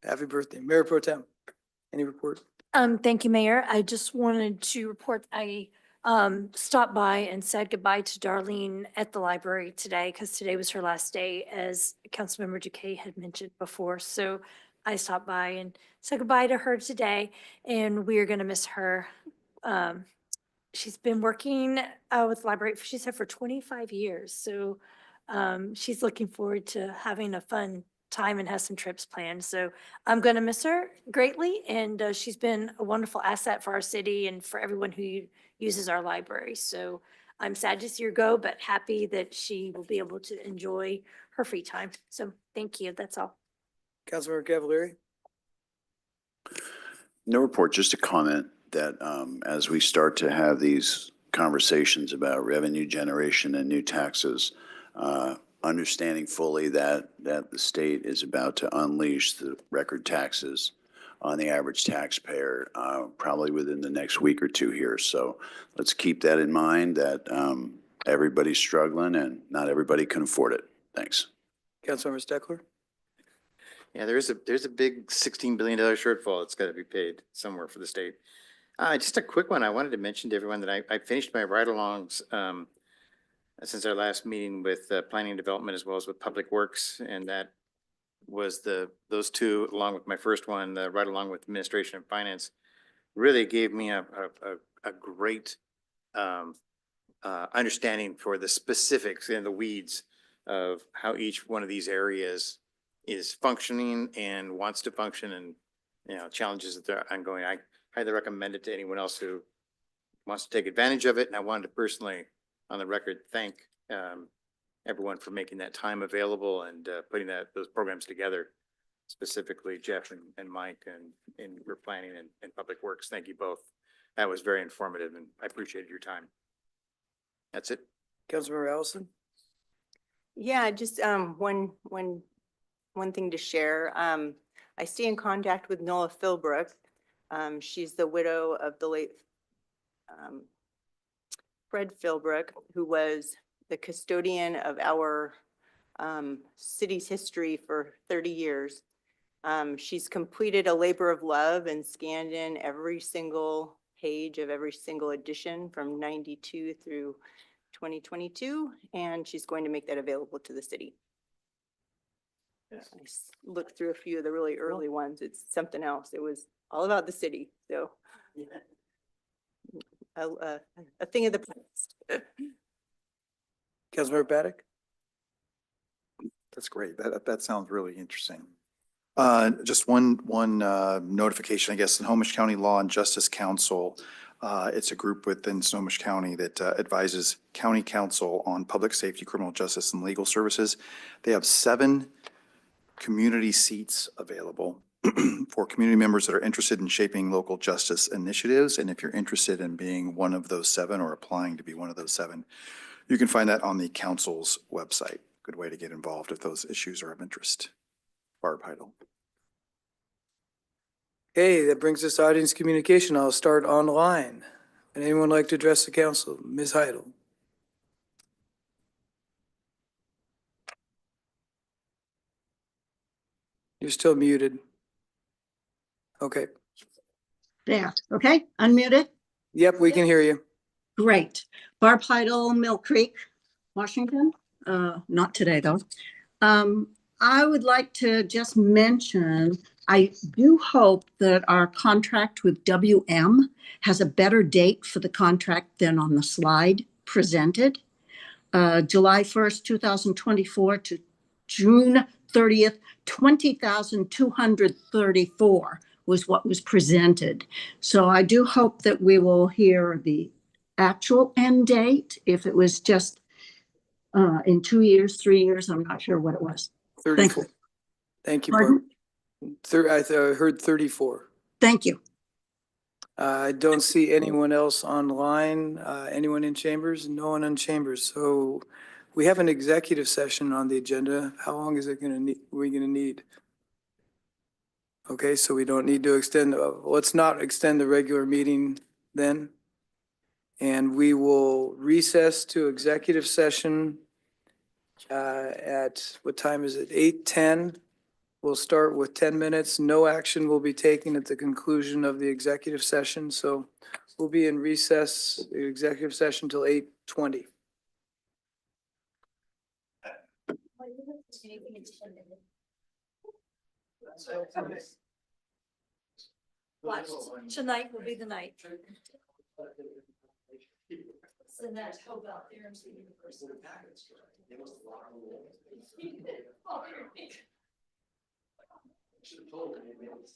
S1: Happy birthday. Mayor Pro Tem, any report?
S3: Thank you, Mayor. I just wanted to report, I stopped by and said goodbye to Darlene at the library today because today was her last day, as Councilmember Duque had mentioned before. So I stopped by and said goodbye to her today, and we are going to miss her. She's been working with the library, she said, for 25 years. So she's looking forward to having a fun time and has some trips planned. So I'm going to miss her greatly. And she's been a wonderful asset for our city and for everyone who uses our library. So I'm sad to see her go, but happy that she will be able to enjoy her free time. So thank you. That's all.
S1: Councilmember Cavallari?
S9: No report, just a comment that as we start to have these conversations about revenue generation and new taxes, understanding fully that the state is about to unleash the record taxes on the average taxpayer probably within the next week or two here. So let's keep that in mind, that everybody's struggling and not everybody can afford it. Thanks.
S1: Councilmember Steckler?
S2: Yeah, there's a big $16 billion shortfall that's got to be paid somewhere for the state. Just a quick one. I wanted to mention to everyone that I finished my ride-alongs since our last meeting with Planning and Development as well as with Public Works, and that was those two, along with my first one, right along with Administration and Finance, really gave me a great understanding for the specifics and the weeds of how each one of these areas is functioning and wants to function, and challenges that they're ongoing. I highly recommend it to anyone else who wants to take advantage of it. And I wanted to personally, on the record, thank everyone for making that time available and putting those programs together, specifically Jeff and Mike and your planning and Public Works. Thank you both. That was very informative and I appreciated your time. That's it.
S1: Councilmember Allison?
S11: Yeah, just one thing to share. I stay in contact with Noah Philbrook. She's the widow of the late Fred Philbrook, who was the custodian of our city's history for 30 years. She's completed a labor of love and scanned in every single page of every single edition from 92 through 2022, and she's going to make that available to the city. I looked through a few of the really early ones. It's something else. It was all about the city. So a thing of the past.
S1: Councilmember Paddock?
S10: That's great. That sounds really interesting. Just one notification, I guess, the Snohomish County Law and Justice Council. It's a group within Snohomish County that advises county council on public safety, criminal justice, and legal services. They have 7 community seats available for community members that are interested in shaping local justice initiatives. And if you're interested in being one of those 7 or applying to be one of those 7, You can find that on the council's website. Good way to get involved if those issues are of interest. Barb Heidel.
S1: Okay, that brings us to audience communication. I'll start online. Would anyone like to address the council? Ms. Heidel. You're still muted. Okay.
S19: There, okay, unmuted?
S1: Yep, we can hear you.
S19: Great. Barb Heidel, Mill Creek, Washington. Not today, though. I would like to just mention, I do hope that our contract with WM has a better date for the contract than on the slide presented. July 1st, 2024 to June 30th, 20,234 was what was presented. So I do hope that we will hear the actual end date. If it was just in 2 years, 3 years, I'm not sure what it was. Thank
S1: 34.
S19: you.
S1: Thank you,
S19: Pardon?
S1: Barb. I heard 34.
S19: Thank you.
S1: I don't see anyone else online. Anyone in chambers? No one in chambers. So we have an executive session on the agenda. How long is it going to need? We going to need? Okay, so we don't need to extend. Let's not extend the regular meeting then. And we will recess to executive session at, what time is it? 8:10. We'll start with 10 minutes. No action will be taken at the conclusion of the executive session. So we'll be in recess, executive session till 8:20.
S3: Watch, tonight will be the night. So that's how about there in the university.
S5: Should have told me, maybe it's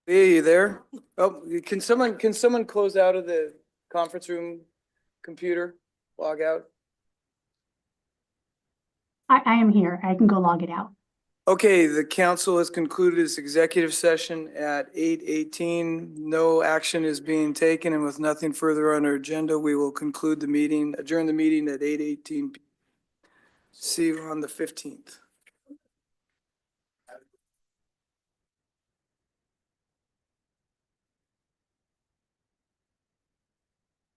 S1: Leah, you there? Oh, can someone close out of the conference room computer, log out?
S4: I am here. I can go log it out.
S1: Okay, the council has concluded its executive session at 8:18. No action is being taken, and with nothing further on our agenda, we will conclude the meeting, adjourn the meeting at 8:18. See you on the 15th.